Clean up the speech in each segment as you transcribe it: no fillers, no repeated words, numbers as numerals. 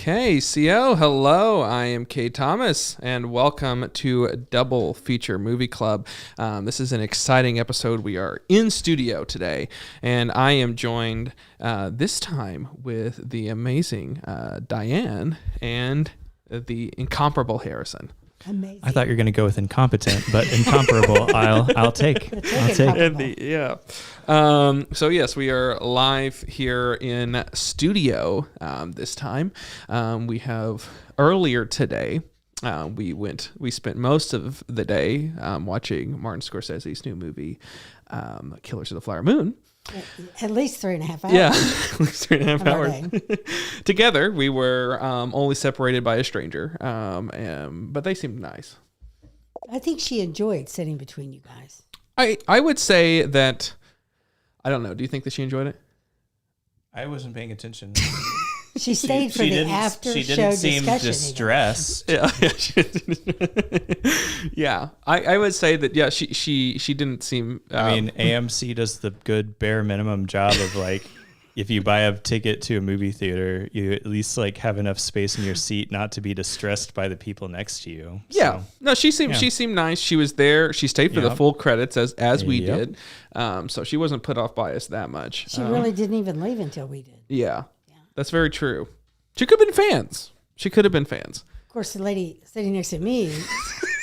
Okay, CO, hello. I am Cade Thomas, and welcome to Double Feature Movie Club. This is an exciting episode. We are in studio today, and I am joined this time with the amazing Diane and the incomparable Harrison. Amazing. I thought you were going to go with incompetent, but incomparable. I'll take. Yeah. So yes, we are live here in studio this time. We have earlier today. We spent most of the day watching Martin Scorsese's new movie, Killers of the Flower Moon. At least 3.5 hours. Yeah, at least 3.5 hours. Together, we were only separated by a stranger, but they seemed nice. I think she enjoyed sitting between you guys. I would say that, I don't know, do you think that she enjoyed it? I wasn't paying attention. She stayed for the after show discussion. She didn't seem distressed. Yeah. I would say that, yeah, she didn't seem... I mean, AMC does the good bare minimum job of, like, if you buy a ticket to a movie theater, you at least, like, have enough space in your seat not to be distressed by the people next to you. Yeah. No, she seemed nice. She was there. She stayed for the full credits as we did. So she wasn't put off by us that much. She really didn't even leave until we did. Yeah. That's very true. She could have been fans. Of course, the lady sitting next to me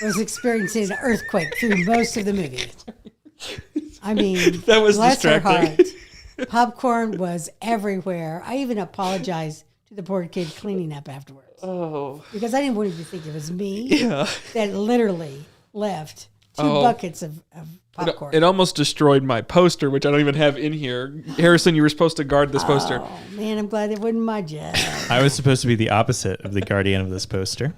was experiencing an earthquake through most of the movie. I mean, that was bless distracting. Her heart. Popcorn was everywhere. I even apologized to the poor kid cleaning up afterwards. Oh. Because I didn't want him to think it was me that literally left two buckets of popcorn. It almost destroyed my poster, which I don't even have in here. Harrison, you were supposed to guard this poster. Oh, man, I'm glad it wasn't my job. I was supposed to be the opposite of the guardian of this poster.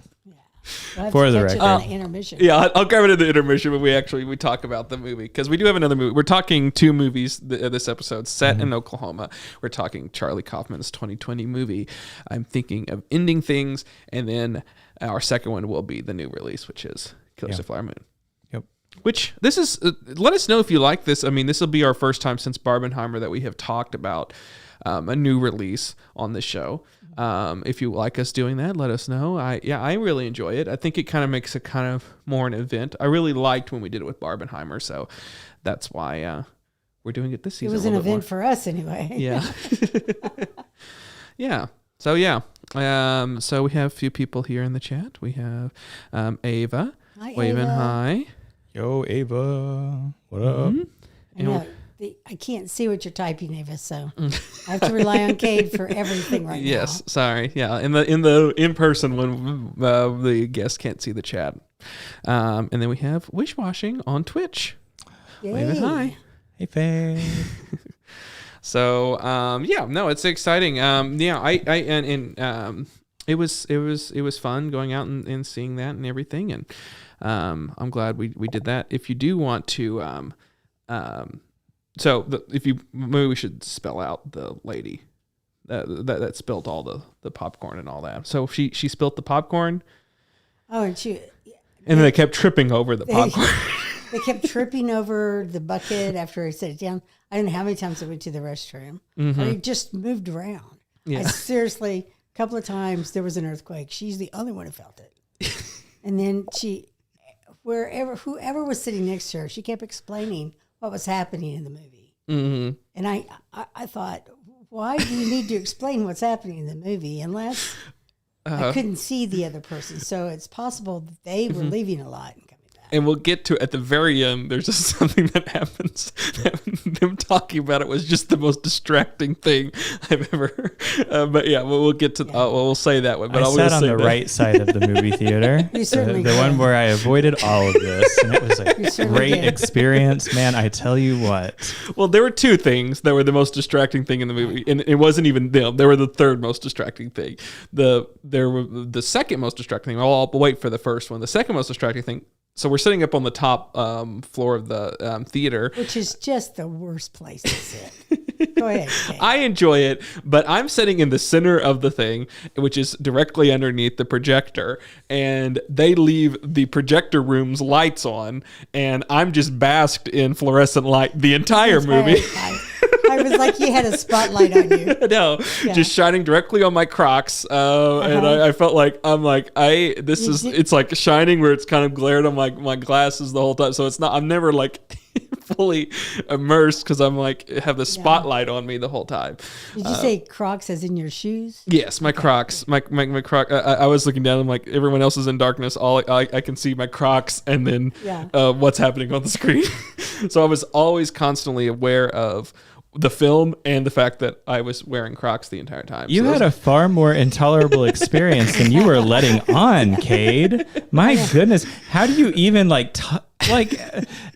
We'll For the record. Intermission. Yeah, I'll grab it in the intermission when we talk about the movie, because we do have another movie. We're talking two movies this episode, set in Oklahoma. We're talking Charlie Kaufman's 2020 movie, I'm Thinking of Ending Things, and then our second one will be the new release, which is Killers of the Flower Moon. Which this is, let us know if you like this. I mean, this will be our first time since Barbenheimer that we have talked about a new release on this show. If you like us doing that, let us know. I really enjoy it. I think it kind of makes it kind of more an event. I really liked when we did it with Barbenheimer, so that's why we're doing it this season. It was an event for us anyway. Yeah. Yeah. So yeah. So we have a few people here in the chat. We have Ava waving hi. Yo, Ava. What up? I can't see what you're typing, Ava, so I have to rely on Cade for everything right now. Yes, sorry. Yeah, in the in-person one, the guests can't see the chat. And then we have Wishwashing on Twitch. Yay. Waving hi. Hey, Faye. So, it's exciting. It was fun going out and seeing that and everything, and I'm glad we did that. If you do want to, maybe we should spell out the lady that spilled all the popcorn and all that. So she spilled the popcorn. Oh, and then they kept tripping over the popcorn. They kept tripping over the bucket after I set it down. I don't know how many times I went to the restroom. Mm-hmm. It just moved around. Yeah. Seriously, a couple of times there was an earthquake. She's the only one who felt it. And then whoever was sitting next to her, she kept explaining what was happening in the movie. Mm-hmm. And I thought, why do you need to explain what's happening in the movie unless I couldn't see the other person? So it's possible that they were leaving a lot and coming back. And we'll get to at the very end. There's just something that happens. Them talking about it was just the most distracting thing I've ever. But yeah, we'll get to. We'll say that one. But I sat on the right side of the movie theater. You certainly the one where I avoided all of this, and it was a great experience, man. I tell you what. Well, there were two things that were the most distracting thing in the movie, and it wasn't even them. They were the third most distracting thing. The second most distracting thing. I'll wait for the first one. The second most distracting thing. So we're sitting up on the top floor of the theater. Which is just the worst place to sit. Go ahead. Kate. I enjoy it, but I'm sitting in the center of the thing, which is directly underneath the projector, and they leave the projector room's lights on, and I'm just basked in fluorescent light the entire movie. I It was like you had a spotlight on you. No, just shining directly on my Crocs, and I felt like it's like shining where it's kind of glared on my glasses the whole time. So it's not. I'm never like fully immersed because I'm like have the spotlight on me the whole time. Did you say Crocs as in your shoes? Yes, my Crocs. My Croc. I was looking down. I'm like, everyone else is in darkness. All I can see my Crocs, and then what's happening on the screen. So I was always constantly aware of the film and the fact that I was wearing Crocs the entire time. You had a far more intolerable experience than you were letting on, Cade. My goodness, how do you even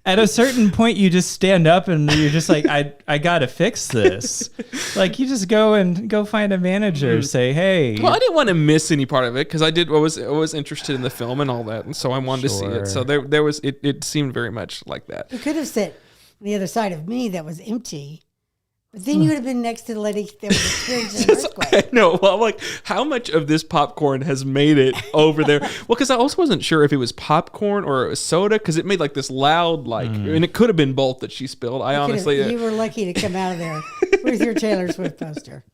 at a certain point you just stand up and you're just like, I gotta fix this. Like you just go find a manager, say, hey. Well, I didn't want to miss any part of it because I was interested in the film and all that, and so I wanted to see it. So there was it seemed very much like that. You could have sat on the other side of me that was empty. But then you would have been next to the lady that was experiencing an earthquake. No, well, I'm like, how much of this popcorn has made it over there? Well, because I also wasn't sure if it was popcorn or it was soda, because it made like this loud, and it could have been both that she spilled. You were lucky to come out of there with your Taylor Swift poster.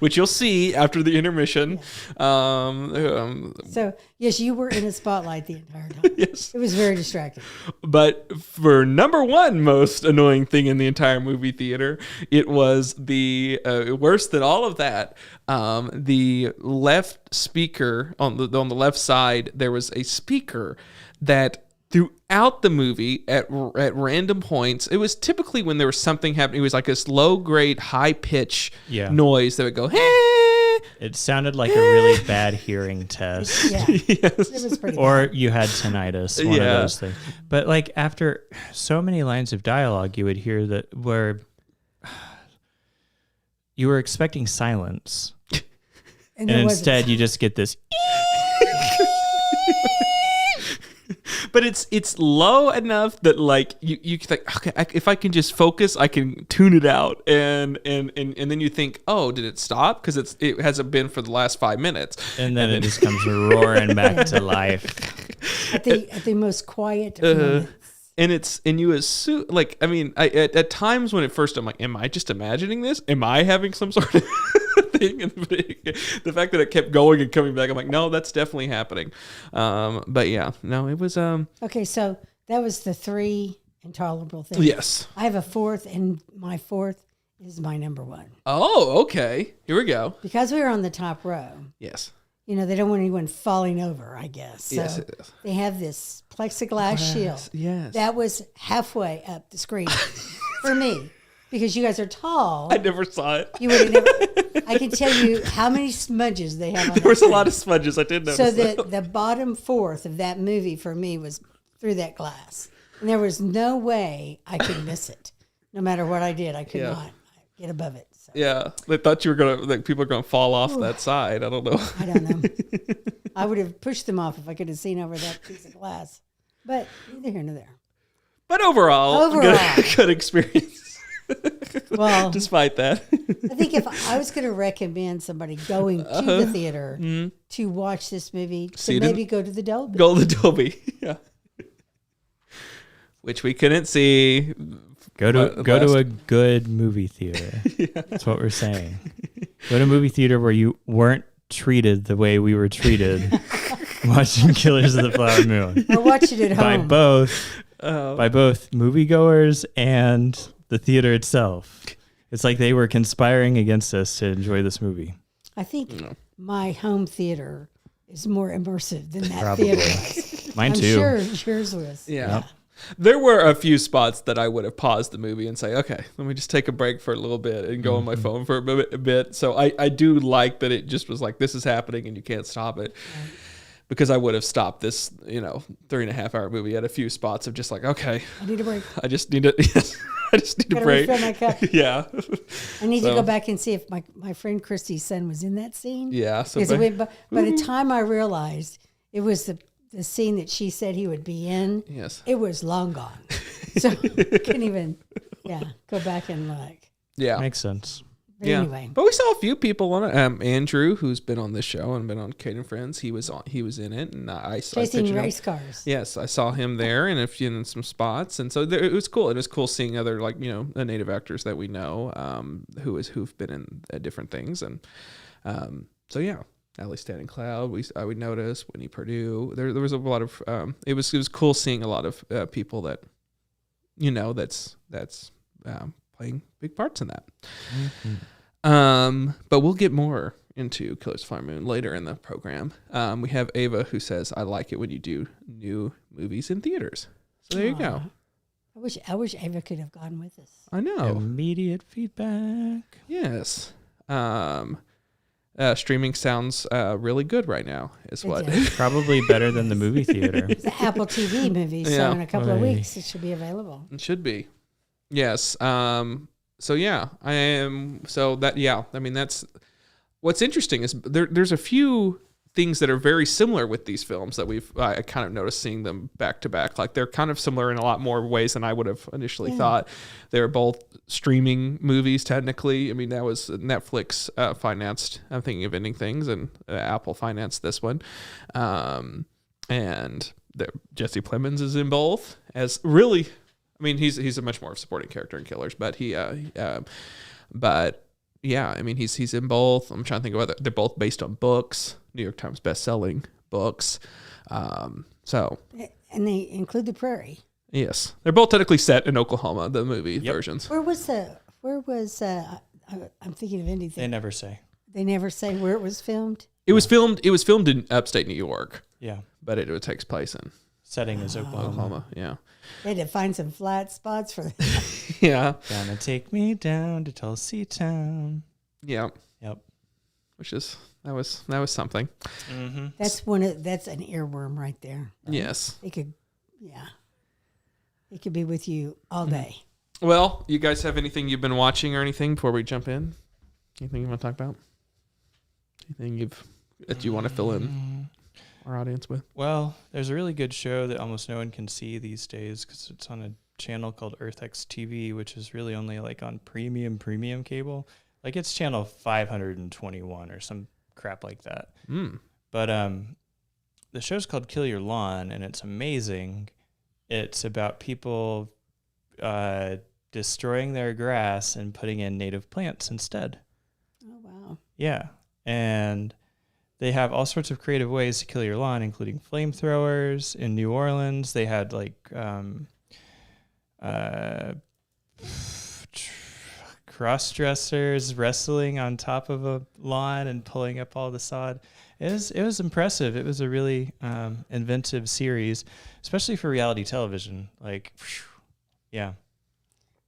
Which you'll see after the intermission. Yeah. So, yes, you were in a spotlight the entire time. Yes. It was very distracting. But for number one most annoying thing in the entire movie theater, it was the worse than all of that. The left speaker, on the left side, there was a speaker that throughout the movie at random points, it was typically when there was something happening, it was like this low grade, high pitch noise that would go, hey. It sounded like a really bad hearing test. Yeah. Yes. It was pretty or bad. You had tinnitus, one of those things. But like after so many lines of dialogue, you would hear that where you were expecting silence. And instead you just get this. But it's low enough that like you think, okay, if I can just focus, I can tune it out, and then you think, oh, did it stop? Because it hasn't been for the last 5 minutes, and then it just comes roaring back to life at the most quiet moments. And you assume, like, I mean, at times when it first, I'm like, am I just imagining this? Am I having some sort of thing? And the fact that it kept going and coming back, I'm like, no, that's definitely happening. But yeah, no, it was. Okay, so that was the 3 intolerable things. Yes. I have a 4th, and my 4th is my number 1. Oh, okay. Here we go. Because we were on the top row. Yes. You know, they don't want anyone falling over, I guess. So yes, it is. They have this plexiglass shield. Yes. That was halfway up the screen for me. Because you guys are tall. I never saw it. You would have never. I can tell you how many smudges they have on there was a lot of smudges. I did notice. So the bottom 4th of that movie for me was through that glass. And there was no way I could miss it. No matter what I did, I could not get above it. So. Yeah. They thought you were going to, like, people are going to fall off that side. I don't know. I don't know. I would have pushed them off if I could have seen over that piece of glass. But neither here nor there. But overall. Good experience. Well, despite that, I think if I was going to recommend somebody going to the theater to watch this movie, to maybe go to the Dolby. Go to the Dolby, yeah. Which we couldn't see. Go to a good movie theater. That's what we're saying. Go to a movie theater where you weren't treated the way we were treated watching Killers of the Flower Moon. Or watch it at home. By both moviegoers and the theater itself. It's like they were conspiring against us to enjoy this movie. I think my home theater is more immersive than that Probably. theater was. Mine too. I'm sure yours was. Yeah. Yep. There were a few spots that I would have paused the movie and say, okay, let me just take a break for a little bit and go on my phone for a bit. So I do like that it just was like, this is happening and you can't stop it. Right. Because I would have stopped this, 3.5 hour movie at a few spots of just like, okay. I need a break. I just need to break. Refill my cup. Yeah. I need to go back and see if my friend Christy's son was in that scene. Yeah. So by the time I realized it was the scene that she said he would be in, yes, it was long gone. So I couldn't even, go back and like. Yeah. Makes sense. But anyway, but we saw a few people on it. Andrew, who's been on this show and been on Cade and Friends, he was in it, and I chasing pictured race him. cars. Yes, I saw him there and in some spots, and so it was cool. It was cool seeing other the native actors that we know, who've been in different things, and so yeah. Ally Standing Cloud, I would notice Winnie Perdue. There was a lot of it was cool seeing a lot of people that that's playing big parts in that. Mm-hmm. But we'll get more into Killers of the Flower Moon later in the program. We have Ava who says, "I like it when you do new movies in theaters." So there you go. I wish Ava could have gone with us. I know. Immediate feedback. Yes. Streaming sounds really good right now, is what. Probably better than the movie theater. It's an Apple TV movie, so in a couple of weeks it should be available. It should be. Yes. So yeah, I am. So that I mean that's what's interesting is there's a few things that are very similar with these films that I kind of noticed seeing them back to back. Like they're kind of similar in a lot more ways than I would have initially thought. They're both streaming movies technically. I mean that was Netflix financed. I'm thinking of Ending Things, and Apple financed this one. And Jesse Plemons is in both as really. I mean he's a much more supporting character in Killers, but but yeah, I mean he's in both. I'm trying to think of they're both based on books. New York Times best-selling books. And they include the prairie. Yes. They're both technically set in Oklahoma, the movie versions. I'm thinking of anything. They never say. They never say where it was filmed? It was filmed in upstate New York. Yeah. But it takes place in setting is Oklahoma. Yeah. They had to find some flat spots for that. Yeah. Gonna take me down to Tulsi Town. Yeah. Yep. Which is that was something. Mm-hmm. That's an earworm right there. Yes. It could be with you all day. Well, you guys have anything you've been watching or anything before we jump in? Anything you want to talk about? Anything that you want to fill in our audience with? Well, there's a really good show that almost no one can see these days because it's on a channel called EarthX TV, which is really only like on premium cable. Like it's channel 521 or some crap like that. But the show's called Kill Your Lawn, and it's amazing. It's about people destroying their grass and putting in native plants instead. Oh, wow. Yeah. And they have all sorts of creative ways to kill your lawn, including flamethrowers. In New Orleans, they had like cross-dressers wrestling on top of a lawn and pulling up all the sod. It was impressive. It was a really inventive series, especially for reality television. Like, yeah.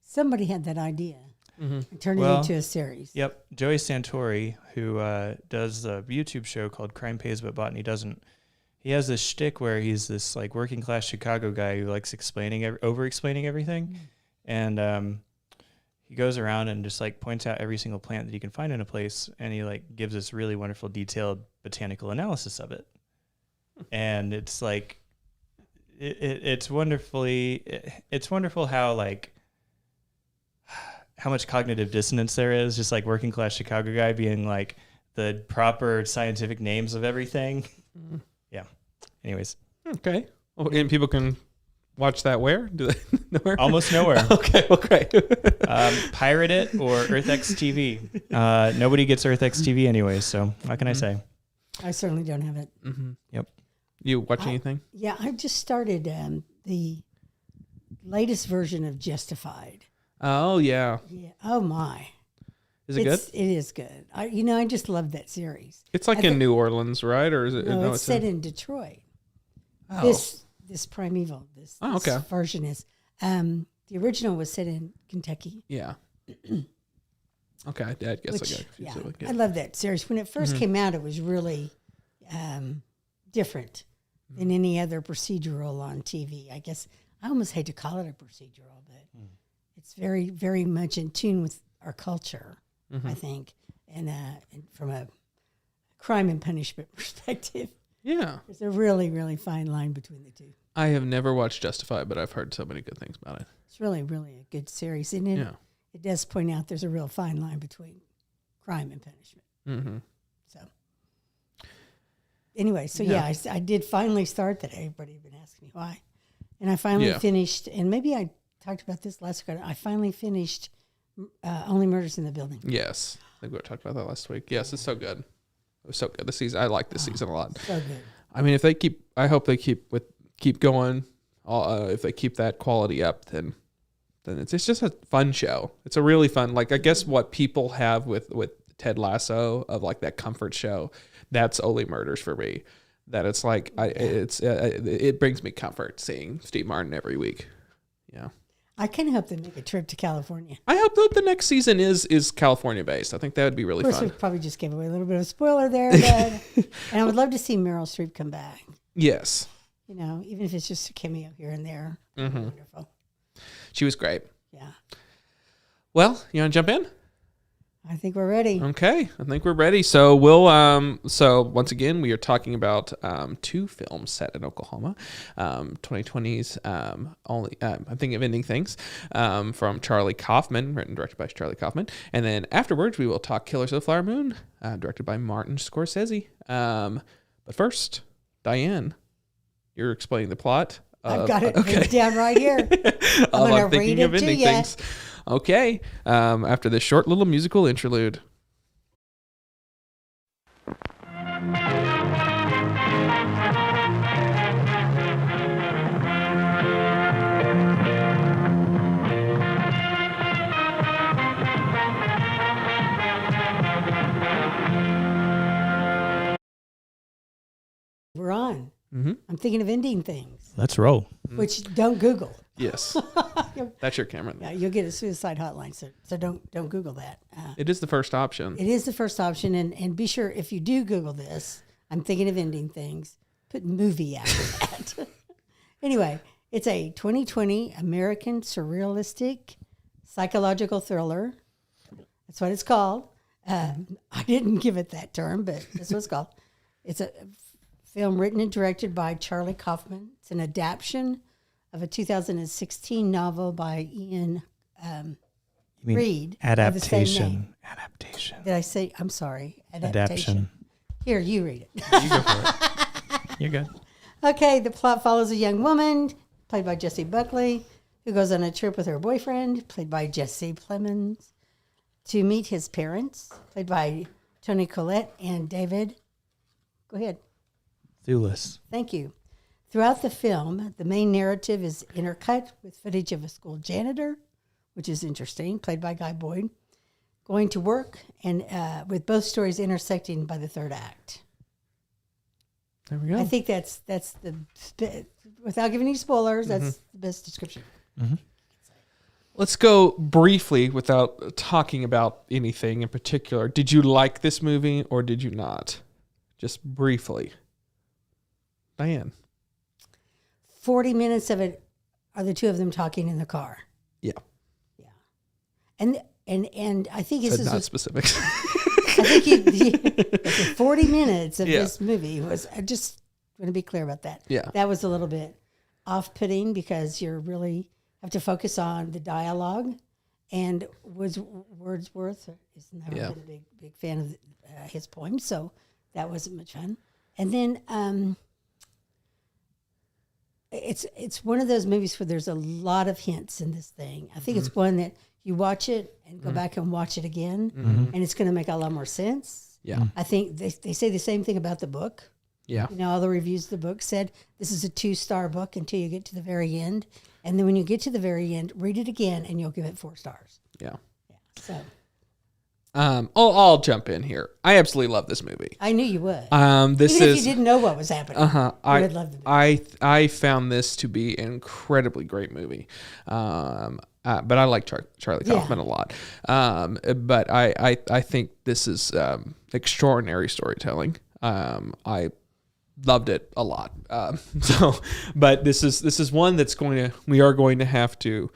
Somebody had that idea and turned it into a series. Yep. Joey Santori, who does a YouTube show called Crime Pays But Botany Doesn't, he has this shtick where he's this like working class Chicago guy who likes over-explaining everything. And he goes around and just like points out every single plant that he can find in a place, and he like gives this really wonderful detailed botanical analysis of it. And it's like it's wonderful how like how much cognitive dissonance there is, just like working class Chicago guy being like the proper scientific names of everything. Yeah. Anyways. Okay. Well, and people can watch that where? Do they nowhere? Almost nowhere. Okay, well, great. Pirate it or EarthX TV. Nobody gets EarthX TV anyway, so what can I say? I certainly don't have it. Yep. You watch anything? Yeah, I just started the latest version of Justified. Oh, yeah. Yeah. Oh, my. Is it good? It is good. I just love that series. It's like in New Orleans, right? Or is it? No, it's set in Detroit. Oh. This primeval, this okay. version is. The original was set in Kentucky. Yeah. Okay, I guess I got confused. I love that series. When it first came out, it was really different than any other procedural on TV. I guess I almost hate to call it a procedural, but it's very, very much in tune with our culture, I think, and from a crime and punishment perspective. Yeah. There's a really, really fine line between the two. I have never watched Justified, but I've heard so many good things about it. It's really, really a good series. And it does point out there's a real fine line between Crime and Punishment. Mm-hmm. So anyway, I did finally start that. Everybody had been asking me why. And I finally finished, and maybe I talked about this last week. I finally finished Only Murders in the Building. Yes. I think we talked about that last week. Yes, it's so good. It was so good. This season, I like this season a lot. So good. I mean, I hope they keep going. If they keep that quality up, then it's just a fun show. It's a really fun, like, I guess what people have with Ted Lasso of like that comfort show, that's Only Murders for me. That it's like, it brings me comfort seeing Steve Martin every week. Yeah. I kind of hope they make a trip to California. I hope that the next season is California based. I think that would be really fun. Of course, we probably just gave away a little bit of a spoiler there, but and I would love to see Meryl Streep come back. Yes. You know, even if it's just a cameo here and there. Mm-hmm. Wonderful. She was great. Yeah. Well, you want to jump in? I think we're ready. Okay, I think we're ready. So we'll so once again we are talking about two films set in Oklahoma. 2020's only I'm thinking of Ending Things from Charlie Kaufman, written and directed by Charlie Kaufman, and then afterwards we will talk Killers of the Flower Moon, directed by Martin Scorsese. But first, Diane, you're explaining the plot. I've got it written down right here. I'm going to read it to you. Things. Okay, after this short little musical interlude. We're on. Mm-hmm. I'm thinking of Ending Things. Let's roll. Which don't Google. Yes, that's your camera. Yeah, you'll get a suicide hotline, so don't Google that. It is the first option. It is the first option, and be sure if you do Google this, I'm thinking of Ending Things, put movie after that. Anyway, it's a 2020 American surrealistic psychological thriller. That's what it's called. I didn't give it that term, but that's what it's called. It's a film written and directed by Charlie Kaufman. It's an adaptation of a 2016 novel by Iain Reid. Adaptation. Adaptation. Did I say? I'm sorry. Adaptation. Here, you read it. You go for it. You're good. Okay, the plot follows a young woman, played by Jessie Buckley, who goes on a trip with her boyfriend, played by Jesse Plemons, to meet his parents, played by Toni, Collette, and David. Go ahead. Thewlis. Thank you. Throughout the film, the main narrative is intercut with footage of a school janitor, which is interesting, played by Guy Boyd, going to work, and with both stories intersecting by the third act. There we go. I think that's the, without giving any spoilers, that's the best description. Mm-hmm. Let's go briefly without talking about anything in particular. Did you like this movie or did you not? Just briefly. Diane. 40 minutes of it are the two of them talking in the car. Yeah. Yeah. And I think this is not specifics. I think 40 minutes of this movie was, I just want to be clear about that. Yeah. That was a little bit off-putting because you really have to focus on the dialogue. And Wordsworth has never been a big fan of his poems, so that wasn't much fun. And then it's one of those movies where there's a lot of hints in this thing. I think it's one that you watch it and go back and watch it again, and it's going to make a lot more sense. Yeah. I think they say the same thing about the book. Yeah. You know, all the reviews of the book said this is a 2-star book until you get to the very end. And then when you get to the very end, read it again and you'll give it 4 stars. Yeah. So I'll jump in here. I absolutely love this movie. I knew you would. This Even is, if you didn't know what was happening. I would love to. I found this to be an incredibly great movie. But I like Charlie Kaufman a lot. But I think this is extraordinary storytelling. I loved it a lot. But this is one that's we are going to have to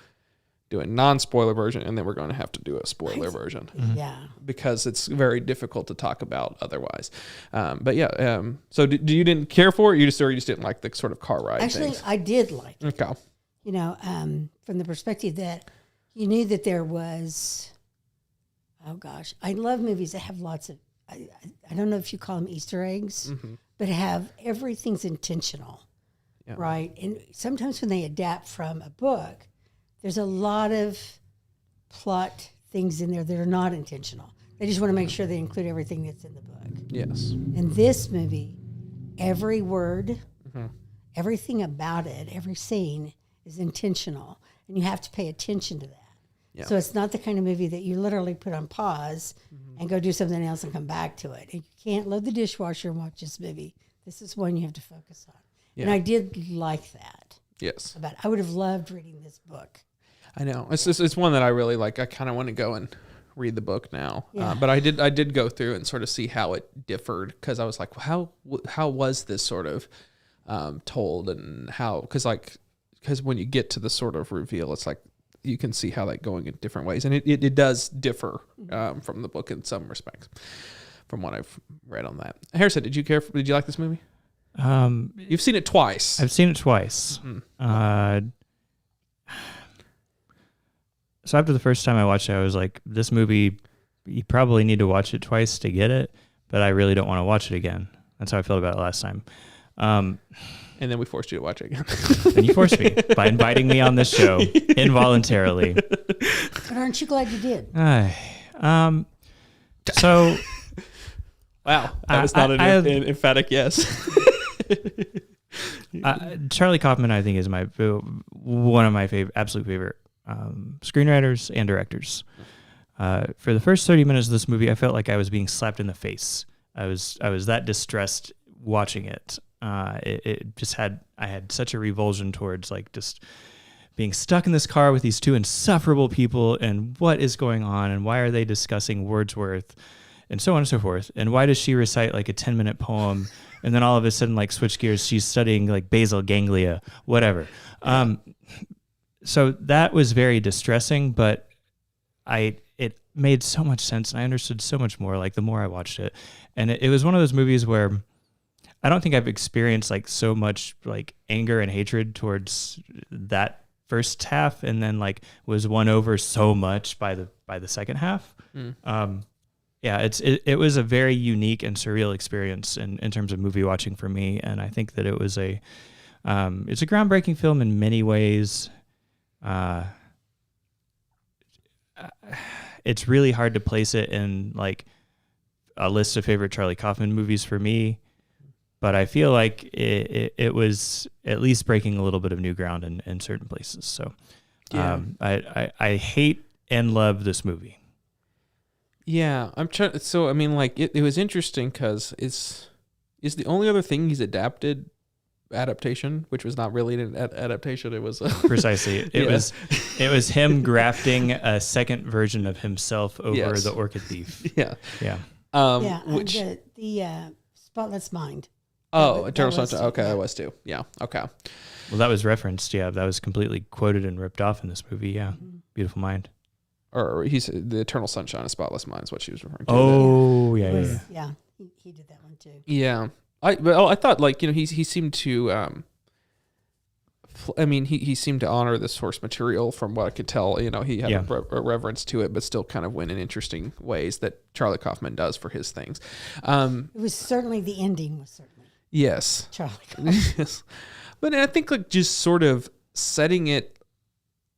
do a non-spoiler version, and then we're going to have to do a spoiler version. Yeah. Because it's very difficult to talk about otherwise. But yeah, so you didn't care for it? You just didn't like the sort of car ride Actually, things? I did like it. Okay. You know, from the perspective that you knew that there was Oh gosh, I love movies that have lots of. I don't know if you call them Easter eggs, but have everything's intentional, right? And sometimes when they adapt from a book, there's a lot of plot things in there that are not intentional. They just want to make sure they include everything that's in the book. Yes. In this movie, every word, everything about it, every scene is intentional, and you have to pay attention to that. Yeah. So it's not the kind of movie that you literally put on pause and go do something else and come back to it. And you can't load the dishwasher and watch this movie. This is one you have to focus on. Yeah. And I did like that. Yes. I would have loved reading this book. I know. It's one that I really like. I kind of want to go and read the book now. Yeah. But I did go through and sort of see how it differed, because I was like, well, how was this sort of told, and how, because when you get to the sort of reveal, it's like you can see how that going in different ways, and it does differ from the book in some respects, from what I've read on that. Harrison, did you like this movie? You've seen it twice. I've seen it twice. So after the first time I watched it, I was like, this movie, you probably need to watch it twice to get it, but I really don't want to watch it again. That's how I felt about it last time. And then we forced you to watch it again. And you forced me by inviting me on this show involuntarily. But aren't you glad you did? So... Wow, that was not an emphatic yes. Charlie Kaufman, I think, is one of my absolute favorite screenwriters and directors. For the first 30 minutes of this movie, I felt like I was being slapped in the face. I was that distressed watching it. I had such a revulsion towards like just being stuck in this car with these two insufferable people, and what is going on, and why are they discussing Wordsworth, and so on and so forth. And why does she recite like a 10-minute poem, and then all of a sudden, like, switch gears, she's studying like basal ganglia, whatever. So that was very distressing, but it made so much sense, and I understood so much more, like, the more I watched it. And it was one of those movies where I don't think I've experienced like so much like anger and hatred towards that first half, and then like was won over so much by the second half. It was a very unique and surreal experience in terms of movie watching for me, and I think that it was it's a groundbreaking film in many ways. It's really hard to place it in like a list of favorite Charlie Kaufman movies for me, but I feel like it was at least breaking a little bit of new ground in certain places. So I hate and love this movie. Yeah, I'm trying. So I mean, like, it was interesting because is the only other thing he's adaptation, which was not really an adaptation. It was precisely. It was him grafting a second version of himself over the Orchid Thief. Yeah. Which the Spotless Mind. Oh, Eternal Sunshine. Okay, that was too. Yeah. Okay. Well, that was referenced. Yeah, that was completely quoted and ripped off in this movie. Yeah. Beautiful Mind. Or he's the Eternal Sunshine of Spotless Mind is what she was referring to. Oh, yeah. He did that one too. Yeah. I thought, like, he seemed to he seemed to honor the source material from what I could tell. He had a reverence to it, but still kind of went in interesting ways that Charlie Kaufman does for his things. It was certainly, the ending was certainly. Yes. Charlie Kaufman. Yes. But I think, like, just sort of setting it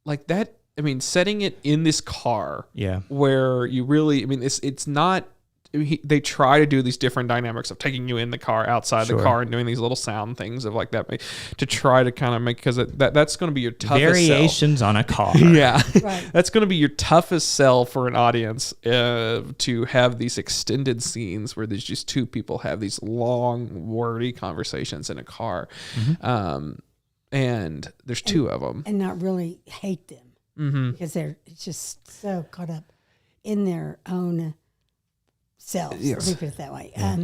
like that. I mean, setting it in this car. Yeah. Where you really, it's not. They try to do these different dynamics of taking you in the car, outside the car, and doing these little sound things of like that to try to kind of make, because that's going to be your toughest variations sell. On a car. Yeah, right. That's going to be your toughest sell for an audience, to have these extended scenes where there's just two people have these long, wordy conversations in a car, and there's two of them, and not really hate them because they're just so caught up in their own selves. Yes. Let me put it that way. Yeah.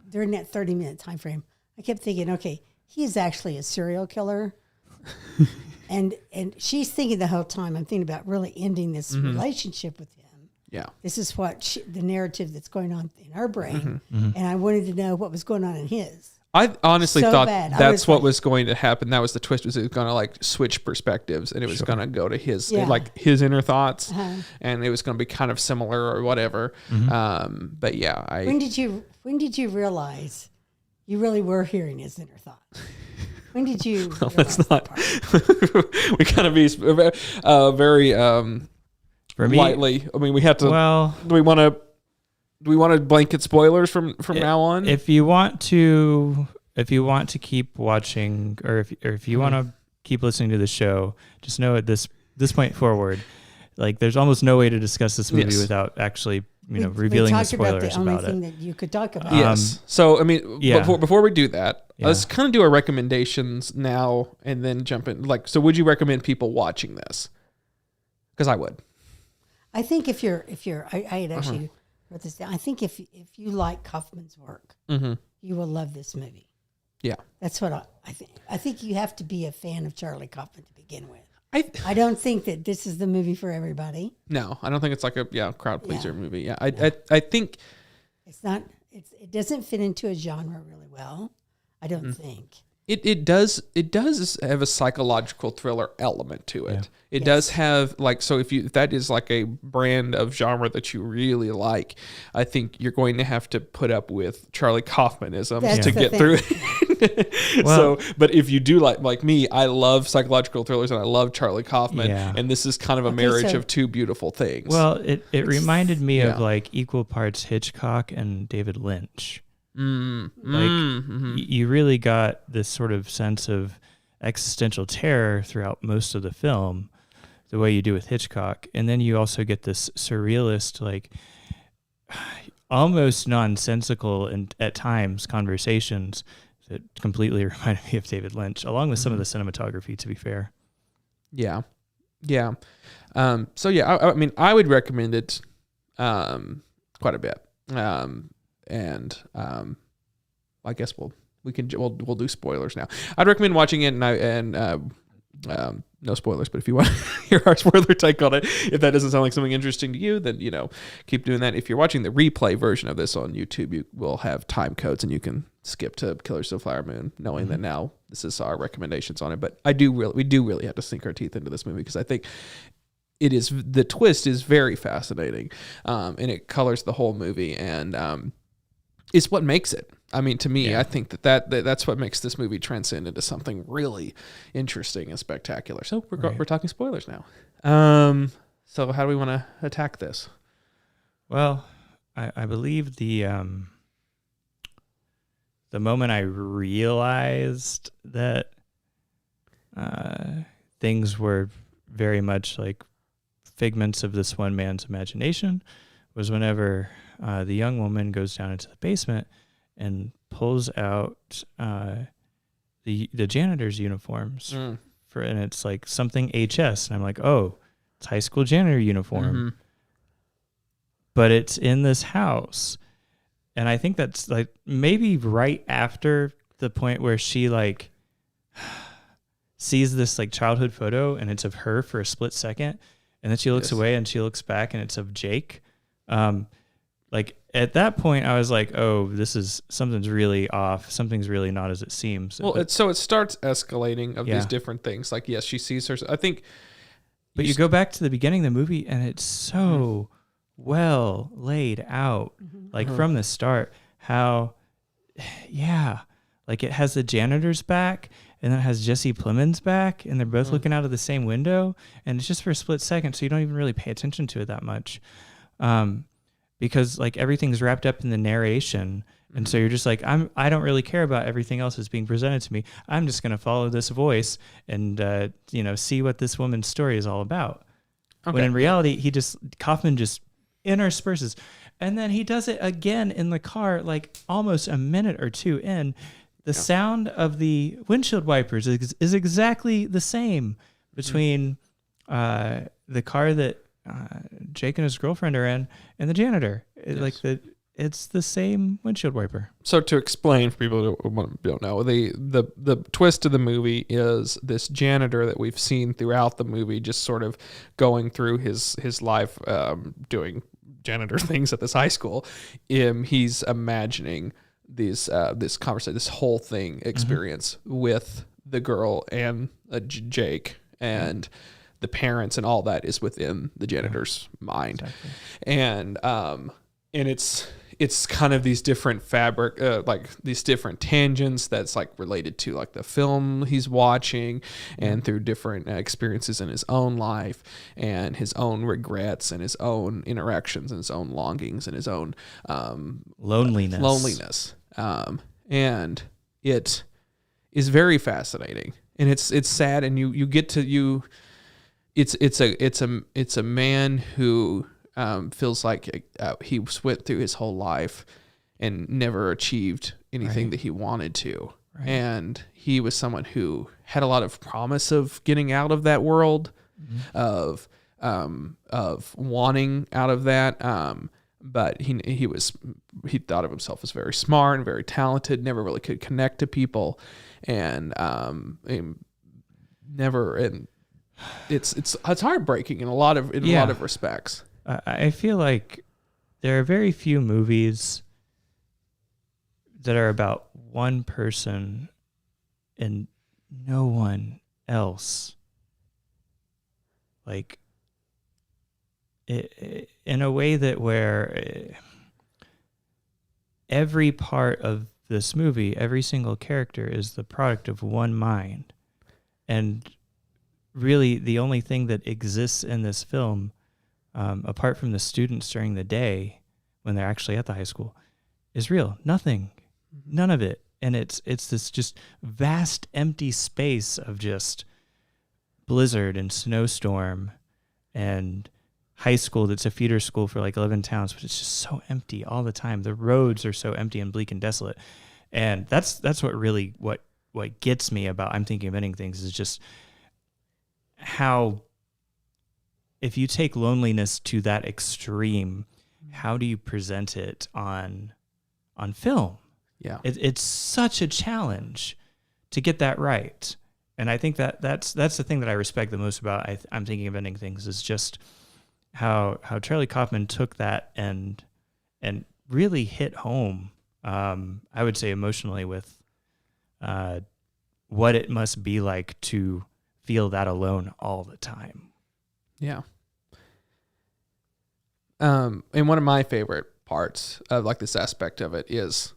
During that 30-minute time frame, I kept thinking, okay, he is actually a serial killer. and she's thinking the whole time, I'm thinking about really ending this relationship with him. Yeah. This is what the narrative that's going on in her brain. And I wanted to know what was going on in his. I honestly So thought bad. that's what was going to happen. That was the twist. Was it was going to like switch perspectives, and it was going to go to his like his inner thoughts, and it was going to be kind of similar or whatever. But yeah, When did you realize you really were hearing his inner thoughts? When did you? Well, that's not. We kind of be very For me, lightly. I mean, we have to. Well, do we want to blanket spoilers from now on? If you want to keep watching, or if you want to keep listening to the show, just know at this point forward, like there's almost no way to discuss this movie without actually revealing the spoilers about it. We talked about the only thing that you could talk about. Yes. So I mean, before we do that, let's kind of do our recommendations now and then jump in. Like, so would you recommend people watching this? Because I would. I think if you're, I had actually wrote this down. I think if you like Kaufman's work, you will love this movie. Yeah, that's what I think. I think you have to be a fan of Charlie Kaufman to begin with. I don't think that this is the movie for everybody. No, I don't think it's like a crowd pleaser movie. Yeah, I think it's not. It doesn't fit into a genre really well. I don't think. It does have a psychological thriller element to it. Yeah. It does have if that is like a brand of genre that you really like, I think you're going to have to put up with Charlie Kaufmanisms to get through it. Well, but if you do like me, I love psychological thrillers and I love Charlie Kaufman, and this is kind of a marriage of two beautiful things. Well, it reminded me of like equal parts Hitchcock and David Lynch. You really got this sort of sense of existential terror throughout most of the film, the way you do with Hitchcock, and then you also get this surrealist, like almost nonsensical and at times conversations that completely reminded me of David Lynch, along with some of the cinematography, to be fair. Yeah. So yeah, I mean, I would recommend it quite a bit. And I guess we'll do spoilers now. I'd recommend watching it, and no spoilers. But if you want to hear our spoiler take on it, if that doesn't sound like something interesting to you, then keep doing that. If you're watching the replay version of this on YouTube, you will have time codes, and you can skip to Killers of the Flower Moon, knowing that now this is our recommendations on it. But we do really have to sink our teeth into this movie because I think the twist is very fascinating, and it colors the whole movie, and is what makes it. I mean, to me, I think that's what makes this movie transcend into something really interesting and spectacular. So we're talking spoilers now. So how do we want to attack this? Well, I believe the moment I realized that things were very much like figments of this one man's imagination was whenever the young woman goes down into the basement and pulls out the janitor's uniforms and it's like something HS, and I'm like, oh, it's high school janitor uniform, but it's in this house, and I think that's like maybe right after the point where she like sees this like childhood photo and it's of her for a split second, and then she looks away and she looks back and it's of Jake. Like at that point I was like, oh, something's really off. Something's really not as it seems. Well, it starts escalating of these different things. Like, yes, she sees her. I think. But you go back to the beginning of the movie and it's so well laid out, like from the start, how, like it has the janitor's back and then it has Jesse Plemons back and they're both looking out of the same window, and it's just for a split second. So you don't even really pay attention to it that much. Because like everything's wrapped up in the narration. And so you're just like, I don't really care about everything else that's being presented to me. I'm just going to follow this voice and, see what this woman's story is all about. Okay. When in reality, Kaufman just intersperses. And then he does it again in the car, like almost a minute or two in. The sound of the windshield wipers is exactly the same between the car that Jake and his girlfriend are in and the janitor. It's the same windshield wiper. So to explain for people who don't know, the twist of the movie is this janitor that we've seen throughout the movie just sort of going through his life doing janitor things at this high school. He's imagining this conversation, this whole thing experience with the girl and Jake and the parents and all that is within the janitor's mind. Exactly. And it's kind of these different like these different tangents that's like related to like the film he's watching and through different experiences in his own life and his own regrets and his own interactions and his own longings and his own loneliness. And it is very fascinating, and it's sad, and you get to it's a man who feels like he went through his whole life and never achieved anything that he wanted to. Right. And he was someone who had a lot of promise of getting out of that world, of wanting out of that. But he thought of himself as very smart and very talented, never really could connect to people, and it's heartbreaking in a lot of respects. I feel like there are very few movies that are about one person and no one else. Like, in a way that where every part of this movie, every single character is the product of one mind. And really the only thing that exists in this film, apart from the students during the day when they're actually at the high school, is real. Nothing. None of it. And it's this just vast empty space of just blizzard and snowstorm and high school that's a feeder school for like 11 towns, but it's just so empty all the time. The roads are so empty and bleak and desolate. And that's what really what gets me about I'm Thinking of Ending Things is just how, if you take loneliness to that extreme, how do you present it on film? Yeah. It's such a challenge to get that right. And I think that's the thing that I respect the most about I'm Thinking of Ending Things is just how Charlie Kaufman took that and really hit home, I would say emotionally, with what it must be like to feel that alone all the time. Yeah. And one of my favorite parts of like this aspect of it is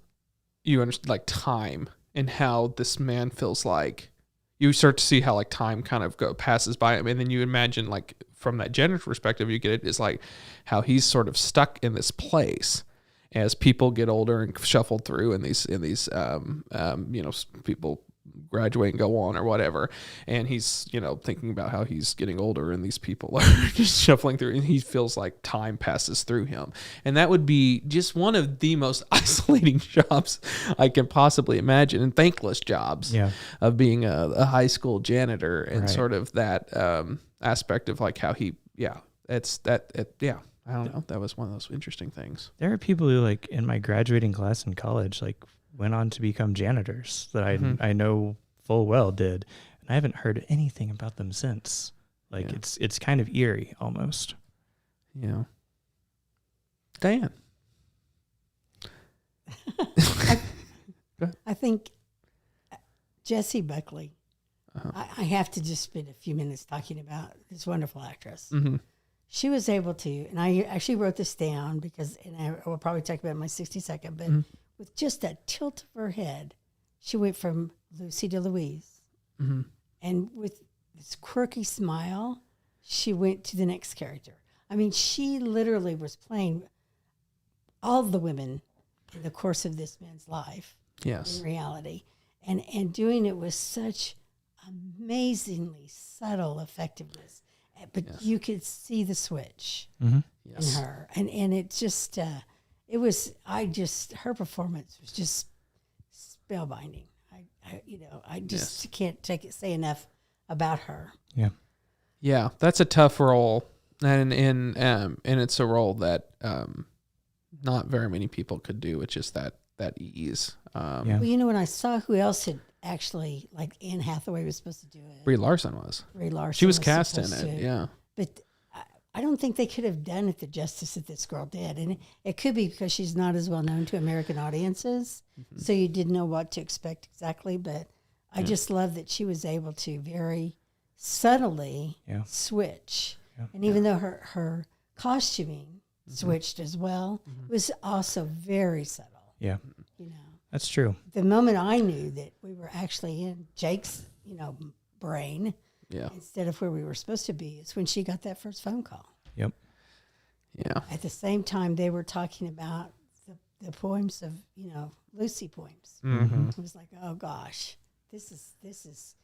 you understand like time and how this man feels like you start to see how like time kind of passes by him. And then you imagine like from that gender perspective, you get it is like how he's sort of stuck in this place as people get older and shuffle through and these people graduate and go on or whatever. And he's, thinking about how he's getting older and these people are just shuffling through and he feels like time passes through him. And that would be just one of the most isolating jobs I can possibly imagine, and thankless jobs of being a high school janitor and sort of that aspect of like how he, I don't know. That was one of those interesting things. There are people who like in my graduating class in college, like went on to become janitors that I know full well did. And I haven't heard anything about them since. Like it's kind of eerie almost. Yeah. Diane. I think Jessie Buckley, I have to just spend a few minutes talking about this wonderful actress. Mm-hmm. She was able to, and I actually wrote this down and I will probably talk about it in my 60-second, but with just a tilt of her head, she went from Lucy to Louise. Mm-hmm. And with this quirky smile, she went to the next character. I mean, she literally was playing all the women in the course of this man's life. Yes. In reality. And doing it with such amazingly subtle effectiveness. But you could see the switch in her. And it just, her performance was just spellbinding. I just can't say enough about her. Yeah. Yeah, that's a tough role. And it's a role that not very many people could do with just that ease. Well, when I saw who else had actually, like Anne Hathaway was supposed to do it. Brie Larson was. Brie Larson. She was cast in it, yeah. But don't think they could have done it the justice that this girl did. And it could be because she's not as well known to American audiences. Mm-hmm. So you didn't know what to expect exactly. But I just love that she was able to very subtly switch. Yeah. And even though her costuming switched as well, it was also very subtle. Yeah. You know. That's true. The moment I knew that we were actually in Jake's, brain, instead of where we were supposed to be, is when she got that first phone call. Yep. Yeah. At the same time, they were talking about the poems of, Lucy poems. Mm-hmm. It was like, oh gosh, this is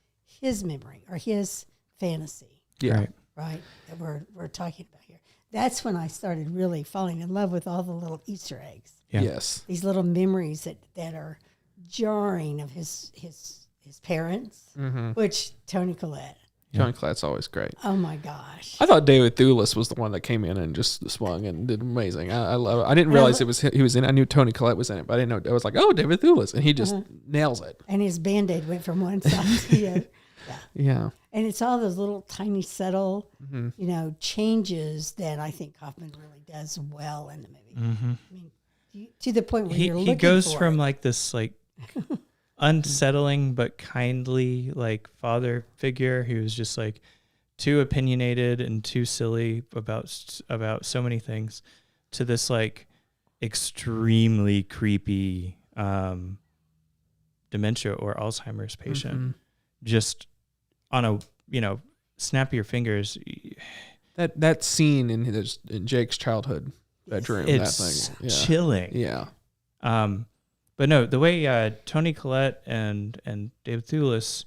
his memory or his fantasy. Yeah. Right. That we're talking about here. That's when I started really falling in love with all the little Easter eggs. Yeah. Yes. These little memories that are jarring of his parents, which Toni Collette. Toni Collette's always great. Oh my gosh! I thought David Thewlis was the one that came in and just swung and did amazing. I love it. I didn't realize he was in it. I knew Toni Collette was in it, but I didn't know. I was like, oh, David Thewlis, and he just nails it. And his Band-Aid went from one side to the other. Yeah. And it's all those little tiny subtle, changes that I think Kaufman really does well in the movie. Mm-hmm. I mean, to the point where you're looking he goes for from it. like this like unsettling but kindly like father figure who was just like too opinionated and too silly about so many things to this like extremely creepy dementia or Alzheimer's patient just on a snap your fingers. That scene in Jake's childhood bedroom, it's that thing, chilling. Yeah. But no, the way Toni Collette and David Thewlis,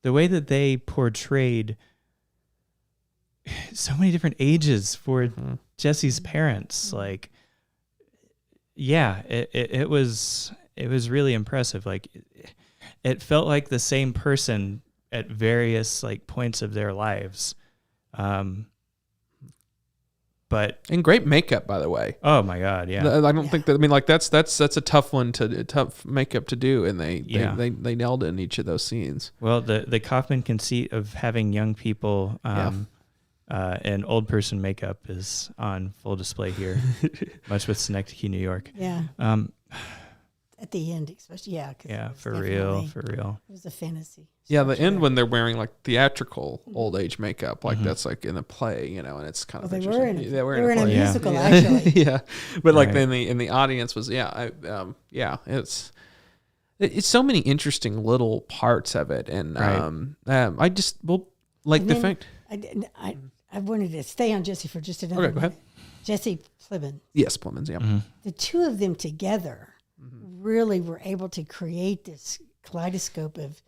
the way that they portrayed so many different ages for Jesse's parents, like, it was really impressive. Like, it felt like the same person at various like points of their lives. But and great makeup, by the way. Oh my God, yeah. I don't think that. I mean, like that's a tough tough makeup to do, and they nailed it in each of those scenes. Well, the Kaufman conceit of having young people and old person makeup is on full display here, much with Synecdoche, New York. Yeah. At the end, especially, Yeah, for real. It was a fantasy. Yeah, the end when they're wearing like theatrical old age makeup, like that's like in a play, and it's kind of interesting. They were in a play. musical, actually. Yeah, but like in the audience was it's so many interesting little parts of it, and I just the fact I wanted to stay on Jesse for just another minute. Go ahead. Jesse Plemons. Yes, Plemons. Yeah, the two of them together really were able to create this kaleidoscope of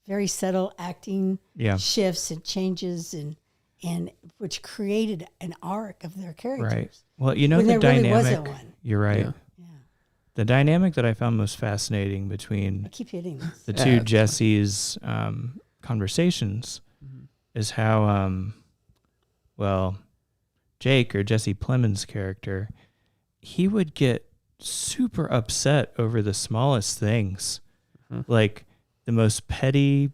very subtle acting shifts and changes and which created an arc of their characters. Right. Well, the dynamic. Really wasn't one. You're right. Yeah. The dynamic that I found most fascinating between I keep hitting this. the two Jesse's conversations is how Jake or Jesse Plemons' character, he would get super upset over the smallest things, like the most petty,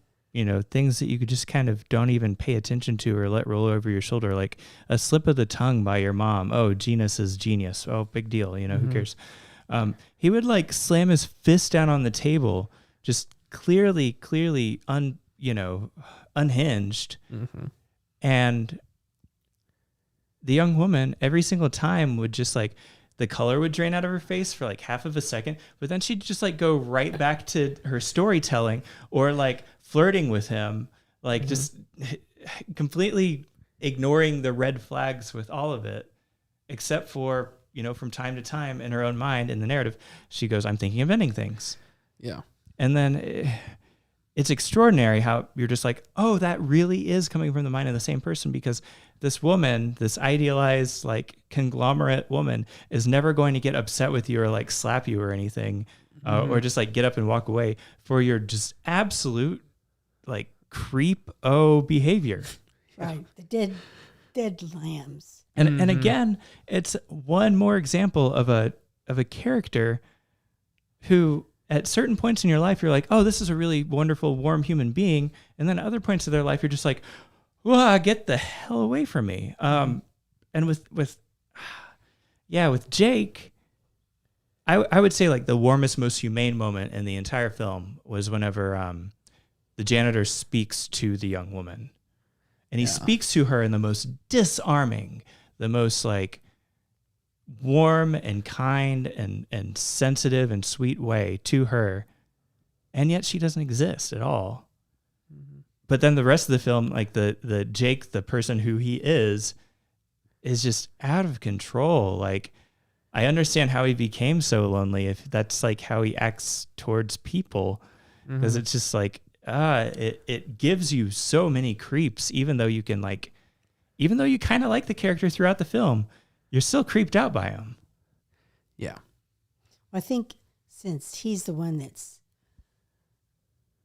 things that you could just kind of don't even pay attention to or let roll over your shoulder, like a slip of the tongue by your mom. Oh, Genus is genius. Oh, big deal. Who cares? He would like slam his fist down on the table, just clearly unhinged. And the young woman every single time would just like, the color would drain out of her face for like half of a second, but then she'd just like go right back to her storytelling or like flirting with him, like just completely ignoring the red flags with all of it, except for, from time to time in her own mind in the narrative, she goes, I'm thinking of ending things. Yeah. And then it's extraordinary how you're just like, oh, that really is coming from the mind of the same person, because this woman, this idealized like conglomerate woman, is never going to get upset with you or like slap you or anything, or just like get up and walk away for your just absolute like creep-o behavior. Right. The dead lambs. And again, it's one more example of a character who at certain points in your life, you're like, oh, this is a really wonderful, warm human being. And then at other points of their life, you're just like, well, get the hell away from me. And And with Jake, I would say like the warmest, most humane moment in the entire film was whenever the janitor speaks to the young woman. And he speaks to her in the most disarming, the most like warm and kind and sensitive and sweet way to her. And yet she doesn't exist at all. Mm-hmm. But then the rest of the film, like the Jake, the person who he is just out of control. Like, I understand how he became so lonely if that's like how he acts towards people, because it's just like, it gives you so many creeps, even though you kind of like the character throughout the film, you're still creeped out by him. Yeah. I think since he's the one that's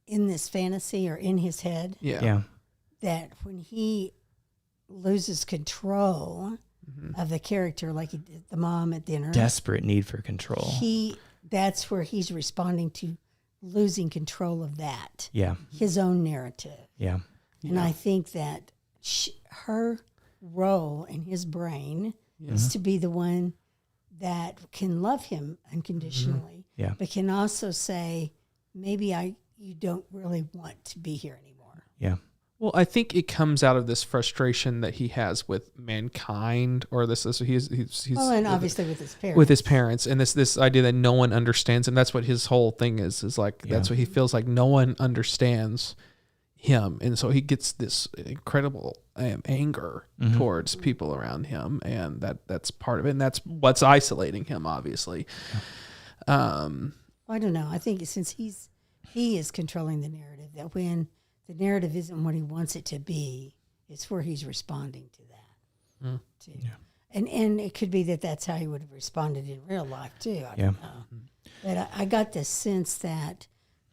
in this fantasy or in his head, that when he loses control of the character, like the mom at dinner, desperate need for control, that's where he's responding to losing control of that. Yeah. His own narrative. Yeah. And I think that her role in his brain is to be the one that can love him unconditionally, but can also say, maybe you don't really want to be here anymore. Yeah. Well, I think it comes out of this frustration that he has with mankind, or he's and obviously with his parents, and this idea that no one understands him. That's what his whole thing is like. That's what he feels like. No one understands him, and so he gets this incredible anger towards people around him, and that's part of it, and that's what's isolating him, obviously. I don't know. I think since he is controlling the narrative, that when the narrative isn't what he wants it to be, it's where he's responding to that. And it could be that that's how he would have responded in real life too. I don't know. But I got the sense that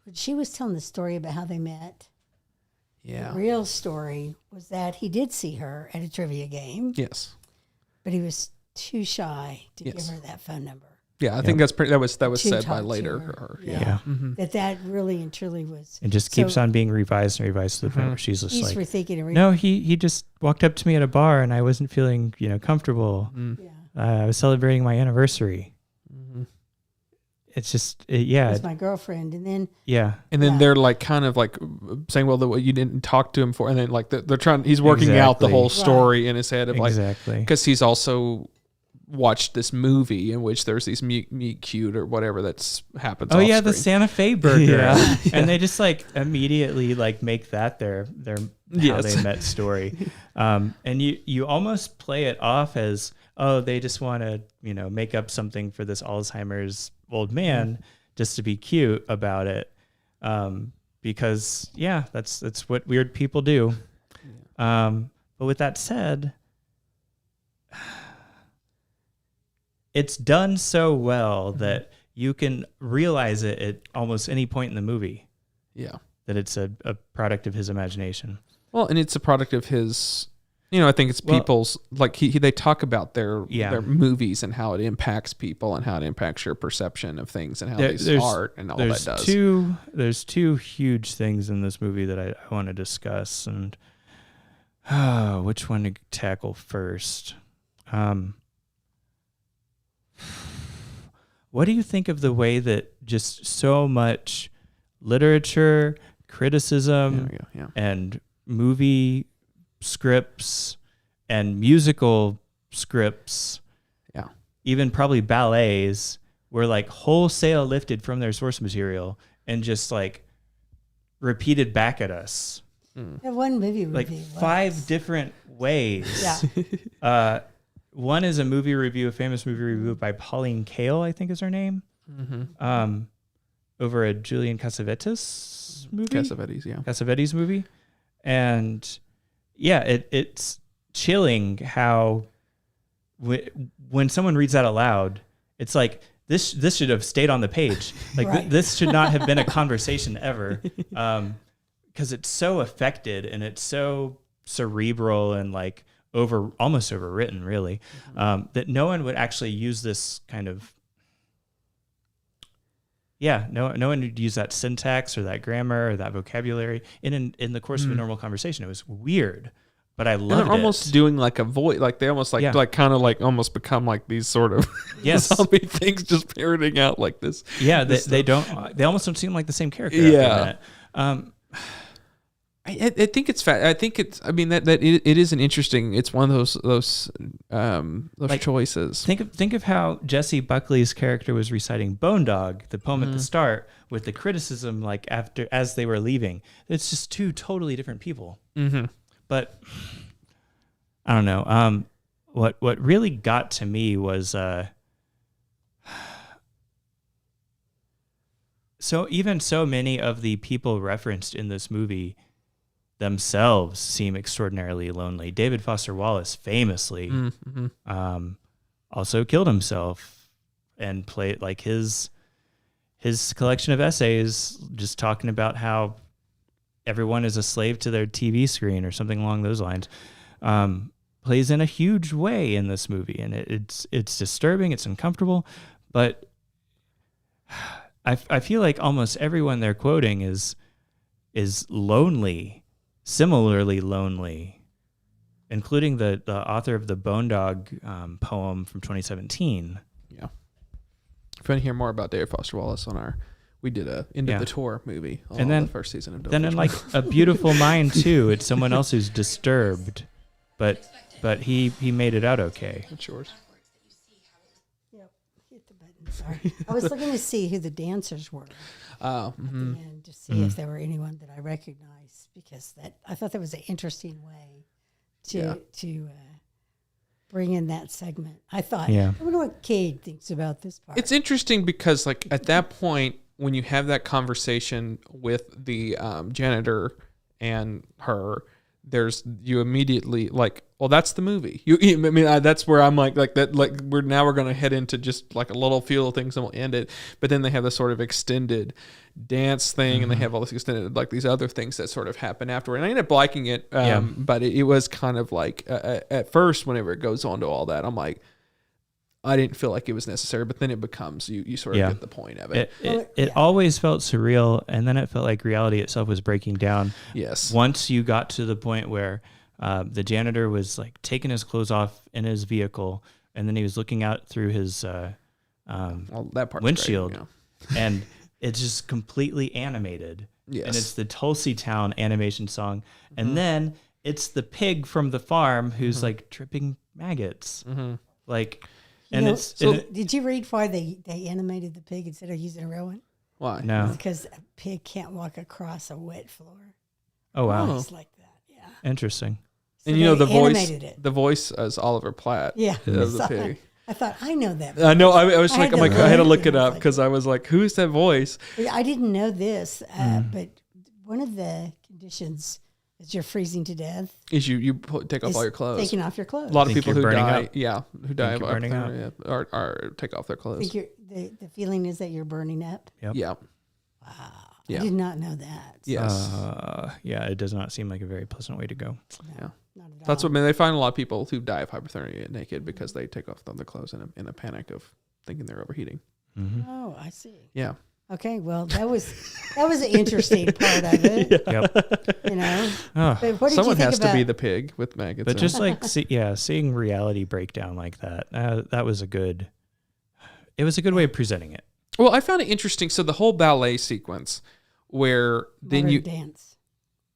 when she was telling the story about how they met, the real story was that he did see her at a trivia game. Yes. But he was too shy to give her that phone number. Yeah, I think that was said by later. That really and truly was. It just keeps on being revised and revised to the point where she's just like, rethinking no, he just walked up to me at a bar and I wasn't feeling comfortable. I was celebrating my anniversary. It's just it was my girlfriend, and then they're like kind of like saying, well, you didn't talk to him for, and then like they're trying. He's working out the whole story in his head of like because he's also watched this movie in which there's these meet cute or whatever that's happens. Oh yeah, the Santa Fe burger, and they just like immediately like make that their how they met story, and you almost play it off as, oh, they just want to make up something for this Alzheimer's old man just to be cute about it, because that's what weird people do. But with that said, it's done so well that you can realize it at almost any point in the movie. Yeah. That it's a product of his imagination. Well, and it's a product of his, I think it's people's, like they talk about their movies and how it impacts people and how it impacts your perception of things and how there's art and all that does. There's two huge things in this movie that I want to discuss, and which one to tackle first? What do you think of the way that just so much literature, criticism, and movie scripts and musical scripts, even probably ballets, were like wholesale lifted from their source material and just like repeated back at us? That one movie like 5 different ways. One is a movie review, a famous movie review by Pauline Kael, I think is her name, over a Julian Cassavetes movie. Cassavetes movie. And it's chilling how when someone reads that aloud, it's like, this should have stayed on the page. Like this should not have been a conversation ever. Because it's so affected and it's so cerebral and like almost overwritten, really, that no one would actually use this kind of no one would use that syntax or that grammar or that vocabulary in the course of a normal conversation. It was weird, but I And loved they're almost doing like a voice, like they almost like kind of like almost become like these sort of zombie things, just parroting out like this. Yeah, this they almost don't seem like the same character. Yeah. After a minute. I think it's I think it's. I mean that it is an interesting. It's one of those like, choices. Think of how Jessie Buckley's character was reciting Bone Dog, the poem at the start, with the criticism like as they were leaving. It's just two totally different people. Mm-hmm. But I don't know. What really got to me was so many of the people referenced in this movie themselves seem extraordinarily lonely. David Foster Wallace famously also killed himself and played like his collection of essays just talking about how everyone is a slave to their TV screen or something along those lines, plays in a huge way in this movie. And it's disturbing, it's uncomfortable, but I feel like almost everyone they're quoting is lonely, similarly lonely, including the author of the Bone Dog poem from 2017. Yeah. If you want to hear more about David Foster Wallace we did a End of the Tour movie on the first season of Then in like A Beautiful Mind too, it's someone else who's disturbed, but he made it out okay. It's yours. Yep, hit the button. Sorry, I was looking to see who the dancers were. And to see if there were anyone that I recognized, because I thought that was an interesting way to bring in that segment. I thought, I wonder what Cade thinks about this part. It's interesting because like at that point, when you have that conversation with the janitor and her, you immediately like, well, that's the movie. That's where I'm like that. Like we're going to head into just like a little feel of things and we'll end it. But then they have this sort of extended dance thing, and they have all this extended like these other things that sort of happen afterward. And I ended up liking it, but it was kind of like at first, whenever it goes on to all that, I'm like, I didn't feel like it was necessary, but then it becomes you sort of get the point of it. It always felt surreal, and then it felt like reality itself was breaking down. Yes. Once you got to the point where the janitor was like taking his clothes off in his vehicle, and then he was looking out through his that part's windshield, great, and it's just completely animated. Yes. And it's the Tulsi Town animation song, and then it's the pig from the farm who's like tripping maggots, like. And did you read why they animated the pig instead of using a real one? Why? No. Because a pig can't walk across a wet floor. Oh wow! It's like that. Yeah. Interesting. So and the voice is Oliver Platt. Yeah. Of the pig. I thought I know that voice. I know. I was like, I had to look it up like, because I was like, who's that voice? I didn't know this, but one of the conditions is you're freezing to death. Is you take off all your clothes? Taking off your clothes. A lot of people who die, up. Who die of burning up. or take off their clothes. The feeling is that you're burning up. Yep. Yeah. Wow. Yeah. I did not know that. Yes. It does not seem like a very pleasant way to go. Yeah. Not at That's all. what they find a lot of people who die of hypothermia naked because they take off their clothes in a panic of thinking they're overheating. Oh, I see. Yeah. Okay, well, that was an interesting part of it. Yep. You know, Oh, but what did Someone you think has about? to be the pig with maggots. but in just it. like seeing reality break down like that, that was a good. It was a good way of presenting it. Well, I found it interesting. So the whole ballet sequence, where then modern you dance.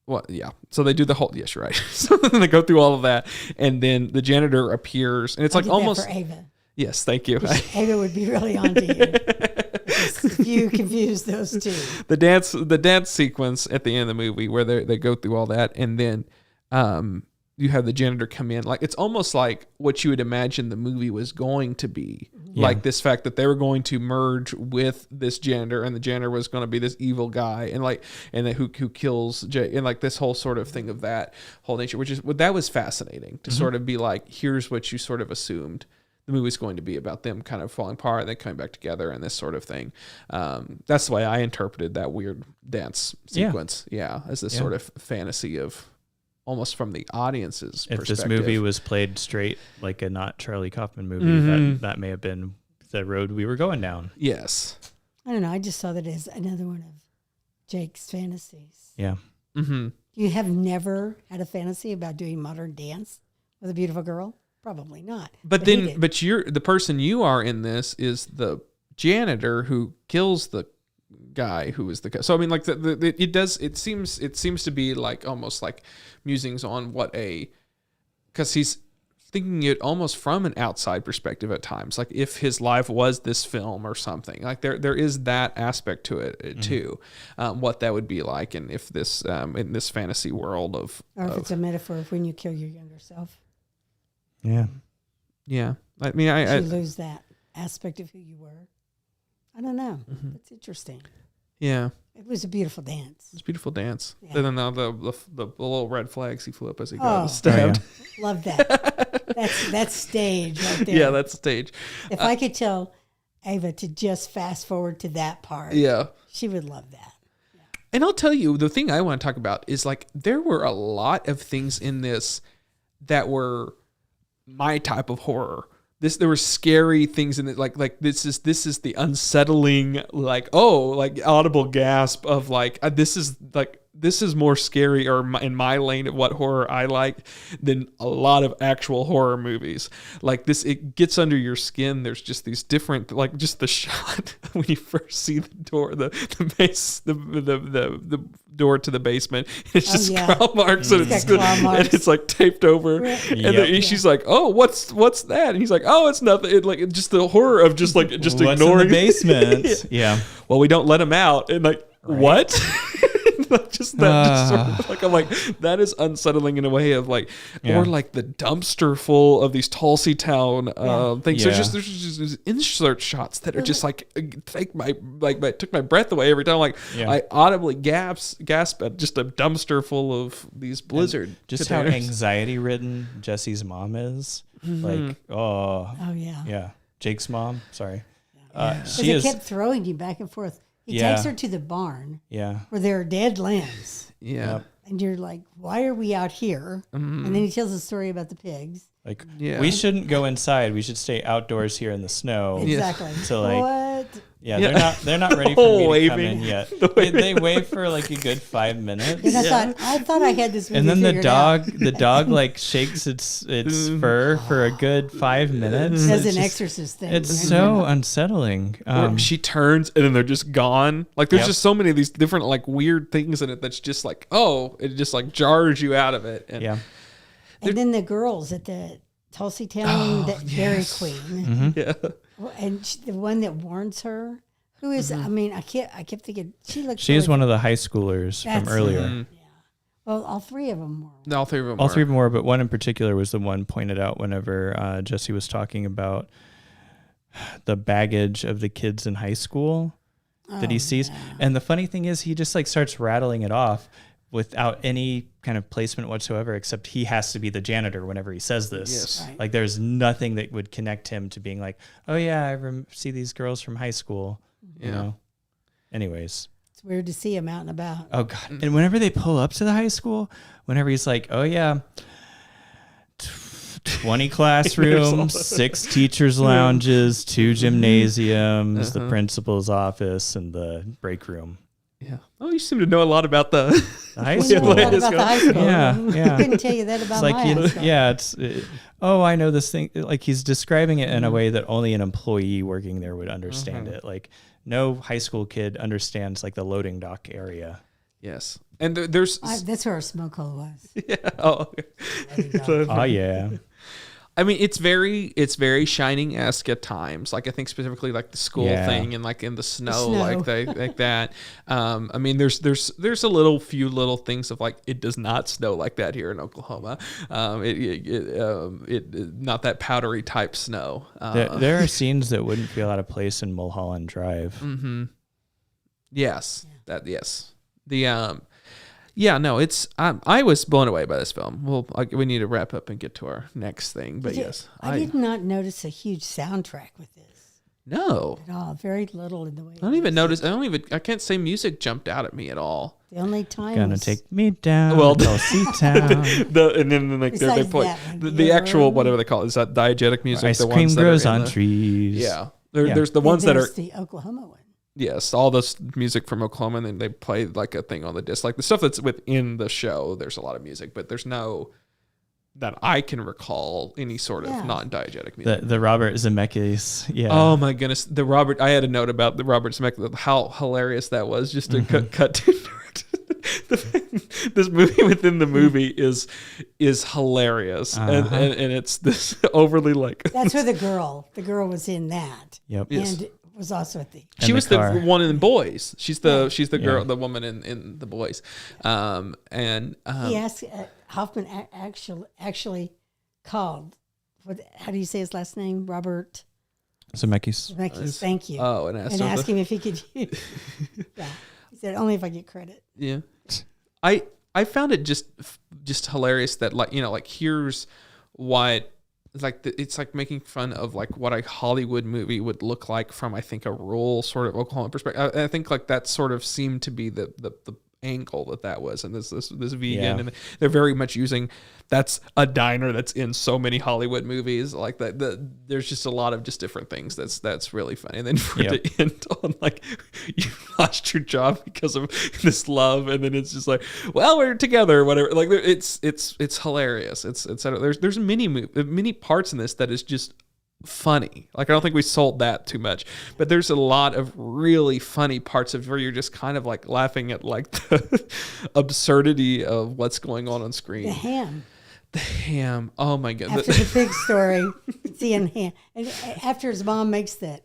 Well, yeah. So they do the whole. Yes, you're right. So then they go through all of that, and then the janitor appears, and it's I like did almost. that for Ava. Yes, thank you. Ava would be really on to you if you confuse those two. The dance sequence at the end of the movie where they go through all that, and then you have the janitor come in. Like it's almost like what you would imagine the movie was going to be. Yeah. Like this fact that they were going to merge with this janitor, and the janitor was going to be this evil guy, and who kills Jay, and like this whole sort of thing of that whole nature, that was fascinating to sort of be like, here's what you sort of assumed the movie's going to be about, them kind of falling apart and then coming back together and this sort of thing. That's the way I interpreted that weird dance sequence. Yeah, as this sort of fantasy of almost from the audience's If perspective. this movie was played straight like a not Charlie Kaufman movie, that may have been the road we were going down. Yes. I don't know. I just saw that as another one of Jake's fantasies. Yeah. Mm-hmm. You have never had a fantasy about doing modern dance with a beautiful girl? Probably not. But you're the person you are in this is the janitor who kills the guy who is the guy. So I mean, like it seems to be like almost like musings on because he's thinking it almost from an outside perspective at times, like if his life was this film or something. Like there is that aspect to it too, what that would be like, and if this in this fantasy world or if it's a metaphor of when you kill your younger self. Yeah. I mean, you lose that aspect of who you were. I don't know. It's interesting. Yeah. It was a beautiful dance. It's a beautiful dance. Yeah. And then the little red flags he flew up as he got stabbed. Yeah. Love that. That's stage right there. Yeah, that's stage. If I could tell Ava to just fast forward to that part, she would love that. Yeah. And I'll tell you, the thing I want to talk about is like there were a lot of things in this that were my type of horror. There were scary things in it, like this is the unsettling, like audible gasp of like this is more scary or in my lane of what horror I like than a lot of actual horror movies. Like this, it gets under your skin. There's just these different, like just the shot when you first see the door, the door to the basement. It's just claw marks and it's like taped over. And she's like, "Oh, what's that?" And he's like, "Oh, it's nothing." It's just the horror of just ignoring in the basement. Yeah. Well, we don't let him out, and like what? Just sort of, like I'm like that is unsettling in a way of like or like the dumpster full of these Tulsi Town things. There's just insert shots that are just like took my breath away every time. Like I audibly gasp at just a dumpster full of these blizzard. And just how anxiety ridden Jesse's mom is. Like Jake's mom. Sorry, she kept throwing you back and forth. He takes her to the barn where there are dead lambs. Yeah. And you're like, why are we out here? And then he tells a story about the pigs. Like, we shouldn't go inside. We should stay outdoors here in the snow. Exactly. So like, what? Yeah, they're not ready for me to come in yet. They wave for like a good 5 minutes. And I thought I had this movie and then the out. dog like shakes its fur for a good 5 minutes. Does an exorcist thing. It's so unsettling. She turns and then they're just gone. Like there's just so many of these different like weird things in it that's just like, it just like jars you out of it. And and then the girls at the Tulsi Town, Dairy Queen. Mm-hmm. Yeah. And the one that warns her, who is, I mean, I kept thinking, she's one of the high schoolers from earlier. Yeah. Well, all three of them were. All three of them were, but one in particular was the one pointed out whenever Jesse was talking about the baggage of the kids in high school that he sees. Yeah. And the funny thing is he just like starts rattling it off without any kind of placement whatsoever, except he has to be the janitor whenever he says this. Yes. Right. Like there's nothing that would connect him to being like, oh yeah, I see these girls from high school. You know? Anyways. It's weird to see him out and about. Oh God. And whenever they pull up to the high school, whenever he's like, oh yeah, 20 classrooms, 6 teachers' lounges, 2 gymnasiums, the principal's office, and the break room. Yeah. Oh, you seem to know a lot about the high school. Yeah. I couldn't tell you that about my high school. Yeah, I know this thing. Like he's describing it in a way that only an employee working there would understand it. Like no high school kid understands like the loading dock area. Yes. And there's... that's where our smoke hole was. Yeah. Oh, okay. Oh, yeah. I mean, it's very Shining-esque at times. Like I think specifically like the school thing and like in the snow. like that. I mean, there's a few little things of like it does not snow like that here in Oklahoma. It not that powdery type snow. There are scenes that wouldn't feel out of place in Mulholland Drive. Mm-hmm. Yes. It's I was blown away by this film. Well, we need to wrap up and get to our next thing, but I did not notice a huge soundtrack with this. No. At all. Very little in the way. I don't even notice. I can't say music jumped out at me at all. The only time Gonna take me down. Well, Town. And then like they play the actual whatever they call it. Is that diegetic music? Ice cream grows on trees. Yeah. There's the ones that are the Oklahoma one. Yes, all this music from Oklahoma, and then they play like a thing on the disc. Like the stuff that's within the show, there's a lot of music, but there's no that I can recall any sort of non-diegetic music. The Robert Zemeckis, Oh my goodness, I had a note about the Robert Zemeckis, how hilarious that was. Just to cut to this movie within the movie is hilarious, and it's this overly like. That's where the girl was in that. Yep. And was also at the. She was car. the one in the Boys. She's the girl, the woman in the Boys, and he asked Hoffman actually called. How do you say his last name? Robert Zemeckis. Thank you. Oh, and asked him if he could. Yeah, he said only if I get credit. Yeah, I found it just hilarious that like here's what. It's like making fun of like what a Hollywood movie would look like from I think a rural sort of Oklahoma perspective. I think like that sort of seemed to be the angle that was, and this vegan, and they're very much using that's a diner that's in so many Hollywood movies like that. There's just a lot of just different things that's really funny, and then for it to end on like you lost your job because of this love, and then it's just like, well, we're together or whatever. Like it's hilarious. There's many parts in this that is just funny. Like I don't think we sold that too much, but there's a lot of really funny parts of where you're just kind of like laughing at like the absurdity of what's going on screen. The ham. Oh my god. After the pig story, seeing ham, and after his mom makes that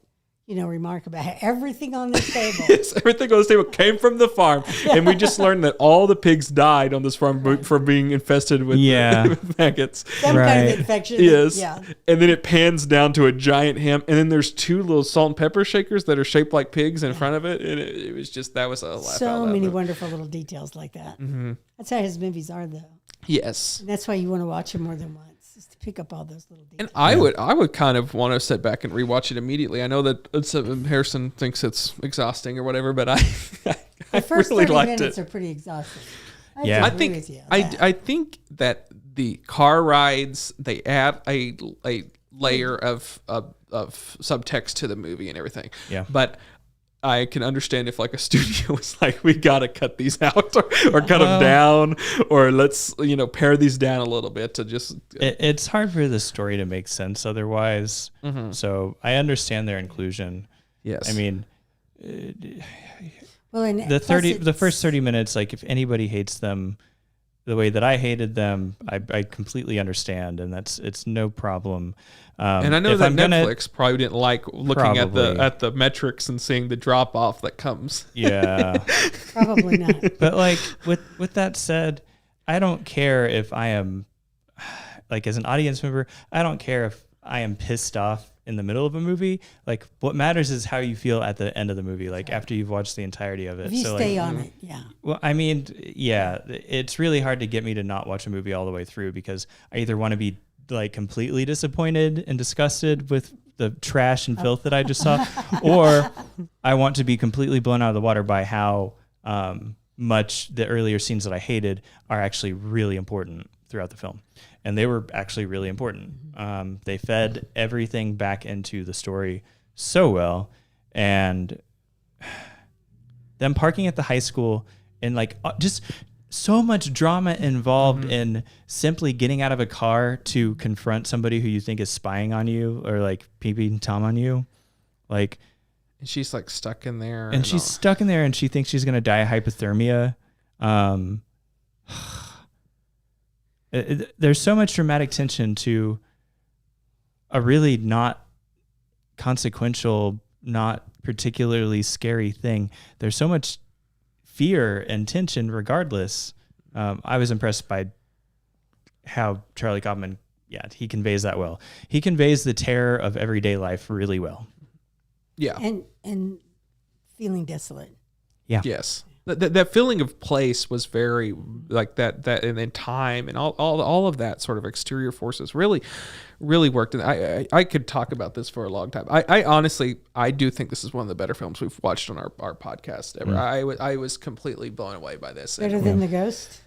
remark about how everything on this table. Yes, everything on this table came from the farm, and we just learned that all the pigs died on this farm for being infested with, with maggots. Some kind of infection. Yes. Yeah. And then it pans down to a giant ham, and then there's 2 little salt and pepper shakers that are shaped like pigs in front of it, and it was just that was a laugh. So many wonderful little details like that. Mm-hmm. That's how his movies are, though. Yes. And that's why you want to watch them more than once. To pick up all those little details. And I would kind of want to sit back and rewatch it immediately. I know that Harrison thinks it's exhausting or whatever, but I first really 30 liked minutes it. are pretty exhausting. I think that the car rides, they add a layer of subtext to the movie and everything. Yeah. But I can understand if like a studio was like, we got to cut these out or cut them down, or let's, pare these down a little bit to just. It's hard for the story to make sense otherwise. Mm-hmm. So I understand their inclusion. Yes. I mean, the first 30 minutes, like if anybody hates them the way that I hated them, I completely understand. And it's no problem. And I know that Netflix probably didn't like looking at the metrics and seeing the drop off that comes. Yeah, probably not. But like with that said, I don't care if I am like as an audience member. I don't care if I am pissed off in the middle of a movie. Like what matters is how you feel at the end of the movie. Like after you've watched the entirety of it. If you stay on it, yeah. Well, I mean, yeah, it's really hard to get me to not watch a movie all the way through because I either want to be like completely disappointed and disgusted with the trash and filth that I just saw, or I want to be completely blown out of the water by how much the earlier scenes that I hated are actually really important throughout the film. And they were actually really important. They fed everything back into the story so well. And them parking at the high school and like just so much drama involved in simply getting out of a car to confront somebody who you think is spying on you or like peeping Tom on you. Like, and she's like stuck in there. And she's stuck in there and she thinks she's going to die of hypothermia. There's so much dramatic tension to a really not consequential, not particularly scary thing. There's so much fear and tension regardless. I was impressed by how Charlie Kaufman, he conveys that well. He conveys the terror of everyday life really well. Yeah. And feeling desolate. Yeah. Yes. That feeling of place was very like that and then time and all of that sort of exterior forces really worked. And I could talk about this for a long time. I honestly do think this is one of the better films we've watched on our podcast ever. I was completely blown away by this. Better than The Ghost?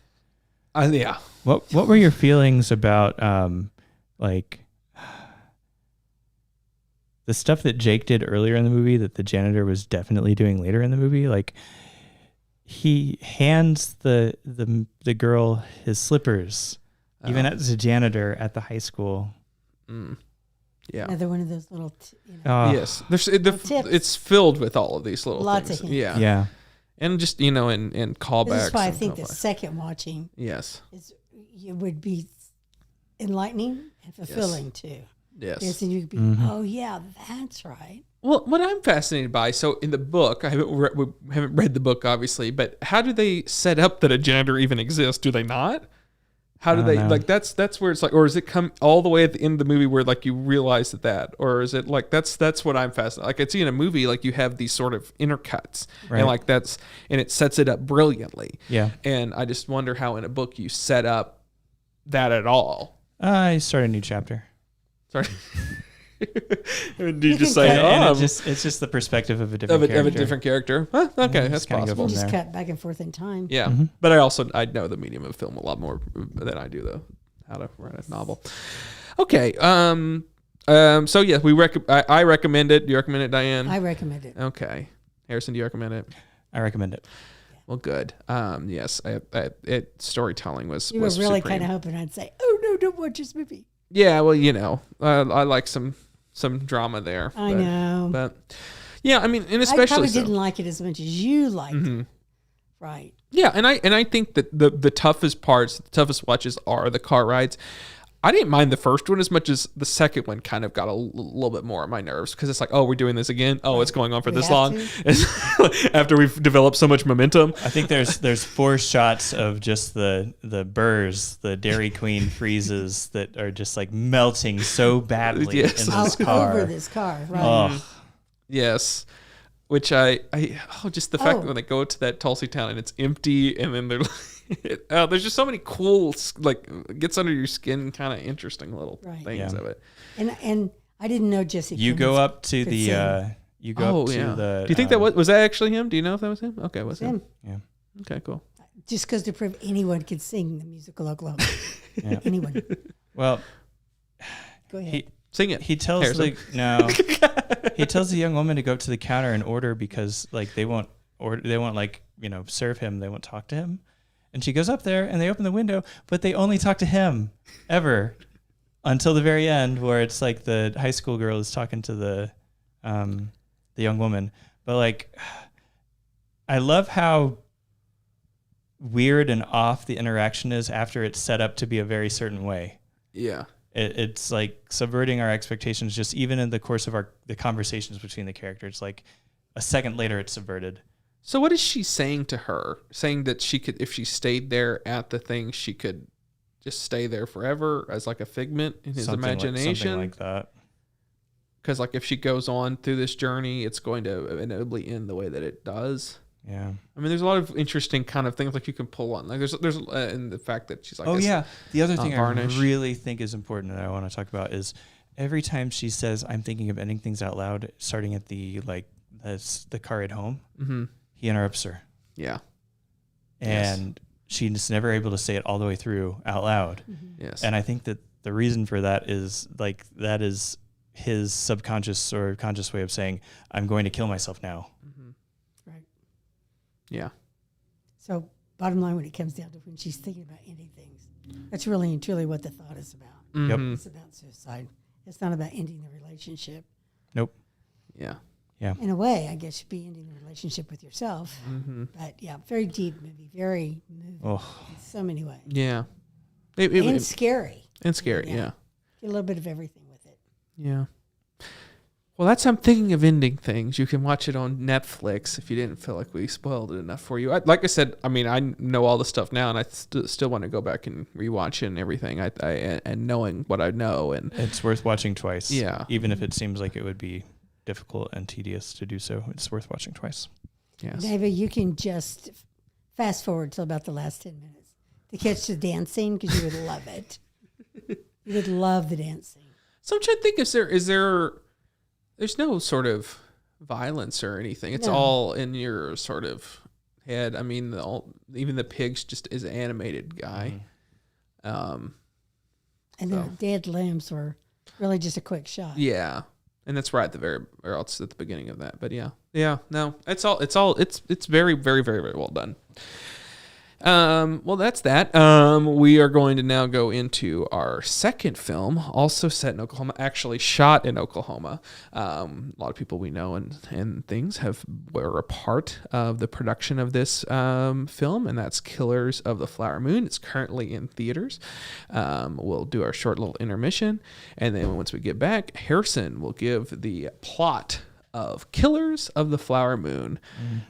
Yeah. What were your feelings about like the stuff that Jake did earlier in the movie that the janitor was definitely doing later in the movie. Like he hands the girl his slippers, even as a janitor at the high school. Yeah. Another one of those little, you know, Yes. It's filled with all of these little Lots things. of hints. Yeah. Yeah. And just, you know, and callbacks. this is why I and think the callbacks. second watching Yes. it would be enlightening and fulfilling too. Yes. And you could be, oh yeah, that's right. Well, what I'm fascinated by, so in the book, we haven't read the book, obviously, but how do they set up that a janitor even exists? Do they not? How do they, know. like, that's where it's like, or does it come all the way at the end of the movie where, like, you realize that, or is it, like, that's what I'm fascinated. Like, I see in a movie, like, you have these sort of intercuts, Right. and, like, and it sets it up brilliantly. Yeah. And I just wonder how in a book you set up that at all. I start a new chapter. Sorry. Do you just can say, cut- And oh, it's just the perspective of a different of character. a different character? Huh, okay, that's just kinda go possible. You just there. cut back and forth in time. Yeah, but I know the medium of film a lot more than I do how to write a novel. Okay, so yeah, I recommend it. Do you recommend it, Diane? I recommend it. Okay, Harrison, do you recommend it? I recommend it. Well, good. Yes, storytelling was. You were was really supreme. kind of hoping I'd say, "Oh no, don't watch this movie." Yeah, well, you know, I like some drama there. I know. but yeah, I mean, and I especially probably so. didn't like it as much as you liked it. Right. Yeah, and I think that the toughest parts, the toughest watches are the car rides. I didn't mind the first one as much as the second one kind of got a little bit more on my nerves because it's like, oh, we're doing this again. Oh, it's going on for We this have long. After we've developed so much momentum. I think there's 4 shots of just the burrs, the Dairy Queen freezes that are just like melting so badly Yes. in All this car. over this car. Right. Oh, Yes. Which just the fact that when they go to that Tulsi town and it's empty and then there's just so many cool, like, gets under your skin kind of interesting little Right. things Yeah. of it. And I didn't know Jesse. you Plemons go up to could the sing. you go up to yeah. the. Do you think that was that actually him? Do you know if that was him? Okay, it was him. him. Yeah. Okay, cool. Just because to prove anyone could sing the musical Oklahoma. Yeah. Anyone. Well, Go ahead. he Sing it. he tells Harrison. he tells the young woman to go up to the counter and order because like they won't like, you know, serve him, they won't talk to him. And she goes up there and they open the window, but they only talk to him ever until the very end where it's like the high school girl is talking to the young woman. But like I love how weird and off the interaction is after it's set up to be a very certain way. Yeah. It's like subverting our expectations just even in the course of the conversations between the characters. Like a second later, it's subverted. So what is she saying to her? Saying that she could, if she stayed there at the thing, she could just stay there forever as like a figment in his imagination? Something like that. Because like if she goes on through this journey, it's going to inevitably end the way that it does. Yeah. I mean, there's a lot of interesting kind of things like you can pull on. Like there's and the fact that she's like, Oh yeah. The other thing varnish. I really think is important that I want to talk about is every time she says, "I'm thinking of ending things out loud," starting at the car ride home, he interrupts her. Yeah. And she's never able to say it all the way through out loud. Yes. And I think that the reason for that is like that is his subconscious or conscious way of saying, "I'm going to kill myself now." Right. Yeah. So bottom line, when it comes down to when she's thinking about ending things, that's really and truly what the thought is about. Yep. It's about suicide. It's not about ending the relationship. Nope. Yeah. Yeah. In a way, I guess you'd be ending the relationship with yourself. But yeah, very deep movie, very moving Oh. in so many ways. Yeah. And scary. And scary. Yeah. Yeah. Get a little bit of everything with it. Yeah. Well, that's I'm thinking of ending things. You can watch it on Netflix if you didn't feel like we spoiled it enough for you. Like I said, I mean, I know all the stuff now, and I still want to go back and rewatch it and everything. And knowing what I know, and It's worth watching twice. Yeah. Even if it seems like it would be difficult and tedious to do so, it's worth watching twice. yes, David, you can just fast forward till about the last 10 minutes to catch the dance scene because you would love it. You would love the dance scene. So I'm trying to think, is there? There's no sort of violence or anything. It's No. all in your sort of head. I mean, even the pigs just is an animated guy. And the dead limbs were really just a quick shot. Yeah. And that's right at the or else at the beginning of that. But yeah, no, it's very, very, very, very well done. Well, that's that. We are going to now go into our second film, also set in Oklahoma, actually shot in Oklahoma. A lot of people we know and things were a part of the production of this film, and that's Killers of the Flower Moon. It's currently in theaters. We'll do our short little intermission, and then once we get back, Harrison will give the plot of Killers of the Flower Moon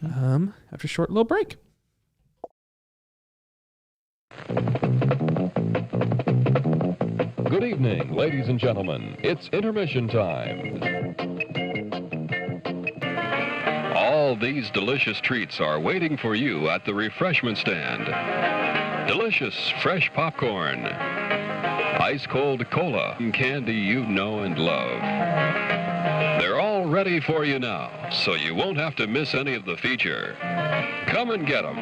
after a short little break. Good evening, ladies and gentlemen. It's intermission time. All these delicious treats are waiting for you at the refreshment stand. Delicious fresh popcorn, ice-cold cola, and candy you know and love. They're all ready for you now, so you won't have to miss any of the feature. Come and get them.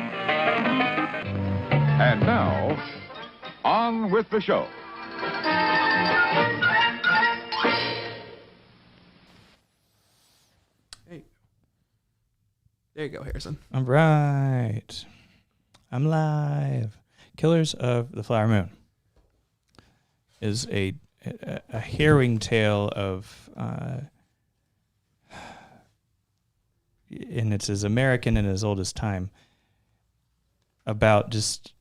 And now, on with the show. Hey, there you go, Harrison. All right. I'm live. Killers of the Flower Moon is a harrowing tale of, and it's as American and as old as time, about just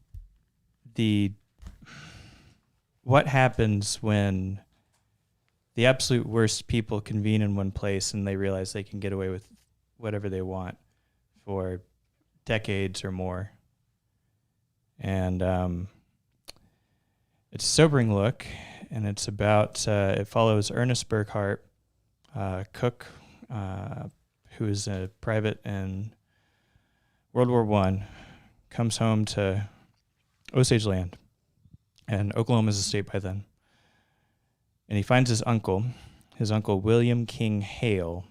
what happens when the absolute worst people convene in one place and they realize they can get away with whatever they want for decades or more. And it's a sobering look, and it's about, it follows Ernest Burkhart, cook, who is a private in World War I, comes home to Osage land, and Oklahoma's a state by then. And he finds his uncle William King Hale,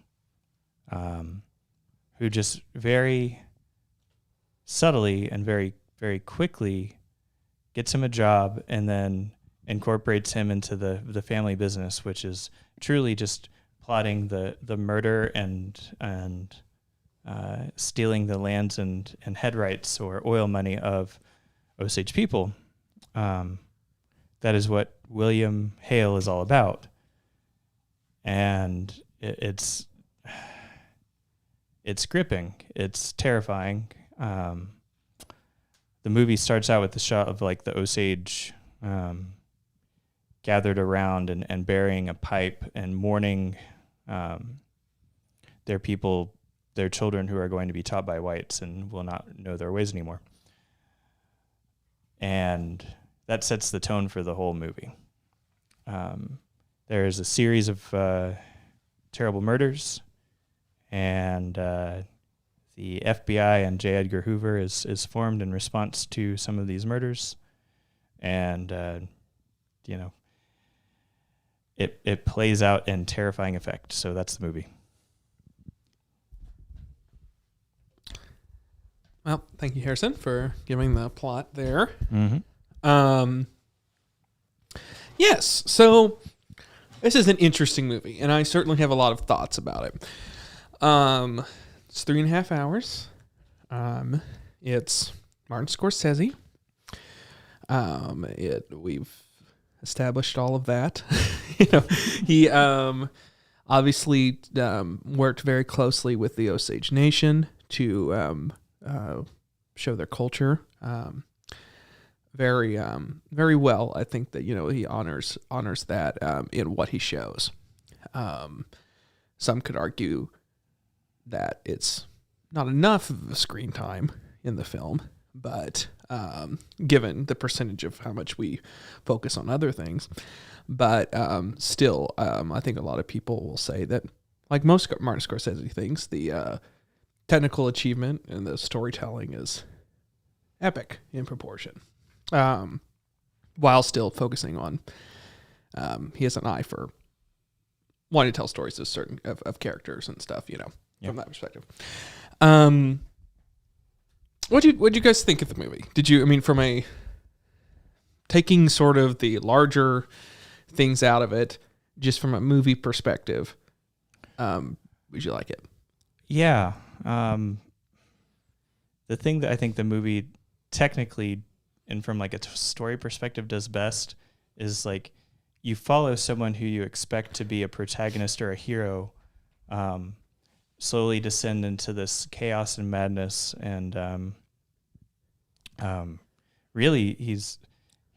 who just very subtly and very, very quickly gets him a job and then incorporates him into the family business, which is truly just plotting the murder and stealing the lands and head rights or oil money of Osage people. That is what William Hale is all about. And it's gripping. It's terrifying. The movie starts out with the shot of like the Osage gathered around and burying a pipe and mourning their people, their children who are going to be taught by whites and will not know their ways anymore. And that sets the tone for the whole movie. There's a series of terrible murders, and the FBI and J. Edgar Hoover is formed in response to some of these murders. And, it plays out in terrifying effect. So that's the movie. Well, thank you, Harrison, for giving the plot there. Mm-hmm. Yes, so this is an interesting movie, and I certainly have a lot of thoughts about it. It's 3.5 hours. It's Martin Scorsese. We've established all of that. He obviously worked very closely with the Osage Nation to show their culture very well. I think that he honors that in what he shows. Some could argue that it's not enough of a screen time in the film, but given the percentage of how much we focus on other things, but still, I think a lot of people will say that, like most Martin Scorsese things, the technical achievement and the storytelling is epic in proportion, while still focusing on he has an eye for wanting to tell stories of certain of characters and stuff, from that perspective. What'd you guys think of the movie? Did you, from a taking sort of the larger things out of it, just from a movie perspective, Would you like it? Yeah. The thing that I think the movie technically and from like a story perspective does best is like you follow someone who you expect to be a protagonist or a hero slowly descend into this chaos and madness, and really he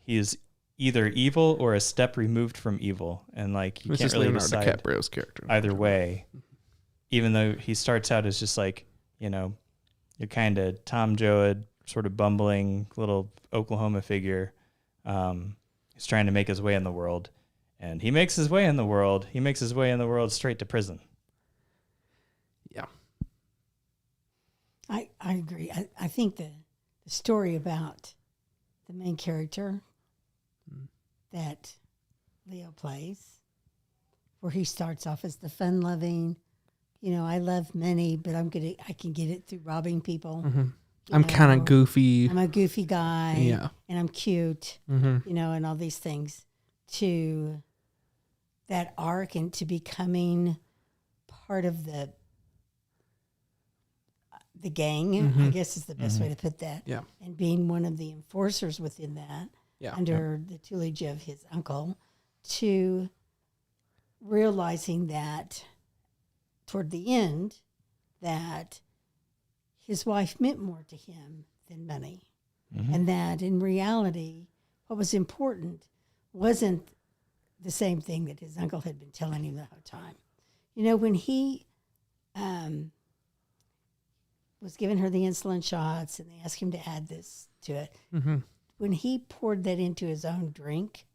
is either evil or a step removed from evil, and like you can't really Leonardo decide DiCaprio's character either way, even though he starts out as just like, you know, you're kind of Tom Joad, sort of bumbling little Oklahoma figure. He's trying to make his way in the world, and he makes his way in the world. He makes his way in the world straight to prison. Yeah. I agree. I think the story about the main character that Leo plays, where he starts off as the fun-loving, you know, I love money, but I can get it through robbing people. Mm-hmm. I'm kind of goofy. I'm a goofy guy. Yeah. And I'm cute, Mm-hmm. you know, and all these things, to that arc and to becoming part of the gang, I guess is the best way to put that. Yeah. And being one of the enforcers within that, Yeah. under the tutelage of his uncle, to realizing that toward the end that his wife meant more to him than money. And that in reality, what was important wasn't the same thing that his uncle had been telling him the whole time. You know, when he was giving her the insulin shots and they asked him to add this to it, when he poured that into his own drink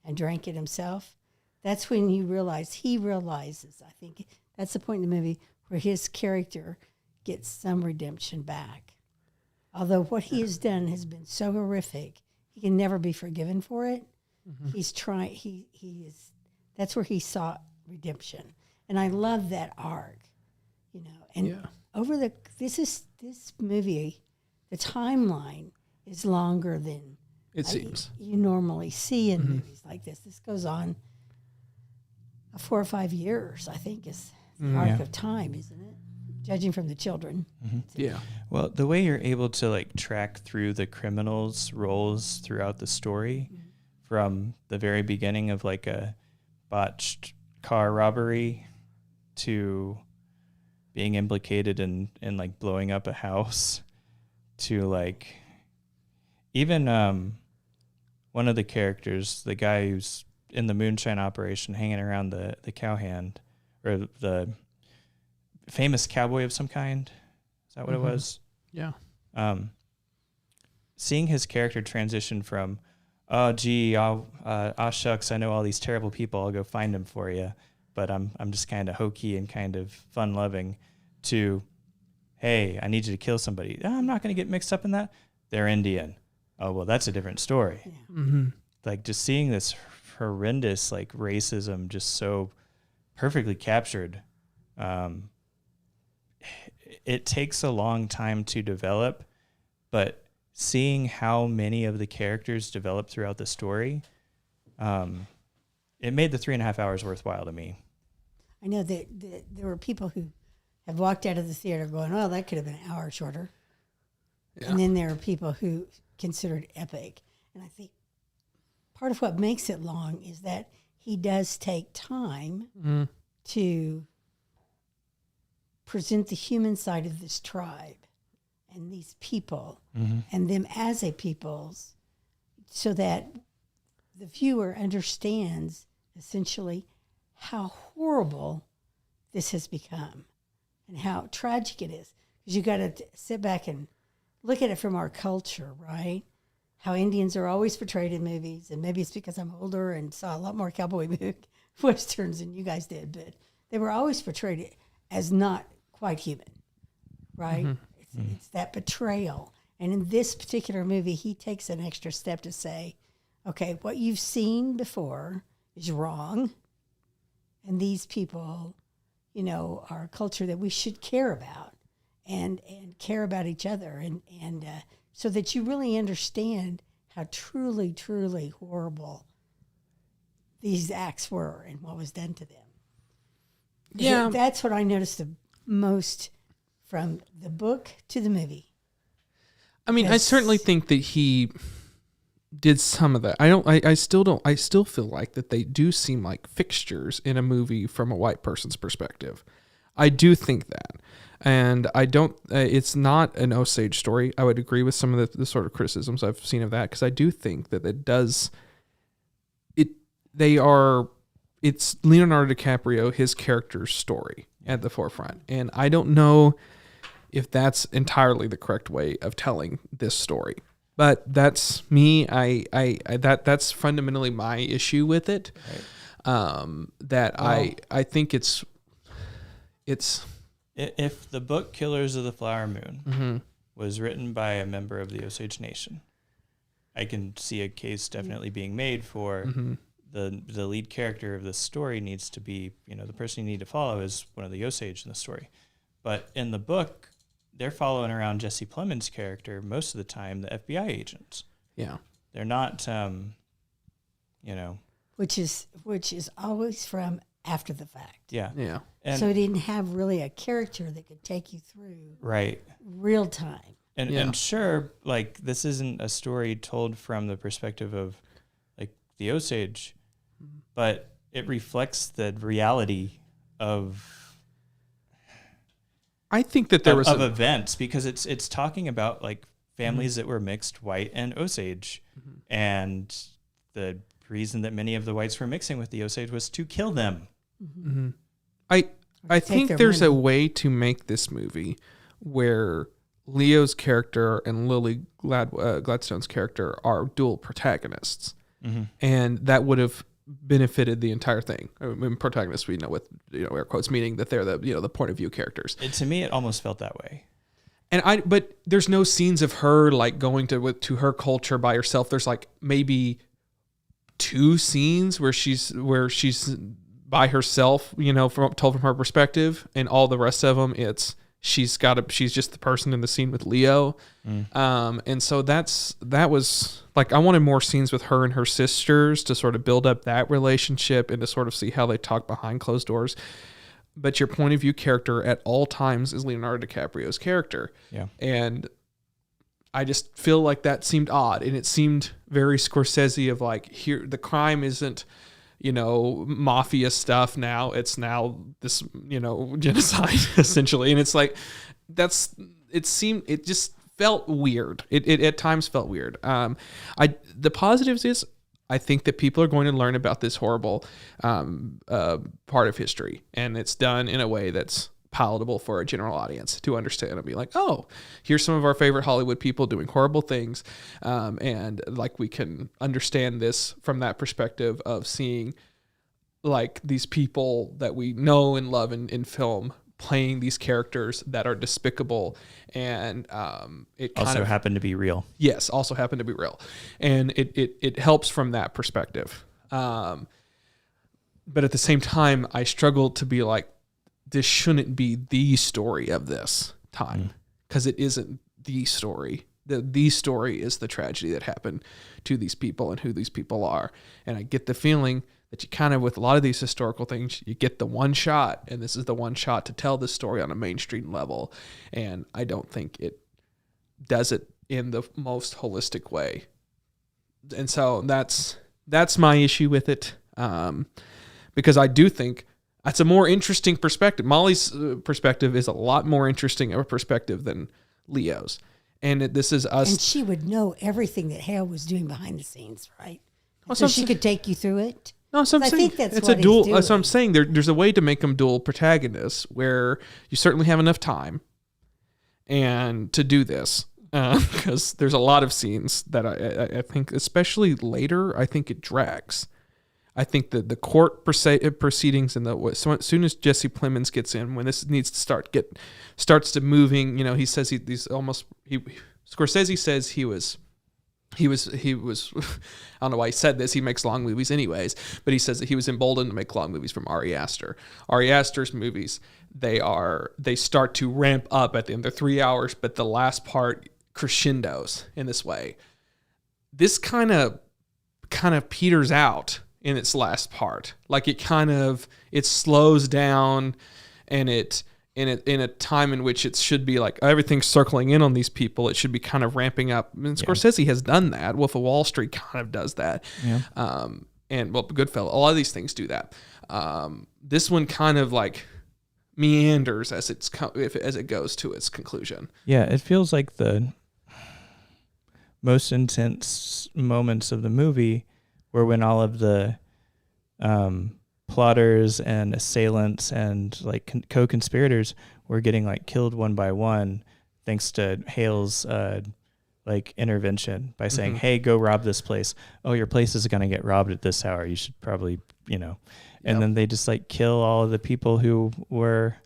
and drank it himself, that's when he realizes, I think that's the point in the movie where his character gets some redemption back. Although what he has done has been so horrific, he can never be forgiven for it. He's trying, he is, that's where he sought redemption. And I love that arc, you know, and this movie, the timeline is longer than It seems. you normally see in movies like this. This goes on 4 or 5 years, I think, is the arc of time, isn't it? Judging from the children. Yeah. Well, the way you're able to like track through the criminals' roles throughout the story, from the very beginning of like a botched car robbery to being implicated in like blowing up a house, to like even one of the characters, the guy who's in the moonshine operation hanging around the cowhand, or the famous cowboy of some kind. Is that what it was? Yeah. Seeing his character transition from, oh, gee, shucks, I know all these terrible people, I'll go find them for you, but I'm just kind of hokey and kind of fun-loving, to, hey, I need you to kill somebody. Oh, I'm not going to get mixed up in that. They're Indian. Oh, well, that's a different story. Yeah. Like, just seeing this horrendous, like, racism just so perfectly captured. It takes a long time to develop, but seeing how many of the characters develop throughout the story, it made the 3.5 hours worthwhile to me. I know that there were people who have walked out of the theater going, oh, that could have been an hour shorter. Yeah. And then there are people who consider it epic. And I think part of what makes it long is that he does take time to present the human side of this tribe and these people and them as a peoples, so that the viewer understands essentially how horrible this has become and how tragic it is. Because you got to sit back and look at it from our culture, right? How Indians are always portrayed in movies, and maybe it's because I'm older and saw a lot more cowboy westerns than you guys did, but they were always portrayed as not quite human, right? It's that betrayal. And in this particular movie, he takes an extra step to say, okay, what you've seen before is wrong, and these people, you know, are a culture that we should care about and care about each other, and so that you really understand how truly, truly horrible these acts were and what was done to them. Yeah. That's what I noticed the most from the book to the movie. I mean, I Yes. certainly think that he did some of that. I still feel like that they do seem like fixtures in a movie from a white person's perspective. I do think that. And I don't, it's not an Osage story. I would agree with some of the sort of criticisms I've seen of that, because I do think that it's Leonardo DiCaprio, his character's story at the forefront. And I don't know if that's entirely the correct way of telling this story. But that's me. That's fundamentally my issue with it. Right. I think it's If the book Killers of the Flower Moon was written by a member of the Osage Nation, I can see a case definitely being made for the lead character of the story needs to be, the person you need to follow is one of the Osage in the story. But in the book, they're following around Jesse Plemons' character most of the time, the FBI agents. Yeah. They're not, Which is always from after the fact. Yeah. Yeah. And So he didn't have really a character that could take you through right. real time. And sure, like, this isn't a story told from the perspective of, like, the Osage, but it reflects the reality of I think that there was of events, because it's talking about, like, families that were mixed white and Osage, and the reason that many of the whites were mixing with the Osage was to kill them. I think their there's a money. way to make this movie where Leo's character and Lily Gladstone's character are dual protagonists, and that would have benefited the entire thing. I mean, protagonists, we know, with air quotes, meaning that they're the point of view characters. To me, it almost felt that way. But there's no scenes of her like going to her culture by herself. There's like maybe 2 scenes where she's by herself, told from her perspective, and all the rest of them, she's just the person in the scene with Leo. And so that was like, I wanted more scenes with her and her sisters to sort of build up that relationship and to sort of see how they talk behind closed doors. But your point of view character at all times is Leonardo DiCaprio's character. Yeah. And I just feel like that seemed odd, and it seemed very Scorsese of like, here, the crime isn't, mafia stuff now. It's now this, genocide essentially. And it's like, it just felt weird. It at times felt weird. The positives is, I think that people are going to learn about this horrible part of history, and it's done in a way that's palatable for a general audience to understand and be like, oh, here's some of our favorite Hollywood people doing horrible things. And like, we can understand this from that perspective of seeing like these people that we know and love in film playing these characters that are despicable. And it kind Also of happened to be real. Yes, also happened to be real. And it helps from that perspective. But at the same time, I struggle to be like, this shouldn't be the story of this time, because it isn't the story. The story is the tragedy that happened to these people and who these people are. And I get the feeling that you kind of, with a lot of these historical things, you get the one shot, and this is the one shot to tell this story on a mainstream level. And I don't think it does it in the most holistic way. And so that's my issue with it. Because I do think that's a more interesting perspective. Molly's perspective is a lot more interesting of a perspective than Leo's. And this is us. And she would know everything that Hale was doing behind the scenes, right? Well, So she could take you through it. No, so I'm I saying think that's it's what a dual. he's doing. So I'm saying there's a way to make them dual protagonists where you certainly have enough time and to do this, because there's a lot of scenes that I think, especially later, I think it drags. I think that the court proceedings and so as soon as Jesse Plemons gets in, when this needs to starts to moving, he says Scorsese says he was I don't know why he said this. He makes long movies anyways, but he says that he was emboldened to make long movies from Ari Aster. Ari Aster's movies, they start to ramp up at the end. They're 3 hours, but the last part crescendos in this way. This kind of peters out in its last part. Like it slows down, and in a time in which it should be like everything's circling in on these people, it should be kind of ramping up. And Scorsese has done that. Wolf of Wall Street kind of does that. Yeah. And Goodfellas, a lot of these things do that. This one kind of like meanders as it goes to its conclusion. Yeah, it feels like the most intense moments of the movie were when all of the plotters and assailants and like co-conspirators were getting like killed one by one, thanks to Hale's like intervention by saying, "Hey, go rob this place. Oh, your place is going to get robbed at this hour. You should probably, And then they just like kill all of the people who were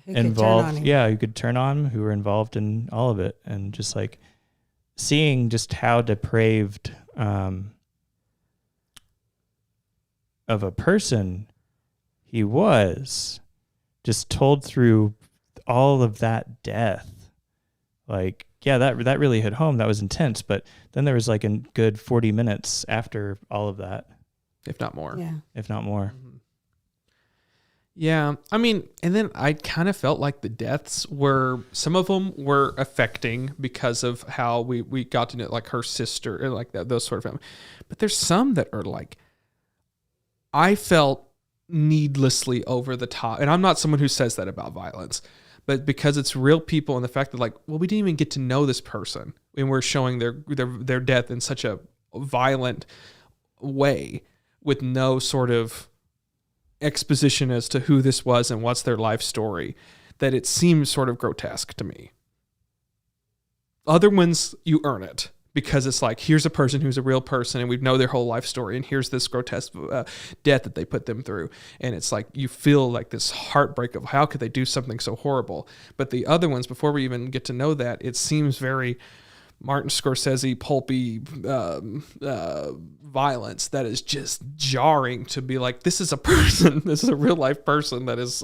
involved. Who could turn on, who were involved in all of it, and just like seeing just how depraved of a person he was, just told through all of that death. Like, yeah, that really hit home. That was intense. But then there was like a good 40 minutes after all of that, if not more. Yeah, if not more. Mm-hmm. Yeah, I mean, and then I kind of felt like the deaths were, some of them were affecting because of how we got to know, like her sister and like that, those sort of family. But there's some that are like, I felt needlessly over the top. And I'm not someone who says that about violence, but because it's real people and the fact that like, well, we didn't even get to know this person and we're showing their death in such a violent way with no sort of exposition as to who this was and what's their life story, that it seems sort of grotesque to me. Other ones, you earn it because it's like, here's a person who's a real person and we know their whole life story, and here's this grotesque death that they put them through, and it's like you feel like this heartbreak of how could they do something so horrible. But the other ones, before we even get to know that, it seems very Martin Scorsese pulpy violence that is just jarring to be like, this is a person, this is a real life person that is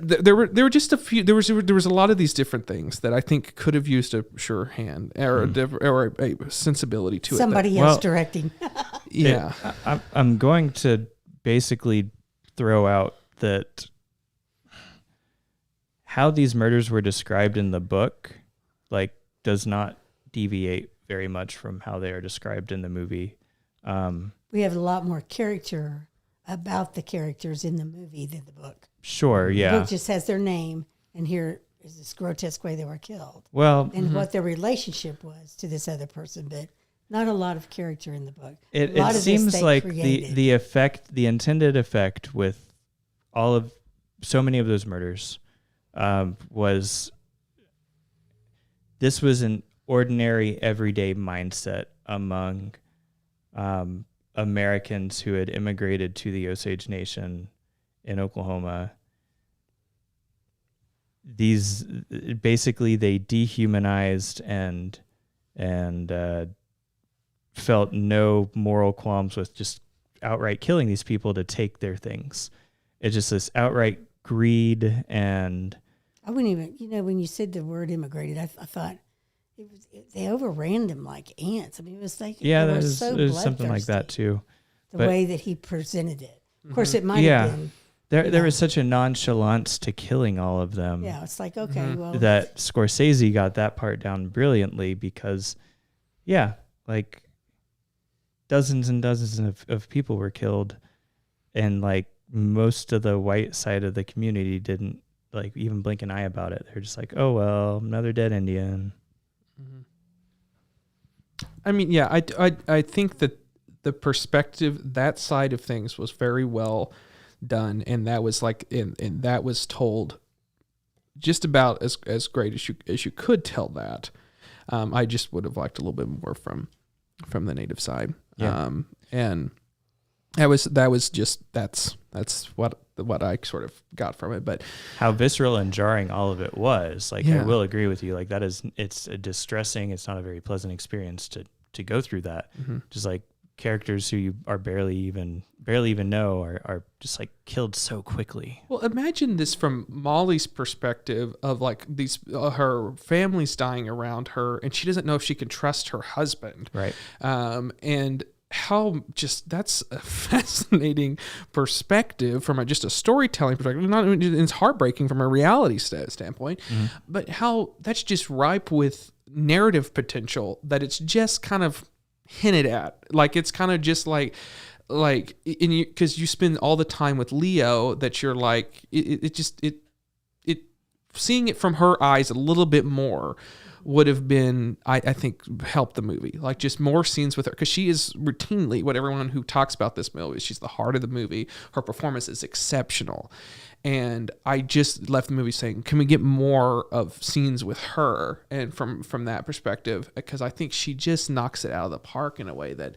there were just a few, there was a lot of these different things that I think could have used a sure hand or a sensibility to somebody else directing. Yeah. I'm going to basically throw out that how these murders were described in the book, like, does not deviate very much from how they are described in the movie. We have a lot more character about the characters in the movie than the book. Sure, yeah. The book just has their name, and here is this grotesque way they were killed. Well, and what their relationship was to this other person, but not a lot of character in the book. It seems like the effect, the intended effect with all of so many of those murders was this was an ordinary everyday mindset among Americans who had immigrated to the Osage Nation in Oklahoma. These basically they dehumanized and felt no moral qualms with just outright killing these people to take their things. It's just this outright greed. And I wouldn't even, when you said the word immigrated, I thought they overran them like ants. I mean, it was like, yeah, there's something like that too. The way that he presented it. Of course, it might have been. There was such a nonchalance to killing all of them. Yeah, it's like, okay, well. That Scorsese got that part down brilliantly because, like dozens and dozens of people were killed, and like most of the white side of the community didn't like even blink an eye about it. They're just like, oh, well, another dead Indian. I mean, yeah, I think that the perspective, that side of things was very well done, and that was like, and that was told just about as great as you could tell that. I just would have liked a little bit more from the native side. Yeah. And that was just that's what I sort of got from it. But how visceral and jarring all of it was. Like, I will agree with you. Like, it's a distressing, it's not a very pleasant experience to go through that. Just like characters who you are barely even know are just like killed so quickly. Well, imagine this from Molly's perspective of like these her family's dying around her, and she doesn't know if she can trust her husband. Right. And how just that's a fascinating perspective from just a storytelling perspective. It's heartbreaking from a reality standpoint, but how that's just ripe with narrative potential that it's just kind of hinted at. Like it's kind of just like because you spend all the time with Leo that you're like it seeing it from her eyes a little bit more would have been, I think, helped the movie. Like just more scenes with her, because she is routinely what everyone who talks about this movie, she's the heart of the movie. Her performance is exceptional. And I just left the movie saying, can we get more of scenes with her? And from that perspective, because I think she just knocks it out of the park in a way that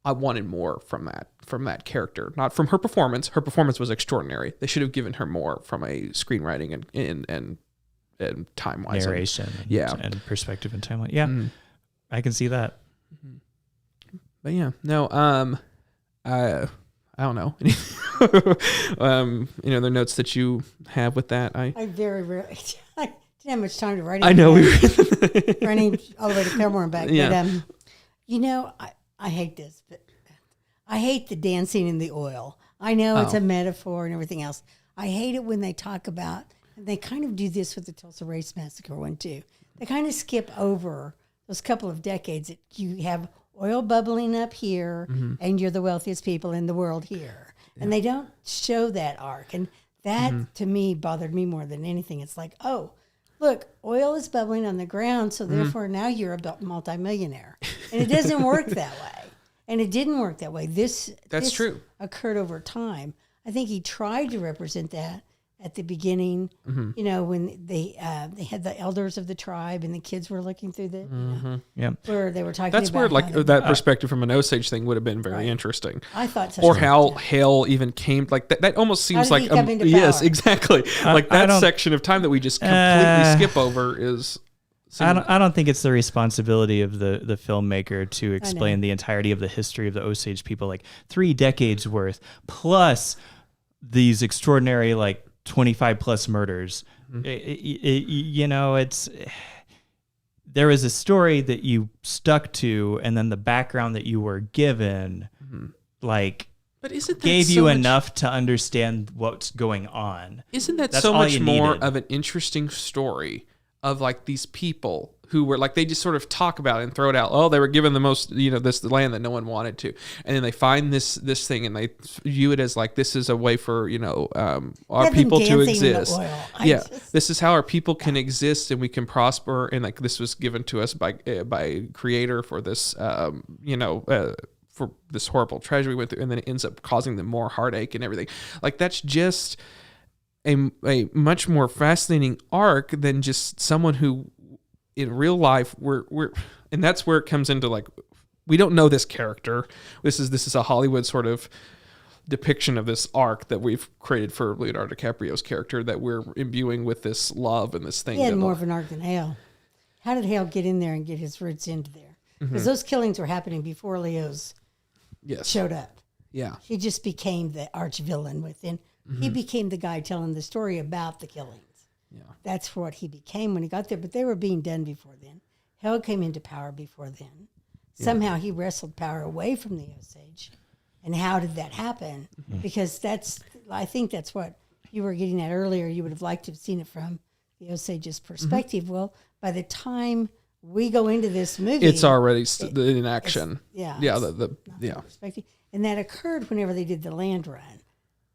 I wanted more from that character, not from her performance. Her performance was extraordinary. They should have given her more from a screenwriting and time wise, narration, and perspective and timeline. Yeah, I can see that. But yeah, no, I don't know. Any other notes that you have with that? I very rarely. I didn't have much time to write it. I know we were running all the way to Fillmore and back. Yeah. But I hate this, but I hate the dancing in the oil. I know it's a metaphor and everything else. I hate it when they talk about. And they kind of do this with the Tulsa Race Massacre one too. They kind of skip over those couple of decades that you have oil bubbling up here and you're the wealthiest people in the world here. Yeah. And they don't show that arc. And that to me bothered me more than anything. It's like, oh, look, oil is bubbling on the ground, so therefore now you're a multimillionaire. And it doesn't work that way. And it didn't work that way. That's true. Occurred over time. I think he tried to represent that at the beginning, when they had the elders of the tribe and the kids were looking through where they were talking That's about. That's where that perspective from an Osage thing would have been very interesting. I thought so. Or how Hale even came, like that almost seems like, yes, exactly. Like that section of time that we just completely skip over is... I don't think it's the responsibility of the filmmaker to explain the entirety of the history of the Osage people, like 3 decades worth, plus these extraordinary, like, 25 plus murders. It's there was a story that you stuck to, and then the background that you were given, but gave you enough to understand what's going on. Isn't that so much more of an interesting story of like these people who were like, they just sort of talk about it and throw it out. Oh, they were given the most, this land that no one wanted to. And then they find this thing and they view it as like, this is a way for, our people to exist. This is how our people can exist and we can prosper. And like, this was given to us by creator for this, for this horrible tragedy we went through. And then it ends up causing them more heartache and everything. Like, that's just a much more fascinating arc than just someone who, in real life, and that's where it comes into like, we don't know this character. This is a Hollywood sort of depiction of this arc that we've created for Leonardo DiCaprio's character that we're imbuing with this love and this thing. He had more of an arc than Hale. How did Hale get in there and get his roots into there? Because those killings were happening before Leo's showed up. Yeah, he just became the arch villain within. He became the guy telling the story about the killings. Yeah, that's what he became when he got there. But they were being done before then. Hale came into power before then. Yeah. Somehow he wrestled power away from the Osage. And how did that happen? Because I think that's what you were getting at earlier. You would have liked to have seen it from the Osage's perspective. Well, by the time we go into this movie, it's already in action. Perspective. And that occurred whenever they did the land run.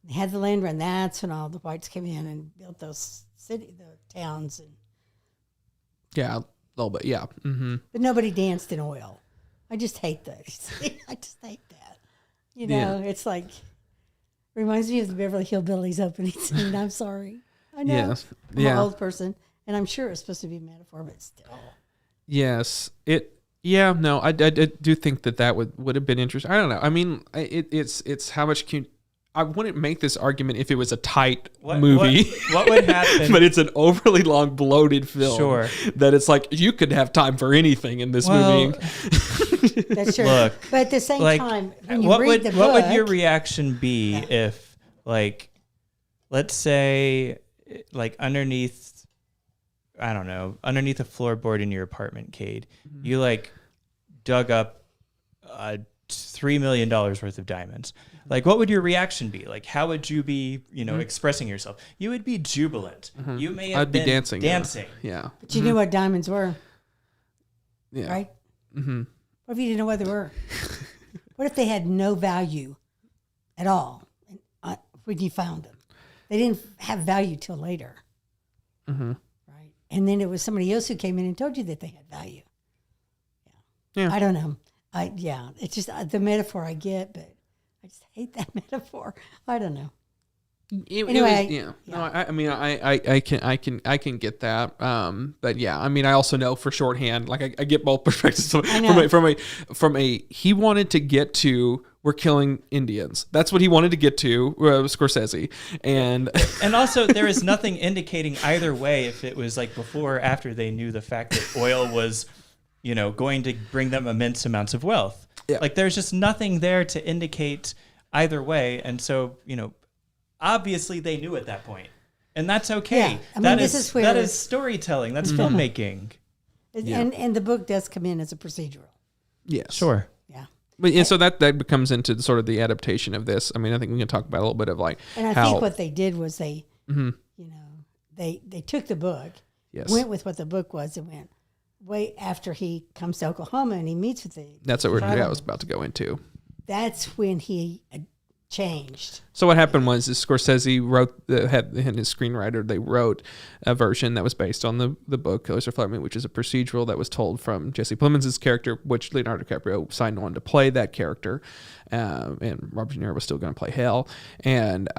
They had the land run. That's when all the whites came in and built those the towns. And yeah, a little bit, yeah. But nobody danced in oil. I just hate that. I just hate that. It's like, reminds me of the Beverly Hillbillies opening scene. I'm sorry. I know. I'm an old person, and I'm sure it's supposed to be a metaphor, but still. Yes. I do think that would have been interesting. I don't know. I mean, it's how much I wouldn't make this argument if it was a tight movie. What would happen? But it's an overly long, bloated film. Sure. That it's like you could have time for anything in this movie. That's true. Look, but at the same time, when you what read would the book, what would your reaction be if, like, let's say, like underneath a floorboard in your apartment, Cade, you like dug up $3 million worth of diamonds. Like, what would your reaction be? Like, how would you be, expressing yourself? You would be jubilant. You may have I'd be dancing. Yeah. But you knew what diamonds were, Yeah. right? Mm-hmm. What if you didn't know what they were? What if they had no value at all when you found them? They didn't have value till later. Mm-hmm. Right. And then it was somebody else who came in and told you that they had value. Yeah. I don't know. It's just the metaphor I get, but I just hate that metaphor. I don't know. No, I mean, I can get that. But yeah, I mean, I also know for shorthand, like I get both perspectives from a he wanted to get to we're killing Indians. That's what he wanted to get to, Scorsese, and also there is nothing indicating either way if it was like before or after they knew the fact that oil was, going to bring them immense amounts of wealth. Yeah. Like there's just nothing there to indicate either way, and so obviously they knew at that point, and that's okay. Yeah. I mean, this is where that is storytelling. That's filmmaking. And the book does come in as a procedural. yes, Sure. Yeah. But and so that becomes into sort of the adaptation of this. I mean, I think we can talk about a little bit of like And I think what they did was they took the book, Yes. went with what the book was, and went way after he comes to Oklahoma and he meets with the. That's what I tribal. was about to go into. That's when he changed. So what happened was Scorsese wrote and his screenwriter, they wrote a version that was based on the book Killers of Flower Moon, which is a procedural that was told from Jesse Plemons' character, which Leonardo DiCaprio signed on to play that character, and Robert De Niro was still going to play Hell, and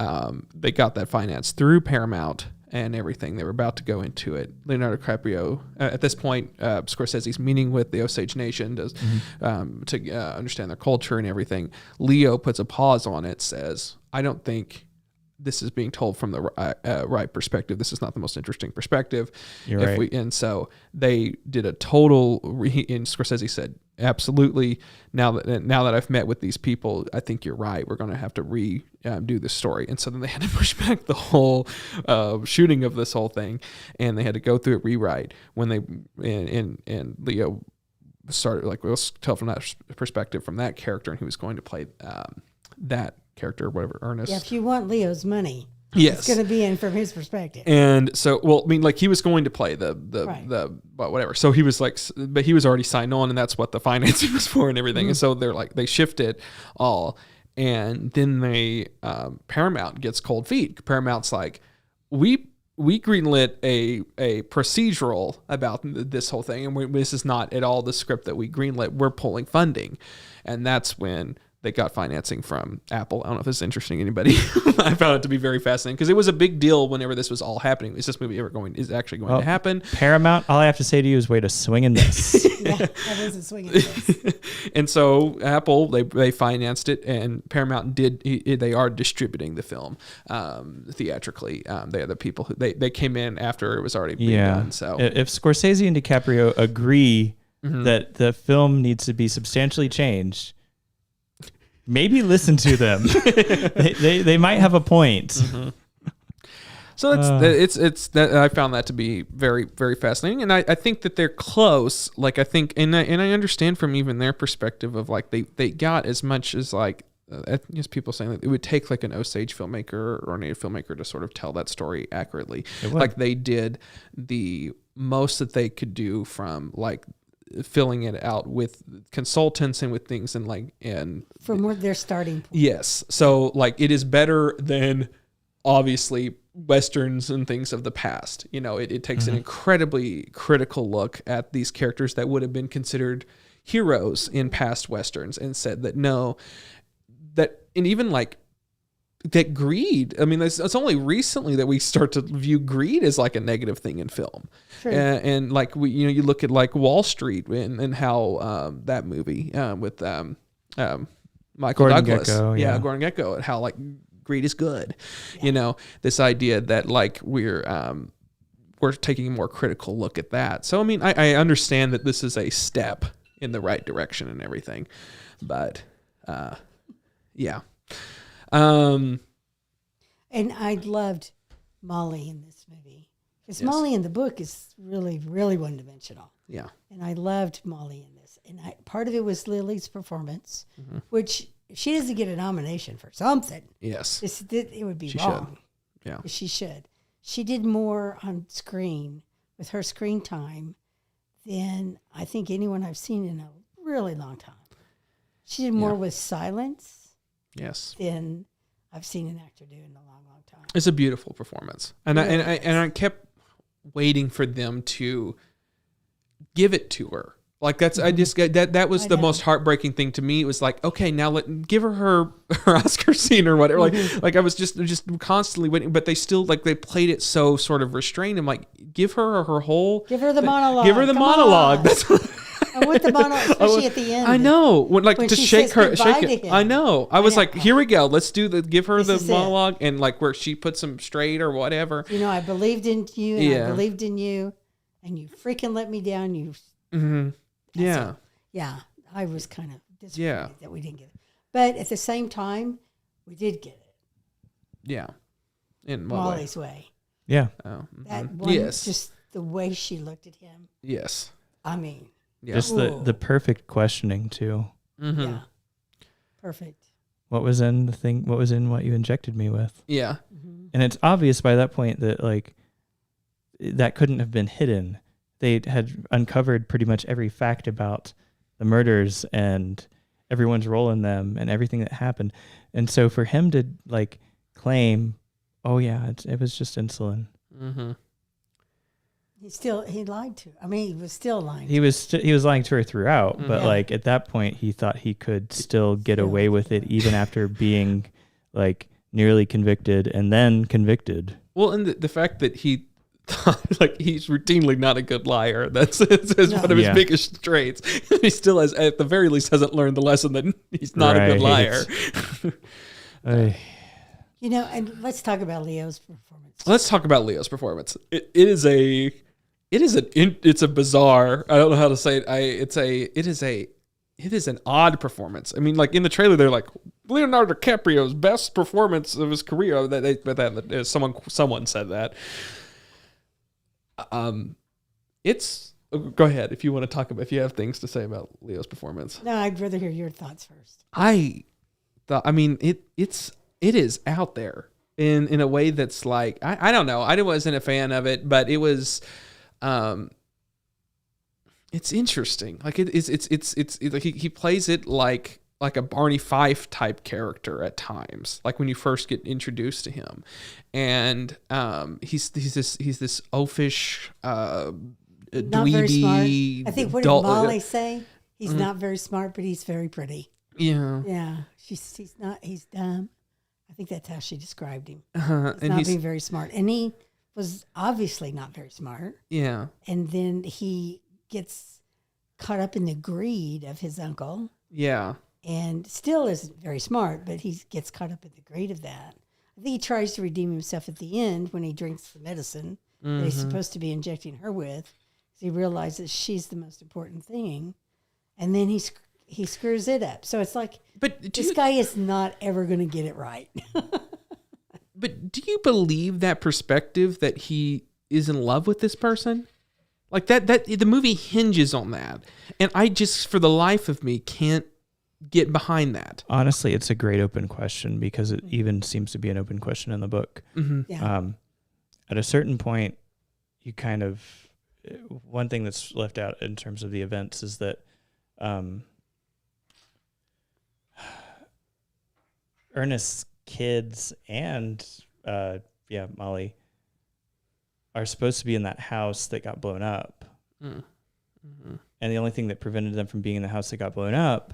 they got that financed through Paramount and everything. They were about to go into it. Leonardo DiCaprio, at this point, Scorsese's meeting with the Osage Nation to understand their culture and everything. Leo puts a pause on it, says, I don't think this is being told from the right perspective. This is not the most interesting perspective. You're right. And so they did a total, and Scorsese said, absolutely. Now that I've met with these people, I think you're right. We're going to have to do this story. And so then they had to push back the whole shooting of this whole thing, and they had to go through a rewrite when they and Leo started, like, let's tell from that perspective, from that character, and he was going to play that character, whatever, Ernest. Yeah, if you want Leo's money, yes, it's going to be in from his perspective. And so, well, I mean, like, he was going to play the whatever. So he was like, but he was already signed on, and that's what the financing was for and everything. And so they're like, they shifted all, and then Paramount gets cold feet. Paramount's like, we greenlit a procedural about this whole thing, and this is not at all the script that we greenlit. We're pulling funding, and that's when they got financing from Apple. I don't know if this is interesting to anybody. I found it to be very fascinating because it was a big deal whenever this was all happening. Is this movie is actually going to happen? Paramount, all I have to say to you is way to swing in this. Yeah, that was a swinging this. And so Apple, they financed it, and Paramount they are distributing the film theatrically. They are the people who they came in after it was already being done. So if Scorsese and DiCaprio agree that the film needs to be substantially changed, maybe listen to them. they might have a point. Mm-hmm. So it's that I found that to be very, very fascinating, and I think that they're close. Like, I think, and I understand from even their perspective of, like, they got as much as, like, as people saying that it would take like an Osage filmmaker or a Native filmmaker to sort of tell that story accurately. Like, they did the most that they could do from, like, filling it out with consultants and with things and from where their starting point. Yes. So, like, it is better than obviously Westerns and things of the past. It takes an incredibly critical look at these characters that would have been considered heroes in past Westerns and said that and even like that greed. I mean, it's only recently that we start to view greed as like a negative thing in film. True. And like you look at like Wall Street and how that movie with Michael Gordon Douglas, Gekko, Gordon Gekko, and how like greed is good. You know, this idea that like we're taking a more critical look at that. So I mean, I understand that this is a step in the right direction and everything, but yeah. And I loved Molly in this movie because Molly in the book is really, really one-dimensional. Yeah. And I loved Molly in this. And part of it was Lily's performance, which she doesn't get a nomination for something. Yes. It would be She wrong. should. Yeah. She should. She did more on screen with her screen time than I think anyone I've seen in a really long time. She did more with silence Yes. than I've seen an actor do in a long, long time. It's a beautiful performance. And I kept waiting for them to give it to her. Like that was the most heartbreaking thing to me. It was like, okay, now give her Oscar scene or whatever. Like I was just constantly waiting, but they still they played it so sort of restrained. I'm like, give her her whole, give her the monologue. Give her the monologue. That's what I want the monologue, especially at the end. I know, when to she shake says goodbye it. to him. I know. I was like, here we go. Let's give her the This is monologue, and like where she puts him straight or whatever. You know, I believed in you, and I believed in you, and you freaking let me down. You. Mm-hmm. Yeah. Yeah, I was kind of disappointed that we didn't get it. But at the same time, we did get it. Yeah. In what Molly's way. Yeah. Oh, That one, just the way she looked at him. Yes. I mean. Yeah. Just the perfect questioning too. Mm-hmm. Yeah. Perfect. What was in the thing? What was in what you injected me with? Yeah. Mm-hmm. And it's obvious by that point that like that couldn't have been hidden. They had uncovered pretty much every fact about the murders and everyone's role in them and everything that happened. And so for him to like claim, oh yeah, it was just insulin. Mm-hmm. He lied to her. I mean, he was still lying. He was lying to her throughout, but like at that point he thought he could still get away with it even after being like nearly convicted and then convicted. Well, and the fact that he like he's routinely not a good liar. That's one of his biggest traits. He still has, at the very least, hasn't learned the lesson that he's not a good liar. You know, and let's talk about Leo's performance. Let's talk about Leo's performance. It's a bizarre. I don't know how to say it. It is an odd performance. I mean, like in the trailer, they're like Leonardo DiCaprio's best performance of his career. Someone said that. It's go ahead if you want to talk about, if you have things to say about Leo's performance. No, I'd rather hear your thoughts first. I mean it is out there in a way that's like I don't know. I wasn't a fan of it, but it was it's interesting. Like it's like he plays it like a Barney Fife type character at times, like when you first get introduced to him, and he's this oafish not dweeby, very smart. I think what did dull, Molly say? He's not very smart, but he's very pretty. Yeah, yeah. He's dumb. I think that's how she described him. And not being very smart, and he was obviously not very smart. Yeah, and then he gets caught up in the greed of his uncle. Yeah. And still isn't very smart, but he gets caught up in the greed of that. I think he tries to redeem himself at the end when he drinks the medicine that he's supposed to be injecting her with. Because he realizes she's the most important thing. And then he screws it up. So it's like, this guy is not ever going to get it right. But do you believe that perspective that he is in love with this person? Like that the movie hinges on that. And I just, for the life of me, can't get behind that. Honestly, it's a great open question because it even seems to be an open question in the book. Mm-hmm. Yeah. At a certain point, you kind of, one thing that's left out in terms of the events is that Ernest's kids and Molly are supposed to be in that house that got blown up. Mm-hmm. And the only thing that prevented them from being in the house that got blown up,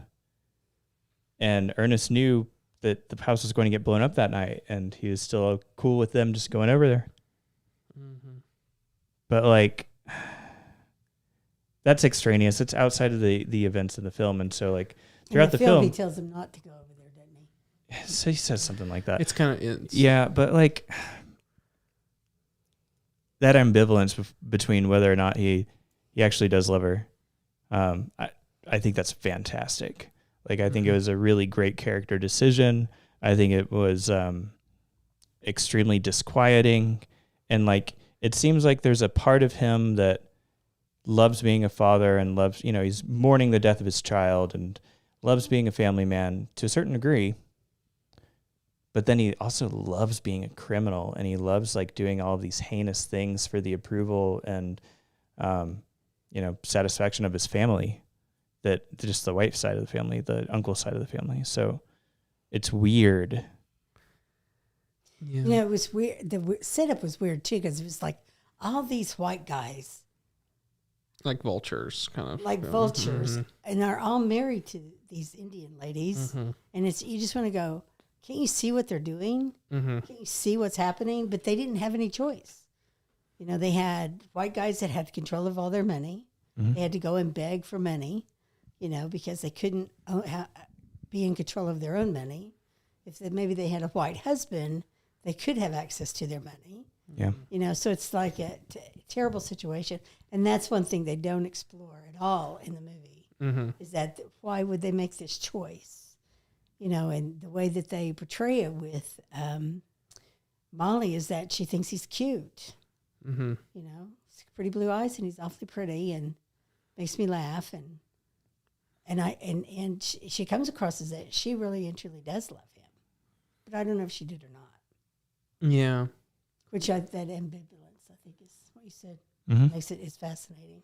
and Ernest knew that the house was going to get blown up that night, and he was still cool with them just going over there. Mm-hmm. But like, that's extraneous. It's outside of the events of the film, and so like throughout the film, he tells them not to go over there, doesn't he? So he says something like that. It's kind of yeah, but like that ambivalence between whether or not he actually does love her. I think that's fantastic. Like, I think it was a really great character decision. I think it was extremely disquieting. And like, it seems like there's a part of him that loves being a father and loves, he's mourning the death of his child and loves being a family man to a certain degree. But then he also loves being a criminal, and he loves like doing all of these heinous things for the approval and, satisfaction of his family. That just the wife side of the family, the uncle side of the family. So it's weird. Yeah. It was weird. The setup was weird too, because it was like all these white guys, like vultures, kind of like vultures, and they're all married to these Indian ladies, and you just want to go, can't you see what they're doing? Can't you see what's happening? But they didn't have any choice. They had white guys that had control of all their money. They had to go and beg for money. Because they couldn't be in control of their own money. If maybe they had a white husband, they could have access to their money. Yeah. So it's like a terrible situation. And that's one thing they don't explore at all in the movie, is that why would they make this choice? And the way that they portray it with Molly is that she thinks he's cute. He's pretty blue eyes, and he's awfully pretty and makes me laugh. And she comes across as that she really and truly does love him, but I don't know if she did or not. Yeah, that ambivalence, I think, is what you said, makes it is fascinating.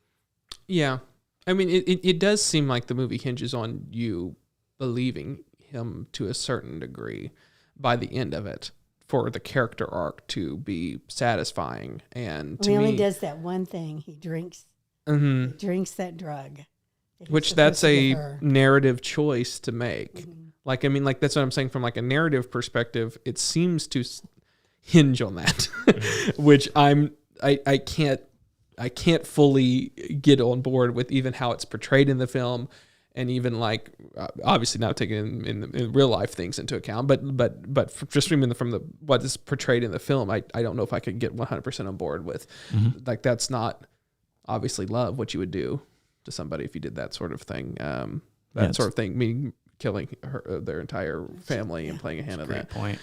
Yeah, I mean, it does seem like the movie hinges on you believing him to a certain degree by the end of it for the character arc to be satisfying. And he only does that one thing. He drinks. He drinks that drug. Which that's a narrative choice to make. Like, I mean, like, that's what I'm saying from like a narrative perspective, it seems to hinge on that, which I can't fully get on board with even how it's portrayed in the film. And even like, obviously not taking in real life things into account, but just from what is portrayed in the film, I don't know if I could get 100% on board with, like, that's not obviously love, what you would do to somebody if you did that sort of thing. Sort of thing, meaning killing their entire family and playing a hand of that. Great point.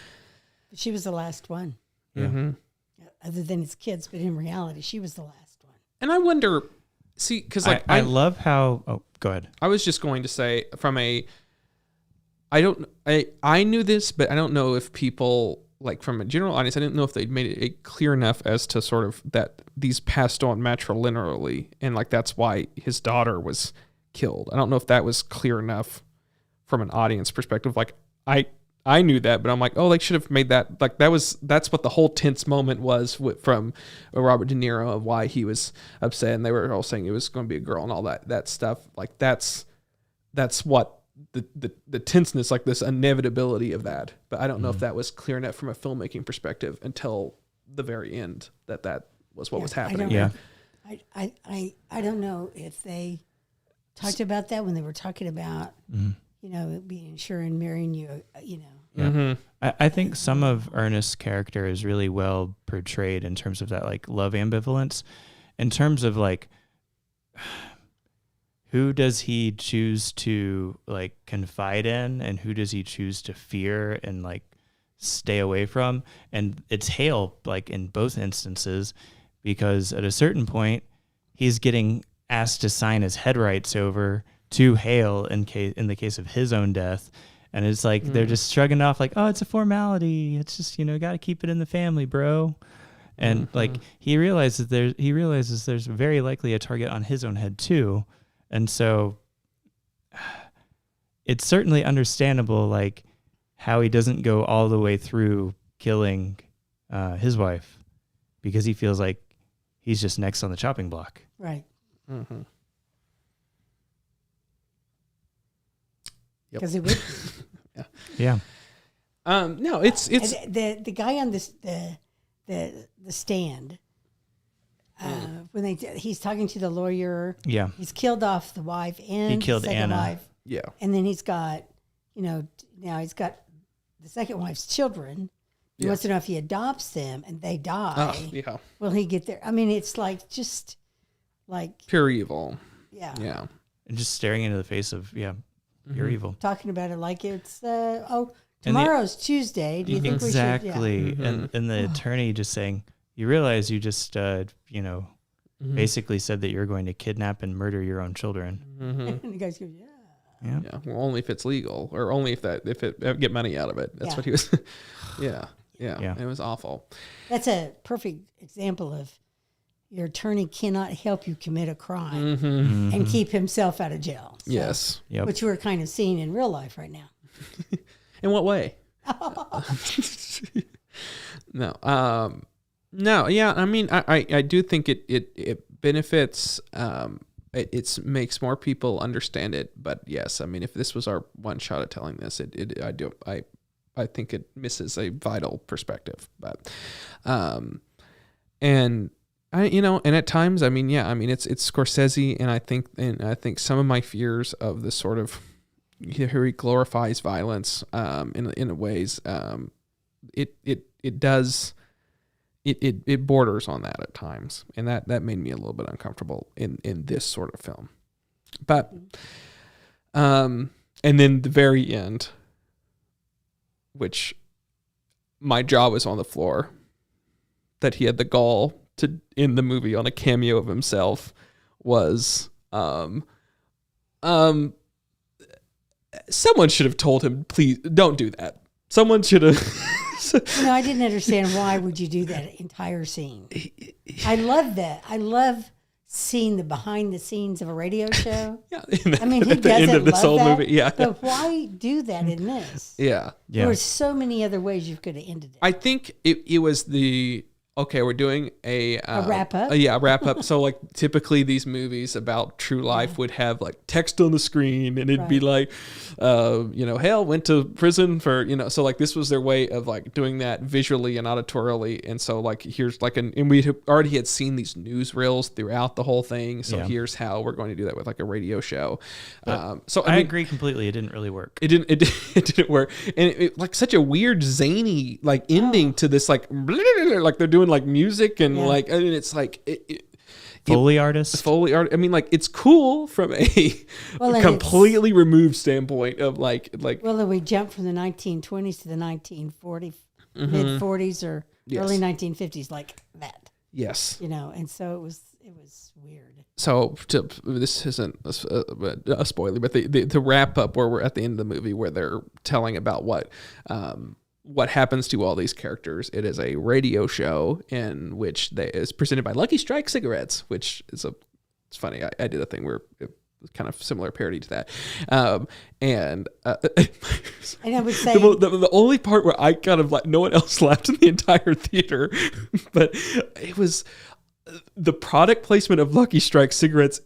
But she was the last one. Yeah. Other than his kids, but in reality, she was the last one. And I wonder, because like I love how. Oh, go ahead. I was just going to say I knew this, but I don't know if people, like, from a general audience, I didn't know if they'd made it clear enough as to sort of that these passed on matrilinearly, and like that's why his daughter was killed. I don't know if that was clear enough from an audience perspective. Like, I knew that, but I'm like, oh, they should have made that, like, that's what the whole tense moment was from Robert De Niro of why he was upset, and they were all saying it was going to be a girl and all that stuff. Like, that's what the tenseness, like this inevitability of that. But I don't know if that was clear enough from a filmmaking perspective until the very end that was what was happening. I don't know if they talked about that when they were talking about being sure and marrying you. I think some of Ernest's character is really well portrayed in terms of that, like, love ambivalence, in terms of like, who does he choose to like confide in, and who does he choose to fear and like stay away from? And it's Hale, like, in both instances, because at a certain point he's getting asked to sign his head rights over to Hale in the case of his own death. And it's like, they're just shrugging off like, oh, it's a formality. It's just, got to keep it in the family, bro. And like, he realizes there's very likely a target on his own head too. And so it's certainly understandable, like, how he doesn't go all the way through killing his wife, because he feels like he's just next on the chopping block. Right. Mm-hmm. Because it would be. Yeah. No, it's the guy on the stand. When he's talking to the lawyer. Yeah. He's killed off the wife and he killed second Anna. wife. Yeah. And then he's got, now he's got the second wife's children. He wants to know if he adopts them and they die. Yeah. Will he get there? I mean, it's like just like Pure evil. Yeah. Yeah. And just staring into the face of pure evil. Talking about it like it's tomorrow's Tuesday. Do you think we should? Exactly. And the attorney just saying, you realize you just basically said that you're going to kidnap and murder your own children. And the guys go, Yeah. Yeah. Well, only if it's legal, or only if it get money out of it. That's what he was. Yeah. It was awful. That's a perfect example of your attorney cannot help you commit a crime and keep himself out of jail. So, Yes. Yep. which we're kind of seeing in real life right now. In what way? No. No. Yeah. I mean, I do think it benefits. It makes more people understand it. But yes, I mean, if this was our one shot at telling this, I think it misses a vital perspective. But, and at times, I mean, it's Scorsese, and I think some of my fears of this sort of, here he glorifies violence, in ways, it borders on that at times, and that made me a little bit uncomfortable in this sort of film. But, and then the very end, which my jaw was on the floor, that he had the gall to end the movie on a cameo of himself, was someone should have told him, please don't do that. Someone should have. I didn't understand why would you do that entire scene. I love that. I love seeing the behind the scenes of a radio show. Yeah, I mean, he at the end of this whole movie. Yeah, but why do that in this? Yeah. There were so many other ways you could have ended it. I think it was we're doing a wrap up. A wrap up. So like typically these movies about true life would have like text on the screen, and it'd be like, Hale went to prison for, so like this was their way of like doing that visually and auditorially. And so like here's like and we already had seen these newsreels throughout the whole thing. So here's how we're going to do that with like a radio show. So I agree completely. It didn't really work. It didn't work, and it like such a weird zany like ending to this like like they're doing like music and like, and it's like Foley art. I mean, like it's cool from a completely removed standpoint of like. Well, then we jump from the 1920s to the 1940s, mid 40s or early 1950s, like that. Yes. And so it was weird. So this isn't a spoiler, but the wrap up where we're at the end of the movie where they're telling about what happens to all these characters. It is a radio show in which is presented by Lucky Strike cigarettes, which is it's funny. I did a thing where it was kind of similar parody to that. And I would say the only part where I kind of like, no one else laughed in the entire theater, but it was the product placement of Lucky Strike cigarettes.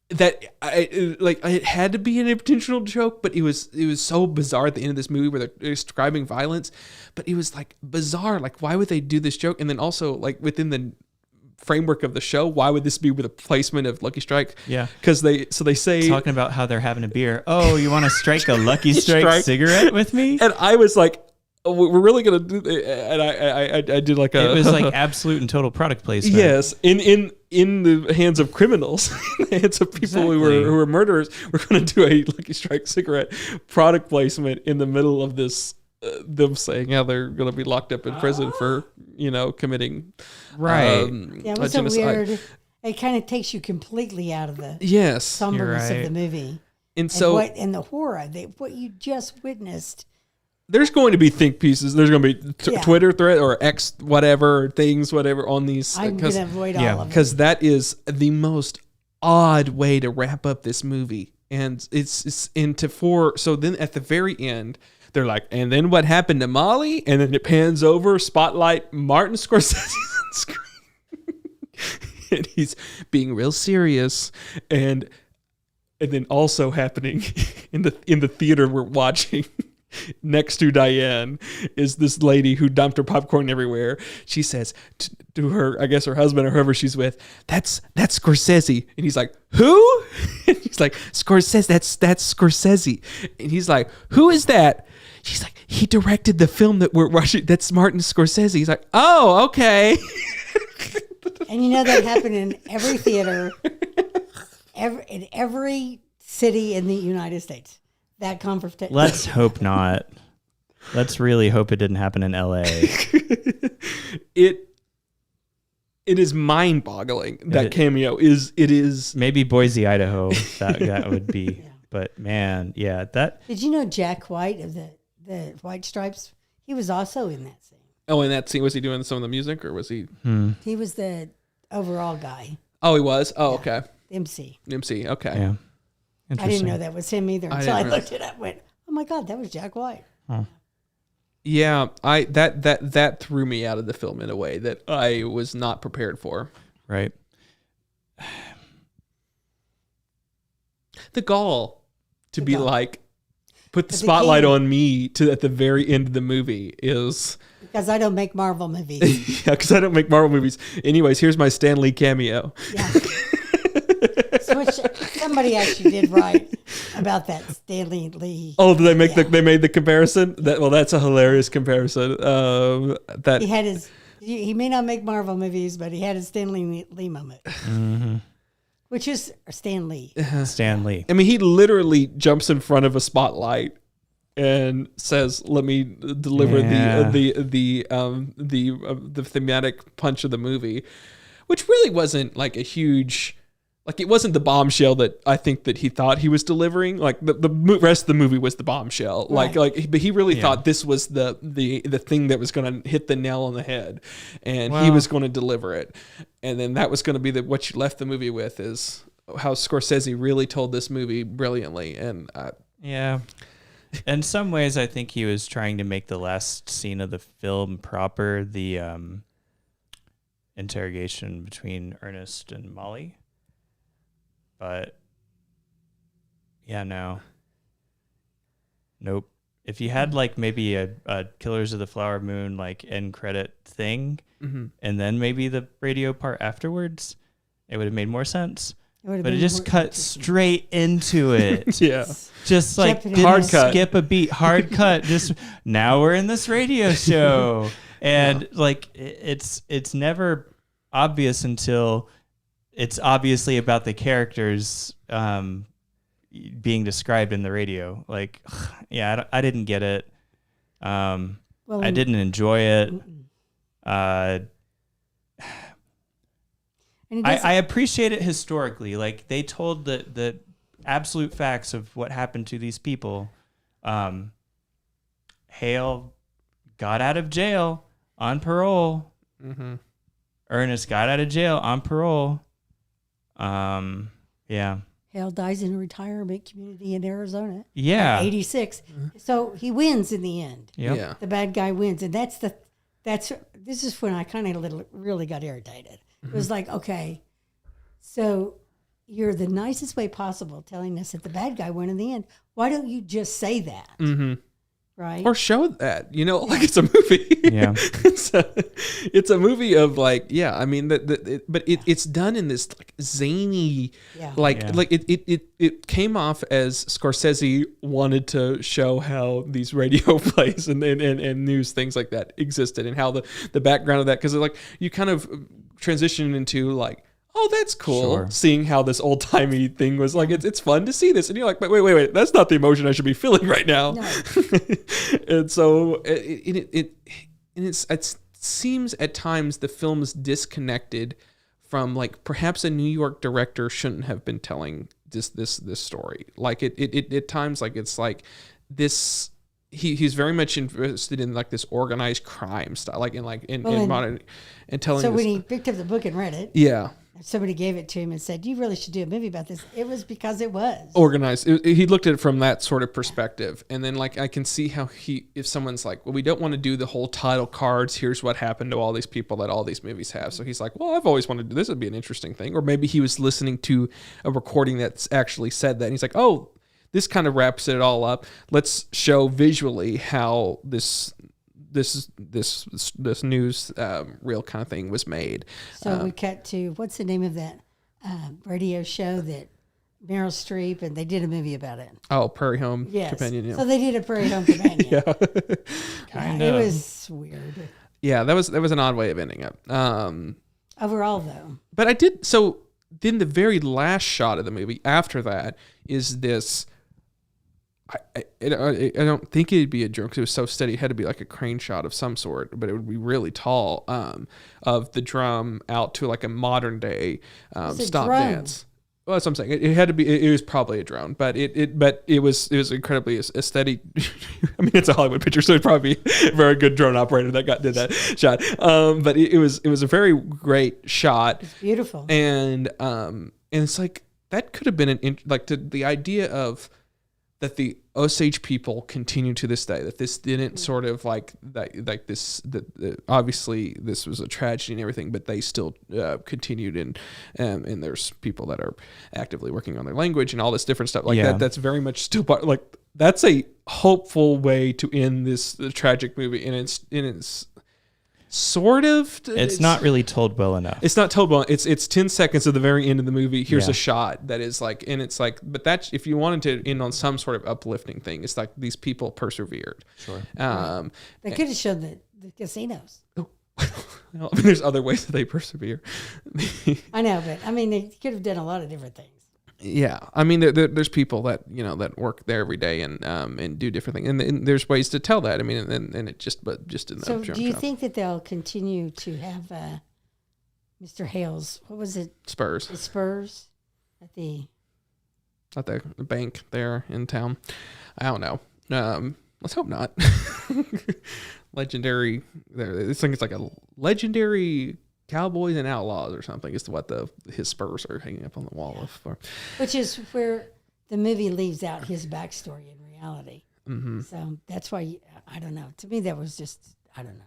That it had to be an intentional joke, but it was so bizarre at the end of this movie where they're describing violence, but it was like bizarre. Like, why would they do this joke? And then also like within the framework of the show, why would this be with a placement of Lucky Strike? Yeah, because they say talking about how they're having a beer. Oh, you want to strike a Lucky Strike cigarette with me? And I was like, we're really gonna do it. And I did like it was like absolute and total product placement. Yes, in the hands of criminals, in the hands of people who were murderers. We're gonna do a Lucky Strike cigarette product placement in the middle of this. Them saying how they're gonna be locked up in prison for committing it was so weird. It kind of takes you completely out of the somberness of the movie, and the horror what you just witnessed. There's going to be think pieces. There's going to be Twitter thread or X whatever on these. I'm going to avoid all of it. Because that is the most odd way to wrap up this movie. And it's into four. So then at the very end, they're like, and then what happened to Molly? And then it pans over, spotlight Martin Scorsese on screen. And he's being real serious. And then also happening in the theater we're watching next to Diane is this lady who dumped her popcorn everywhere. She says to her, I guess her husband or whoever she's with, that's Scorsese. And he's like, who? And he's like, Scorsese, that's Scorsese. And he's like, who is that? She's like, he directed the film that we're watching. That's Martin Scorsese. He's like, oh, okay. And you know that happened in every theater, in every city in the United States. That confrontation. Let's hope not. Let's really hope it didn't happen in LA. It is mind-boggling. That cameo is maybe Boise, Idaho. That would be. Yeah. But man, yeah, that. Did you know Jack White of the White Stripes? He was also in that scene. Oh, in that scene, was he doing some of the music, or was he? He was the overall guy. Oh, he was. Oh, yeah. Okay. MC. Okay. Yeah. I didn't know that was him either until I looked it up. Went, oh my God, that was Jack White. Huh. Yeah, that threw me out of the film in a way that I was not prepared for. Right. The gall to be like, put the spotlight on me at the very end of the movie is... Because I don't make Marvel movies. Yeah, because I don't make Marvel movies. Anyways, here's my Stan Lee cameo. Yeah. Which somebody actually did write about that Stanley Lee. Oh, did they make they made the comparison? That's a hilarious comparison. That he had he may not make Marvel movies, but he had his Stanley Lee moment. Mm-hmm. Which is Stan Lee. Stan Lee. I mean, he literally jumps in front of a spotlight and says, "Let me deliver the thematic punch of the movie," which really wasn't like a huge, like it wasn't the bombshell that I think that he thought he was delivering. Like the rest of the movie was the bombshell. Right. But he really thought this was the thing that was going to hit the nail on the head, and he was going to deliver it. And then that was going to be what you left the movie with, is how Scorsese really told this movie brilliantly. And yeah. In some ways, I think he was trying to make the last scene of the film proper, the interrogation between Ernest and Molly. But, yeah, no. Nope. If you had, like, maybe a Killers of the Flower Moon, like, end credit thing, and then maybe the radio part afterwards, it would have made more sense. But it just cut straight into it. Yeah. Just like hard cut. Skip a beat, hard cut. Just now we're in this radio show. And like it's never obvious until it's obviously about the characters being described in the radio. Like, yeah, I didn't get it. I didn't enjoy it. I appreciate it historically. Like, they told the absolute facts of what happened to these people. Hale got out of jail on parole. Mm-hmm. Ernest got out of jail on parole. Yeah. Hale dies in a retirement community in Arizona. Yeah. 86. Mm-hmm. So he wins in the end. Yep. Yeah. The bad guy wins. And this is when I kind of really got irritated. It was like, okay, so you're the nicest way possible telling us that the bad guy won in the end. Why don't you just say that? Mm-hmm. Right? Or show that, like it's a movie. Yeah. it's a movie of like, yeah, I mean, but it's done in this like zany, like it came off as Scorsese wanted to show how these radio plays and news things like that existed, and how the background of that, because like you kind of transition into like, oh, that's cool. Seeing how this old timey thing was like, it's fun to see this, and you're like, but wait, that's not the emotion I should be feeling right now. No. And so it seems at times the film is disconnected from, like, perhaps a New York director shouldn't have been telling this story. Like it at times, like it's like this. He's very much invested in like this organized crime style, like in modern, and telling. So when he picked up the book and read it, somebody gave it to him and said, "You really should do a movie about this." It was because it was organized. He looked at it from that sort of perspective, and then like I can see how if someone's like, "Well, we don't want to do the whole title cards. Here's what happened to all these people that all these movies have." So he's like, "Well, I've always wanted to do this. Would be an interesting thing." Or maybe he was listening to a recording that's actually said that, and he's like, "Oh, this kind of wraps it all up. Let's show visually how this news reel kind of thing was made. So we cut to, what's the name of that radio show that Meryl Streep, and they did a movie about it. Oh, Prairie Home Companion. Yeah. So they did a Prairie Home Companion. Yeah. Kind It of. was weird. Yeah, that was an odd way of ending it. Overall, though. But I did, so then the very last shot of the movie after that is this, I don't think it'd be a drone because it was so steady. It had to be like a crane shot of some sort, but it would be really tall, of the drum out to like a modern day stop dance. Well, that's what I'm saying. It had to be. It was probably a drone, but it was incredibly a steady. I mean, it's a Hollywood picture, so it'd probably be a very good drone operator that did that shot. But it was a very great shot. It's beautiful. And it's like that could have been the idea of that the Osage people continue to this day, that this didn't sort of obviously this was a tragedy and everything, but they still continued, and there's people that are actively working on their language and all this different stuff like that. That's very much still part, like that's a hopeful way to end this tragic movie, and it's sort of. It's not really told well enough. It's not told well. It's 10 seconds of the very end of the movie. Here's a shot that is like, and it's like, but that's, if you wanted to end on some sort of uplifting thing, it's like these people persevered. Sure. They could have shown the casinos. I mean, there's other ways that they persevere. I know, but I mean, they could have done a lot of different things. Yeah, I mean, there's people that that work there every day and do different things, and there's ways to tell that. I mean, and it just in the So, do you think that they'll continue to have Mr. Hale's, what was it? Spurs. The Spurs at the bank there in town? I don't know. Let's hope not. Legendary. This thing is like a legendary Cowboys and Outlaws or something is what his Spurs are hanging up on the wall of. Which is where the movie leaves out his backstory in reality. Mm-hmm. So that's why, I don't know. To me, that was just, I don't know.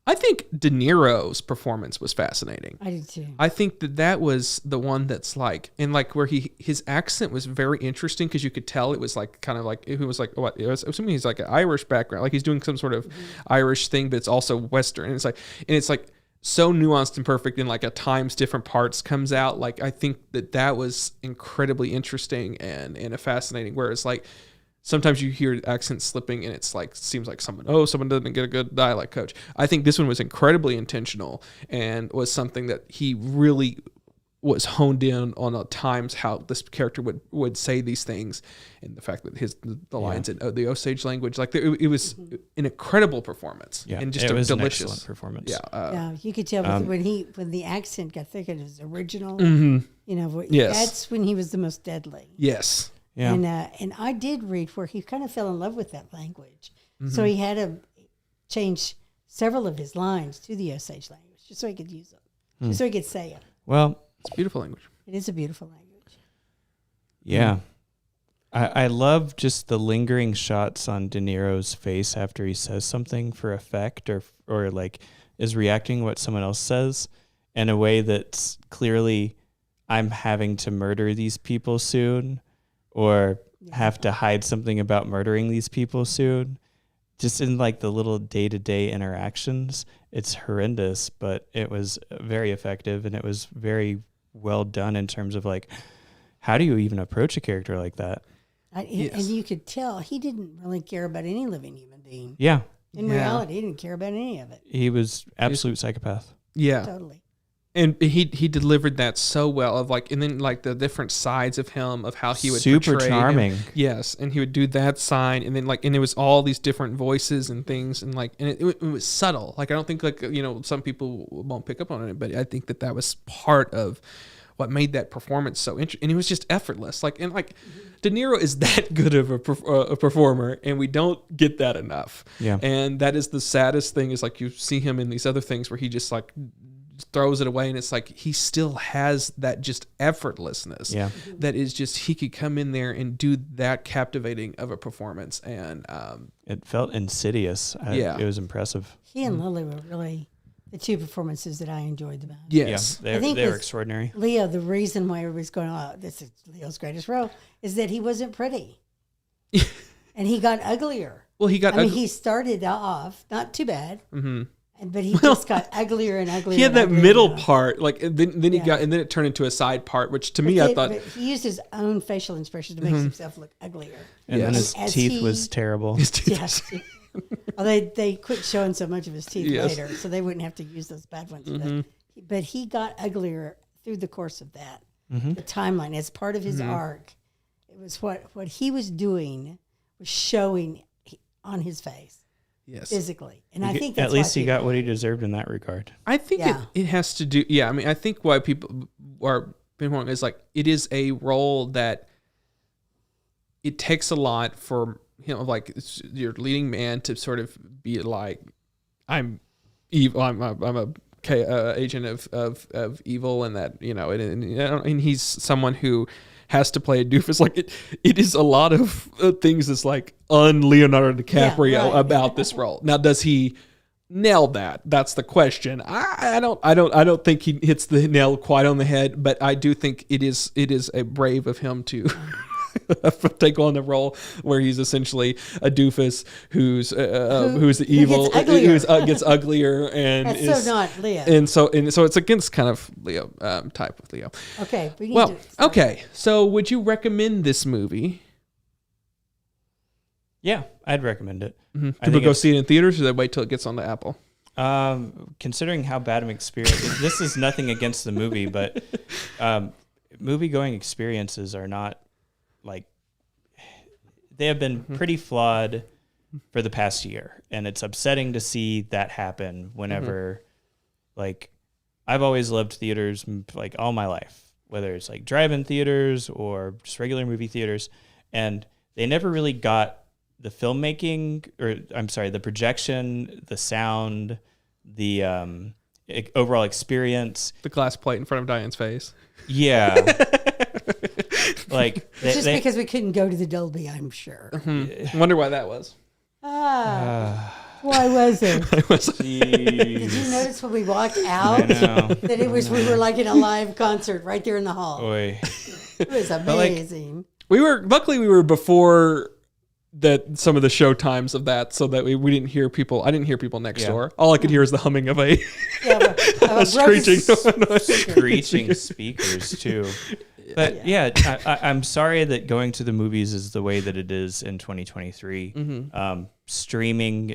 I think De Niro's performance was fascinating. I do too. I think that was the one that's like, and like where his accent was very interesting because you could tell it was like kind of like, it was like, what, it was assuming he's like an Irish background, like he's doing some sort of Irish thing, but it's also Western. And it's like, so nuanced and perfect, and like at times different parts comes out. Like I think that was incredibly interesting and fascinating. Whereas like sometimes you hear accents slipping and it's like seems like someone doesn't get a good dialect coach. I think this one was incredibly intentional and was something that he really was honed in on at times how this character would say these things, and the fact that the lines in the Osage language, like it was an incredible performance, and just it was delicious an excellent performance. Yeah, you could tell when the accent got thick and it was original. Yes. That's when he was the most deadly. Yes. Yeah. And I did read where he kind of fell in love with that language, so he had to change several of his lines to the Osage language just so he could use them, just so he could say it. Well, it's a beautiful language. It is a beautiful language. Yeah. I love just the lingering shots on De Niro's face after he says something for effect or like is reacting what someone else says in a way that's clearly I'm having to murder these people soon or have to hide something about murdering these people soon. Just in like the little day-to-day interactions, it's horrendous, but it was very effective and it was very well done in terms of like, how do you even approach a character like that? And you could tell he didn't really care about any living human being. Yeah. In reality, he didn't care about any of it. He was absolute psychopath. Yeah. Totally. And he delivered that so well of like, and then like the different sides of him, of how he would super portray charming. him. Yes. And he would do that side. And then like, and it was all these different voices and things. And like, and it was subtle. Like, I don't think like, some people won't pick up on it, but I think that was part of what made that performance so interesting. And it was just effortless. Like, and like De Niro is that good of a performer, and we don't get that enough. Yeah. And that is the saddest thing, is like you see him in these other things where he just like throws it away, and it's like he still has that just effortlessness. Yeah. That is just, he could come in there and do that captivating of a performance, and it felt insidious. It was impressive. He and Lily were really the two performances that I enjoyed the most. yes. Yeah, they were extraordinary. Leo, the reason why everybody's going, oh, this is Leo's greatest role, is that he wasn't pretty. And he got uglier. Well, he got. I mean, he started off not too bad, but he just got uglier and uglier. He had that uglier middle part, like and then he got, and then it turned into a side part, which to me I thought but he used his own facial expression to make himself look uglier. And then his teeth was terrible. Yes. Well, they quit showing so much of his teeth later, so they wouldn't have to use those bad ones. But he got uglier through the course of that. The timeline as part of his arc, it was what he was doing was showing on his face, physically, and I think that's at least he got what he deserved in that regard. I think it has to do. Yeah, I mean, I think why people are pinpointing is like it is a role that it takes a lot for like your leading man to sort of be like, I'm evil. I'm a agent of evil, and that and he's someone who has to play a doofus. Like it is a lot of things that's like Leonardo DiCaprio about this role. Now, does he nail that? That's the question. I don't think he hits the nail quite on the head, but I do think it is a brave of him to take on a role where he's essentially a doofus who's evil, who gets uglier, and that's so not Leo. And so it's against kind of Leo type of Leo. Okay. Okay. So would you recommend this movie? Yeah, I'd recommend it. People go see it in theaters, or they wait till it gets on the Apple? Considering how bad I'm experiencing, this is nothing against the movie, but movie-going experiences are not like, they have been pretty flawed for the past year, and it's upsetting to see that happen whenever, like, I've always loved theaters like all my life, whether it's like drive-in theaters or just regular movie theaters, and they never really got the filmmaking, the projection, the sound, the overall experience. The glass plate in front of Diane's face. Yeah. Like just because we couldn't go to the Dolby, I'm sure. Wonder why that was. Why was it? Did you notice when we walked out that we were like in a live concert right there in the hall? Oy. It was amazing. We were before that some of the show times of that, so that we didn't hear people. I didn't hear people next door. All I could hear is the humming of a screeching speakers too. But I'm sorry that going to the movies is the way that it is in 2023. Streaming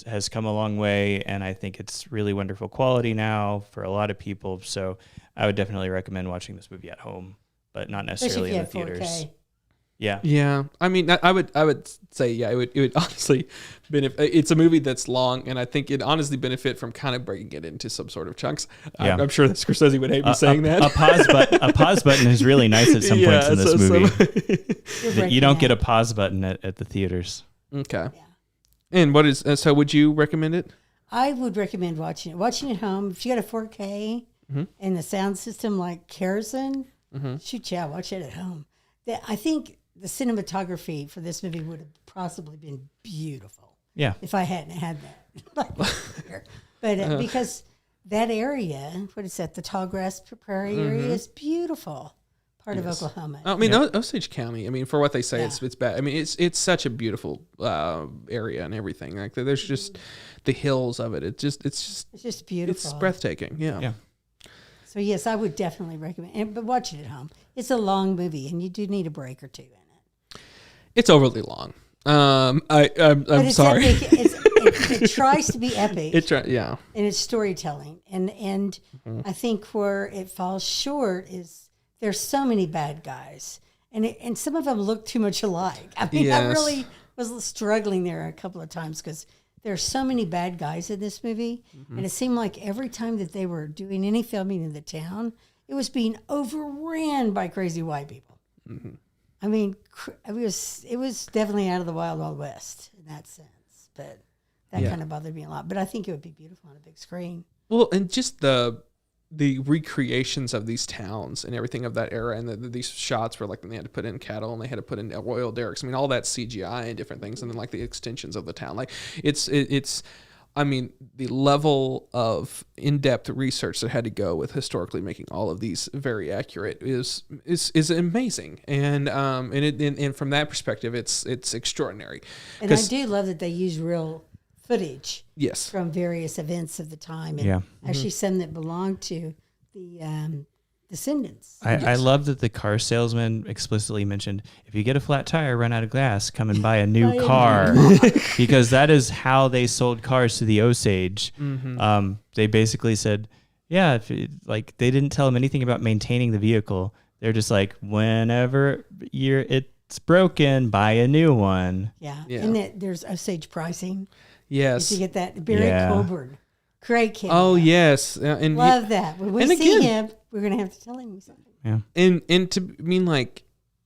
has come a long way, and I think it's really wonderful quality now for a lot of people. So I would definitely recommend watching this movie at home, but not necessarily in the theaters. 4K. Yeah. I mean, I would say, it would honestly benefit. It's a movie that's long, and I think it honestly benefit from kind of breaking it into some sort of chunks. I'm sure that Scorsese would hate me saying that. A pause button is really nice at some points in this movie. You don't get a pause button at the theaters. Okay. Yeah. And what is so? Would you recommend it? I would recommend watching it home. If you got a 4K and the sound system like kerosene, watch it at home. I think the cinematography for this movie would have possibly been beautiful. Yeah. If I hadn't had that. But because that area, what is that, the tall grass prairie area is beautiful part of Oklahoma. I mean, Osage County, I mean, for what they say, it's bad. I mean, it's such a beautiful area and everything. Like there's just the hills of it. It's just beautiful. It's breathtaking. Yeah. So yes, I would definitely recommend it, but watch it at home. It's a long movie, and you do need a break or two in it. It's overly long. I'm sorry. It tries to be epic. In its storytelling, and I think where it falls short is there's so many bad guys, and some of them look too much alike. I mean, I really was struggling there a couple of times because there are so many bad guys in this movie, and it seemed like every time that they were doing any filming in the town, it was being overran by crazy white people. I mean, it was definitely out of the Wild Wild West in that sense, but that kind of bothered me a lot. But I think it would be beautiful on a big screen. Well, and just the recreations of these towns and everything of that era, and these shots where like they had to put in cattle and they had to put in oil derricks. I mean, all that CGI and different things, and then like the extensions of the town. Like it's I mean, the level of in-depth research that had to go with historically making all of these very accurate is amazing, and from that perspective, it's extraordinary. And I do love that they use real footage, yes, from various events of the time, and actually some that belong to the descendants. I love that the car salesman explicitly mentioned, if you get a flat tire, run out of gas, come and buy a new car, because that is how they sold cars to the Osage. They basically said, yeah, they didn't tell them anything about maintaining the vehicle. They're just like, whenever it's broken, buy a new one. Yeah. And that there's Osage pricing. Yes. Did you get that? Barry Coburn. Craig came Oh, out. yes. And love that. When we see him, we're going to have to tell him something. Yeah. And to mean, like,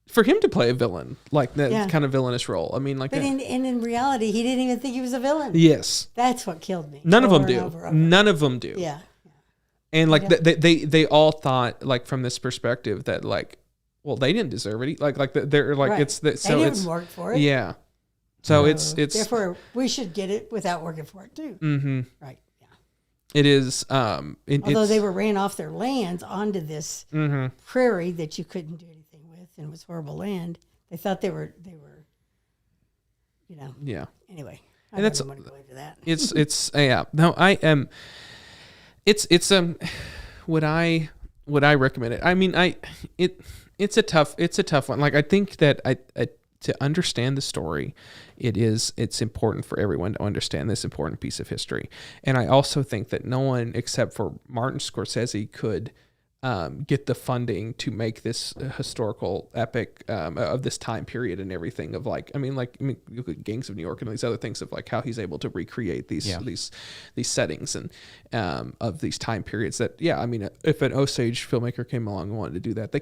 for him to play a villain, like that kind of villainous role. I mean, like, but in reality, he didn't even think he was a villain. Yes. That's what killed me. None of them do. None of them do. Yeah. And like they all thought, like, from this perspective that, like, well, they didn't deserve it. Like they're like, right. They didn't work for it. Yeah. So it's therefore we should get it without working for it too. Mm-hmm. Right. Yeah. It is. Although they were ran off their lands onto this prairie that you couldn't do anything with, and it was horrible land. They thought they were, Yeah. Anyway, and that's want to go into that. It's yeah. No, I am. It's would I recommend it? I mean, it's a tough one. Like, I think that I to understand the story, it's important for everyone to understand this important piece of history. And I also think that no one except for Martin Scorsese could get the funding to make this historical epic of this time period and everything of like, I mean, you look at Gangs of New York and these other things of like how he's able to recreate these settings and of these time periods that, I mean, if an Osage filmmaker came along and wanted to do that, they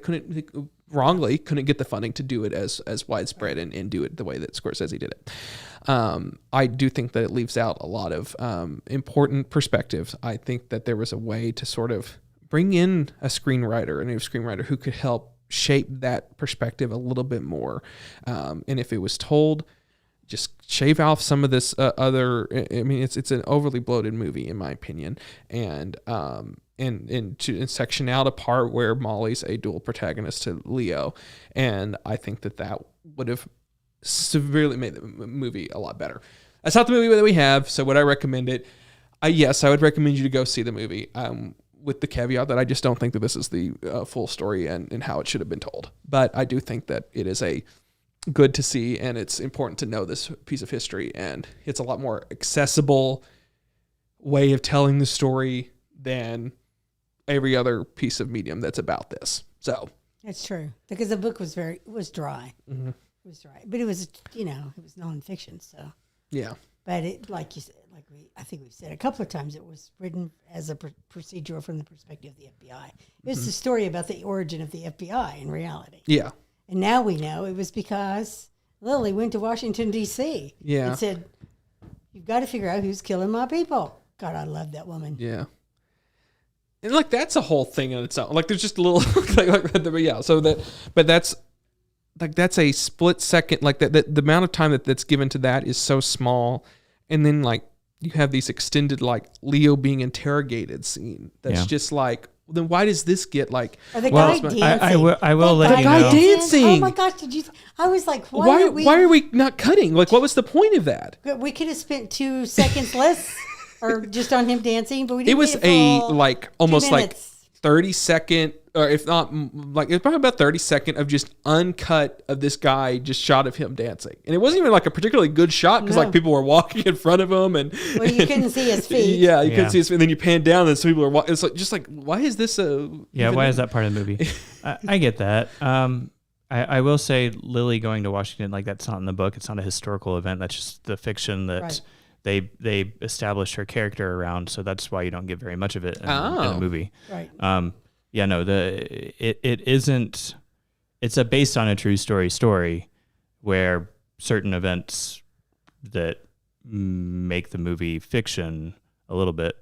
wrongly couldn't get the funding to do it as widespread and do it the way that Scorsese did it. I do think that it leaves out a lot of important perspectives. I think that there was a way to sort of bring in a new screenwriter who could help shape that perspective a little bit more. And if it was told, just shave off some of this other. I mean, it's an overly bloated movie in my opinion, and section out a part where Molly's a dual protagonist to Leo, and I think that would have severely made the movie a lot better. That's not the movie that we have, so would I recommend it? Yes, I would recommend you to go see the movie. With the caveat that I just don't think that this is the full story and how it should have been told. But I do think that it is a good to see, and it's important to know this piece of history, and it's a lot more accessible way of telling the story than every other piece of medium that's about this. So that's true, because the book was dry. Mm-hmm. It was dry, but it was it was nonfiction, so yeah. But it, like you said, I think we've said a couple of times, it was written as a procedural from the perspective of the FBI. It was the story about the origin of the FBI in reality. Yeah. And now we know it was because Lily went to Washington, D.C. and said, you've got to figure out who's killing my people. God, I love that woman. Yeah. And like, that's a whole thing in itself. Like, there's just a little, that's a split second. Like the amount of time that's given to that is so small. And then like, you have these extended like Leo being interrogated scene. That's just like, then why does this get like? Or the guy dancing. I will let you know. The guy dancing. Oh my gosh! I was like, why are we not cutting? Like, what was the point of that? We could have spent 2 seconds less, or just on him dancing. But we didn't. It was almost like 30-second, or if not, like it's probably about 30-second of just uncut of this guy just shot of him dancing, and it wasn't even like a particularly good shot because like people were walking in front of him, and you couldn't see his feet. Yeah, you couldn't see his feet, and then you pan down, and so people are walking. It's like just like, why is this why is that part of the movie? I get that. I will say Lily going to Washington, like, that's not in the book. It's not a historical event. That's just the fiction that they established her character around. So that's why you don't get very much of it in the movie. Right. It isn't. It's based on a true story where certain events that make the movie fiction a little bit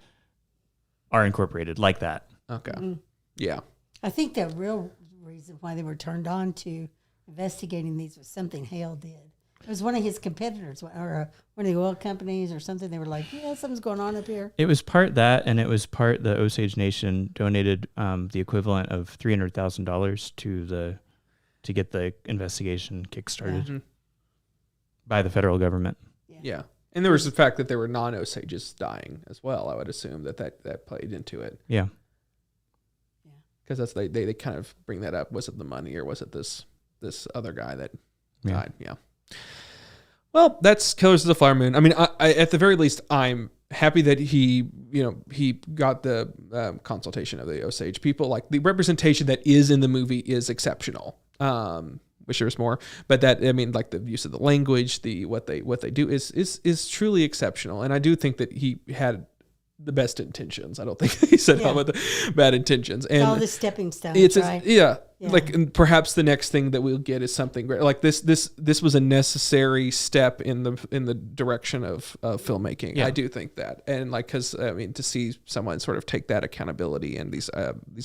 are incorporated like that. Okay. Mm-hmm. Yeah. I think the real reason why they were turned on to investigating these was something Hale did. It was one of his competitors, or one of the oil companies or something. They were like, yeah, something's going on up here. It was part that, and it was part the Osage Nation donated the equivalent of $300,000 to get the investigation kickstarted by the federal government. Yeah. And there was the fact that there were non-Osages dying as well. I would assume that played into it. Yeah. Because that's they kind of bring that up. Was it the money or was it this other guy that died? Yeah. Well, that's Killers of the Flower Moon. I mean, I at the very least, I'm happy that he got the consultation of the Osage people. Like the representation that is in the movie is exceptional. Wish there was more, but that, I mean, like the use of the language, what they do is truly exceptional. And I do think that he had the best intentions. I don't think he set out with the bad intentions. And all the stepping stones, right? Yeah. Like, and perhaps the next thing that we'll get is something great. Like this was a necessary step in the direction of filmmaking. Yeah. I do think that. And like, cause I mean, to see someone sort of take that accountability and these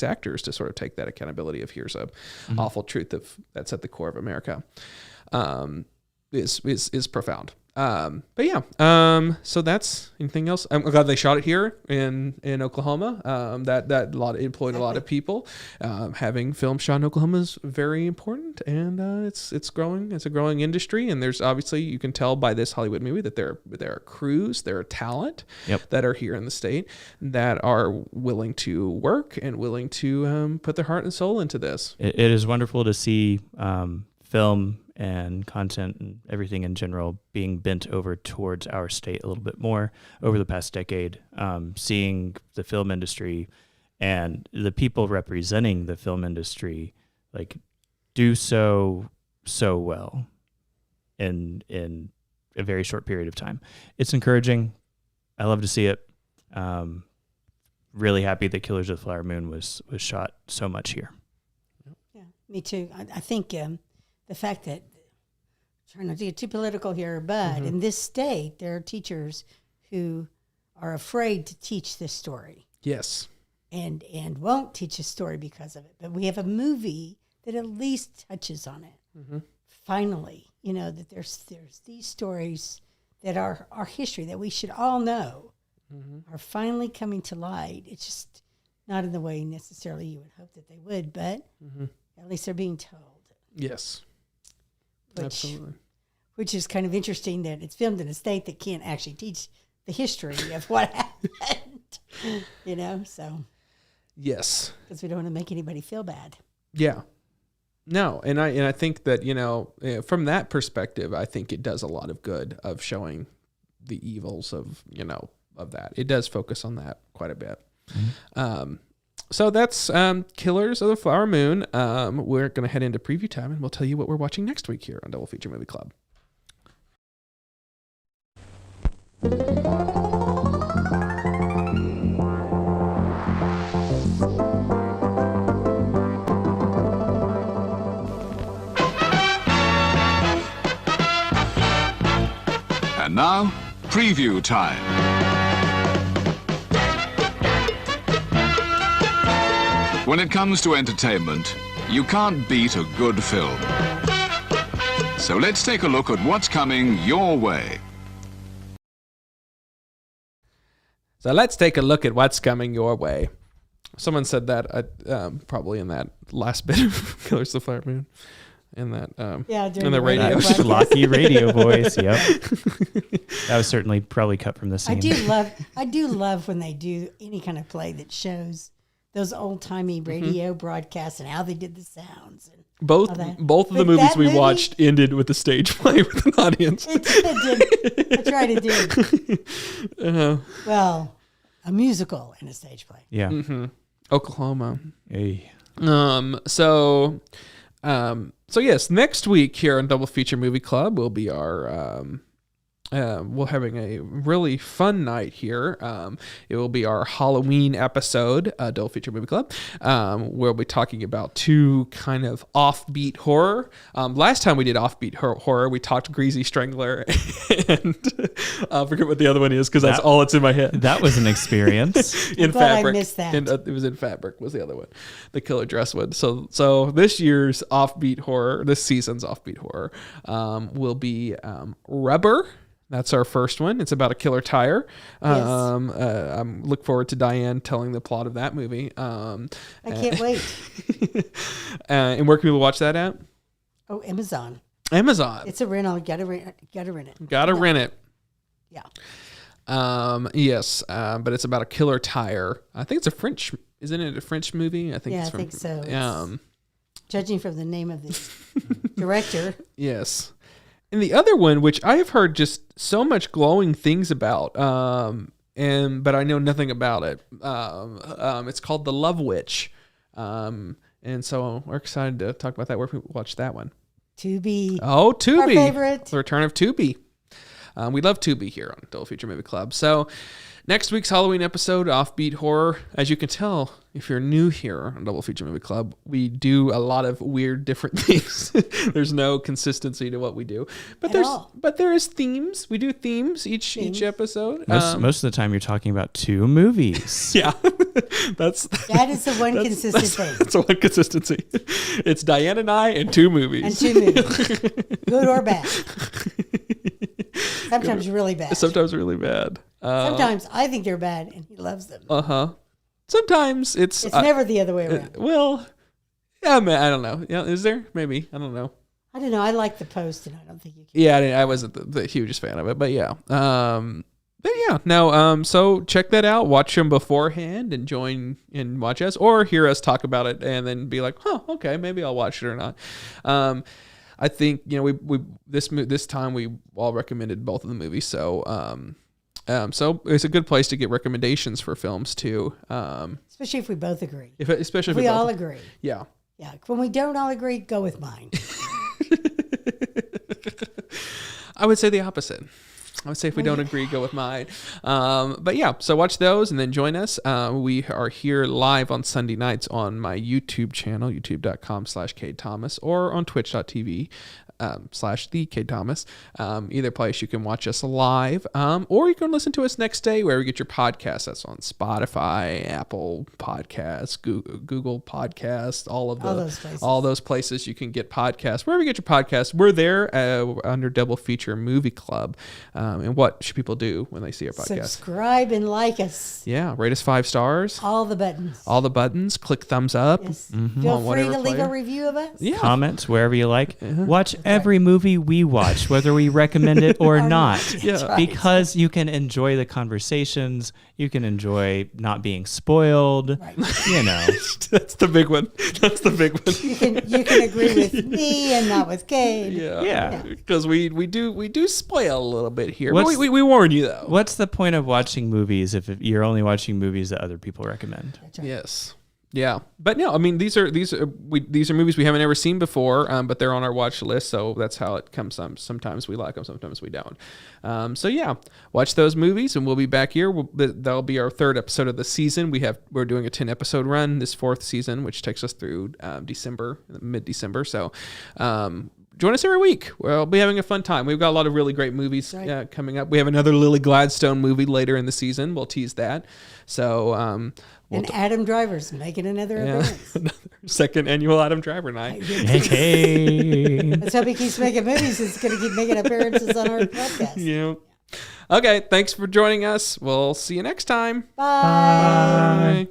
actors to sort of take that accountability of here's a awful truth that's at the core of America, is profound. But yeah, so that's anything else. I'm glad they shot it here in Oklahoma. That employed a lot of people. Having film shot in Oklahoma is very important, and it's growing. It's a growing industry, and there's obviously, you can tell by this Hollywood movie that there are crews, there are talent that are here in the state that are willing to work and willing to put their heart and soul into this. It is wonderful to see film and content and everything in general being bent over towards our state a little bit more over the past decade. Seeing the film industry and the people representing the film industry like do so well in a very short period of time. It's encouraging. I love to see it. Really happy that Killers of the Flower Moon was shot so much here. Yeah, me too. I think the fact that, trying not to get too political here, but in this state, there are teachers who are afraid to teach this story. Yes. And won't teach a story because of it. But we have a movie that at least touches on it. Finally, that there's these stories that are our history that we should all know are finally coming to light. It's just not in the way necessarily you would hope that they would, but at least they're being told. Yes. Absolutely. Which is kind of interesting that it's filmed in a state that can't actually teach the history of what happened, so. Yes. Because we don't want to make anybody feel bad. Yeah. No, and I think that, from that perspective, I think it does a lot of good of showing the evils of that. It does focus on that quite a bit. So that's Killers of the Flower Moon. We're going to head into preview time, and we'll tell you what we're watching next week here on Double Feature Movie Club. And now, preview time. When it comes to entertainment, you can't beat a good film. So let's take a look at what's coming your way. Someone said that probably in that last bit of Killers of the Flower Moon. In that, in the radio, that schlocky radio voice. Yep, that was certainly probably cut from the scene. I do love when they do any kind of play that shows those old timey radio broadcasts and how they did the sounds. And both of the movies we watched ended with a stage play with an audience. It did. That's right, it did. Well, a musical and a stage play. Yeah. Oklahoma. Hey. So yes, next week here on Double Feature Movie Club will be our we're having a really fun night here. It will be our Halloween episode, Double Feature Movie Club. We'll be talking about two kind of offbeat horror. Last time we did offbeat horror, we talked Greasy Strangler, and I forget what the other one is because that's all that's in my head. That was an experience. In Fabric. I missed that. And, it was in Fabric was the other one, the killer dress one. So this year's offbeat horror, this season's offbeat horror, will be Rubber. That's our first one. It's about a killer tire. Yes. I'm look forward to Diane telling the plot of that movie. I can't wait. And where can people watch that at? Oh, Amazon. Amazon. It's a rental. Gotta rent it. Gotta rent it. Yeah. Yes. But it's about a killer tire. I think it's a French. Isn't it a French movie? I think. Yeah, it's I think so. Judging from the name of the director. Yes. And the other one, which I have heard just so much glowing things about, but I know nothing about it. It's called The Love Witch, and so we're excited to talk about that. Where can we watch that one? Tubi. Oh, Tubi, our favorite. The return of Tubi. We love Tubi here on Double Feature Movie Club. So next week's Halloween episode, Offbeat Horror. As you can tell, if you're new here on Double Feature Movie Club, we do a lot of weird, different things. There's no consistency to what we do, but there is themes. We do themes each episode. Most of the time, you're talking about two movies. Yeah, that is the one consistent thing. That's the one consistency. It's Diane and I and two movies. Good or bad. Sometimes really bad. Sometimes really bad. Sometimes I think they're bad and he loves them. Sometimes it's never the other way around. Yeah, man, I don't know. Yeah, is there? Maybe. I don't know. I don't know. I like the post and I don't think you can. Yeah, I wasn't the hugest fan of it, but yeah. So check that out. Watch them beforehand and join and watch us, or hear us talk about it and then be like, okay, maybe I'll watch it or not. I think we this time we all recommended both of the movies, so so it's a good place to get recommendations for films too. Especially if we both agree. Especially if we all agree. Yeah. Yeah. When we don't all agree, go with mine. I would say the opposite. I would say if we don't agree, go with mine. But yeah, so watch those and then join us. We are here live on Sunday nights on my YouTube channel, youtube.com/Cade Thomas, or on twitch.tv /the Cade Thomas. Either place you can watch us live, or you can listen to us next day wherever you get your podcasts. That's on Spotify, Apple Podcasts, Google Podcasts, all those places you can get podcasts. Wherever you get your podcasts, we're there under Double Feature Movie Club. And what should people do when they see our podcast? Subscribe and like us. Yeah, rate us 5 stars. All the buttons. Click thumbs up. Yes. Feel free to leave a review of us. Yeah. Comment wherever you like. Watch every movie we watch, whether we recommend it or not. Yeah. Because you can enjoy the conversations. You can enjoy not being spoiled. Right. That's the big one. You can agree with me and not with Cade. Yeah. Because we do spoil a little bit here. But we warn you though. What's the point of watching movies if you're only watching movies that other people recommend? That's right. Yes. Yeah, but no, I mean these are movies we haven't ever seen before, but they're on our watch list, so that's how it comes. Sometimes we like them, sometimes we don't. So yeah, watch those movies, and we'll be back here. That'll be our 3rd episode of the season. We're doing a 10 episode run this 4th season, which takes us through mid-December. So. Join us every week. We'll be having a fun time. We've got a lot of really great movies coming up. We have another Lily Gladstone movie later in the season. We'll tease that. So, and Adam Driver's making another appearance. Second annual Adam Driver night. Hey. Let's hope he keeps making movies. He's going to keep making appearances on our podcast. Yeah. Okay. Thanks for joining us. We'll see you next time. Bye. Bye.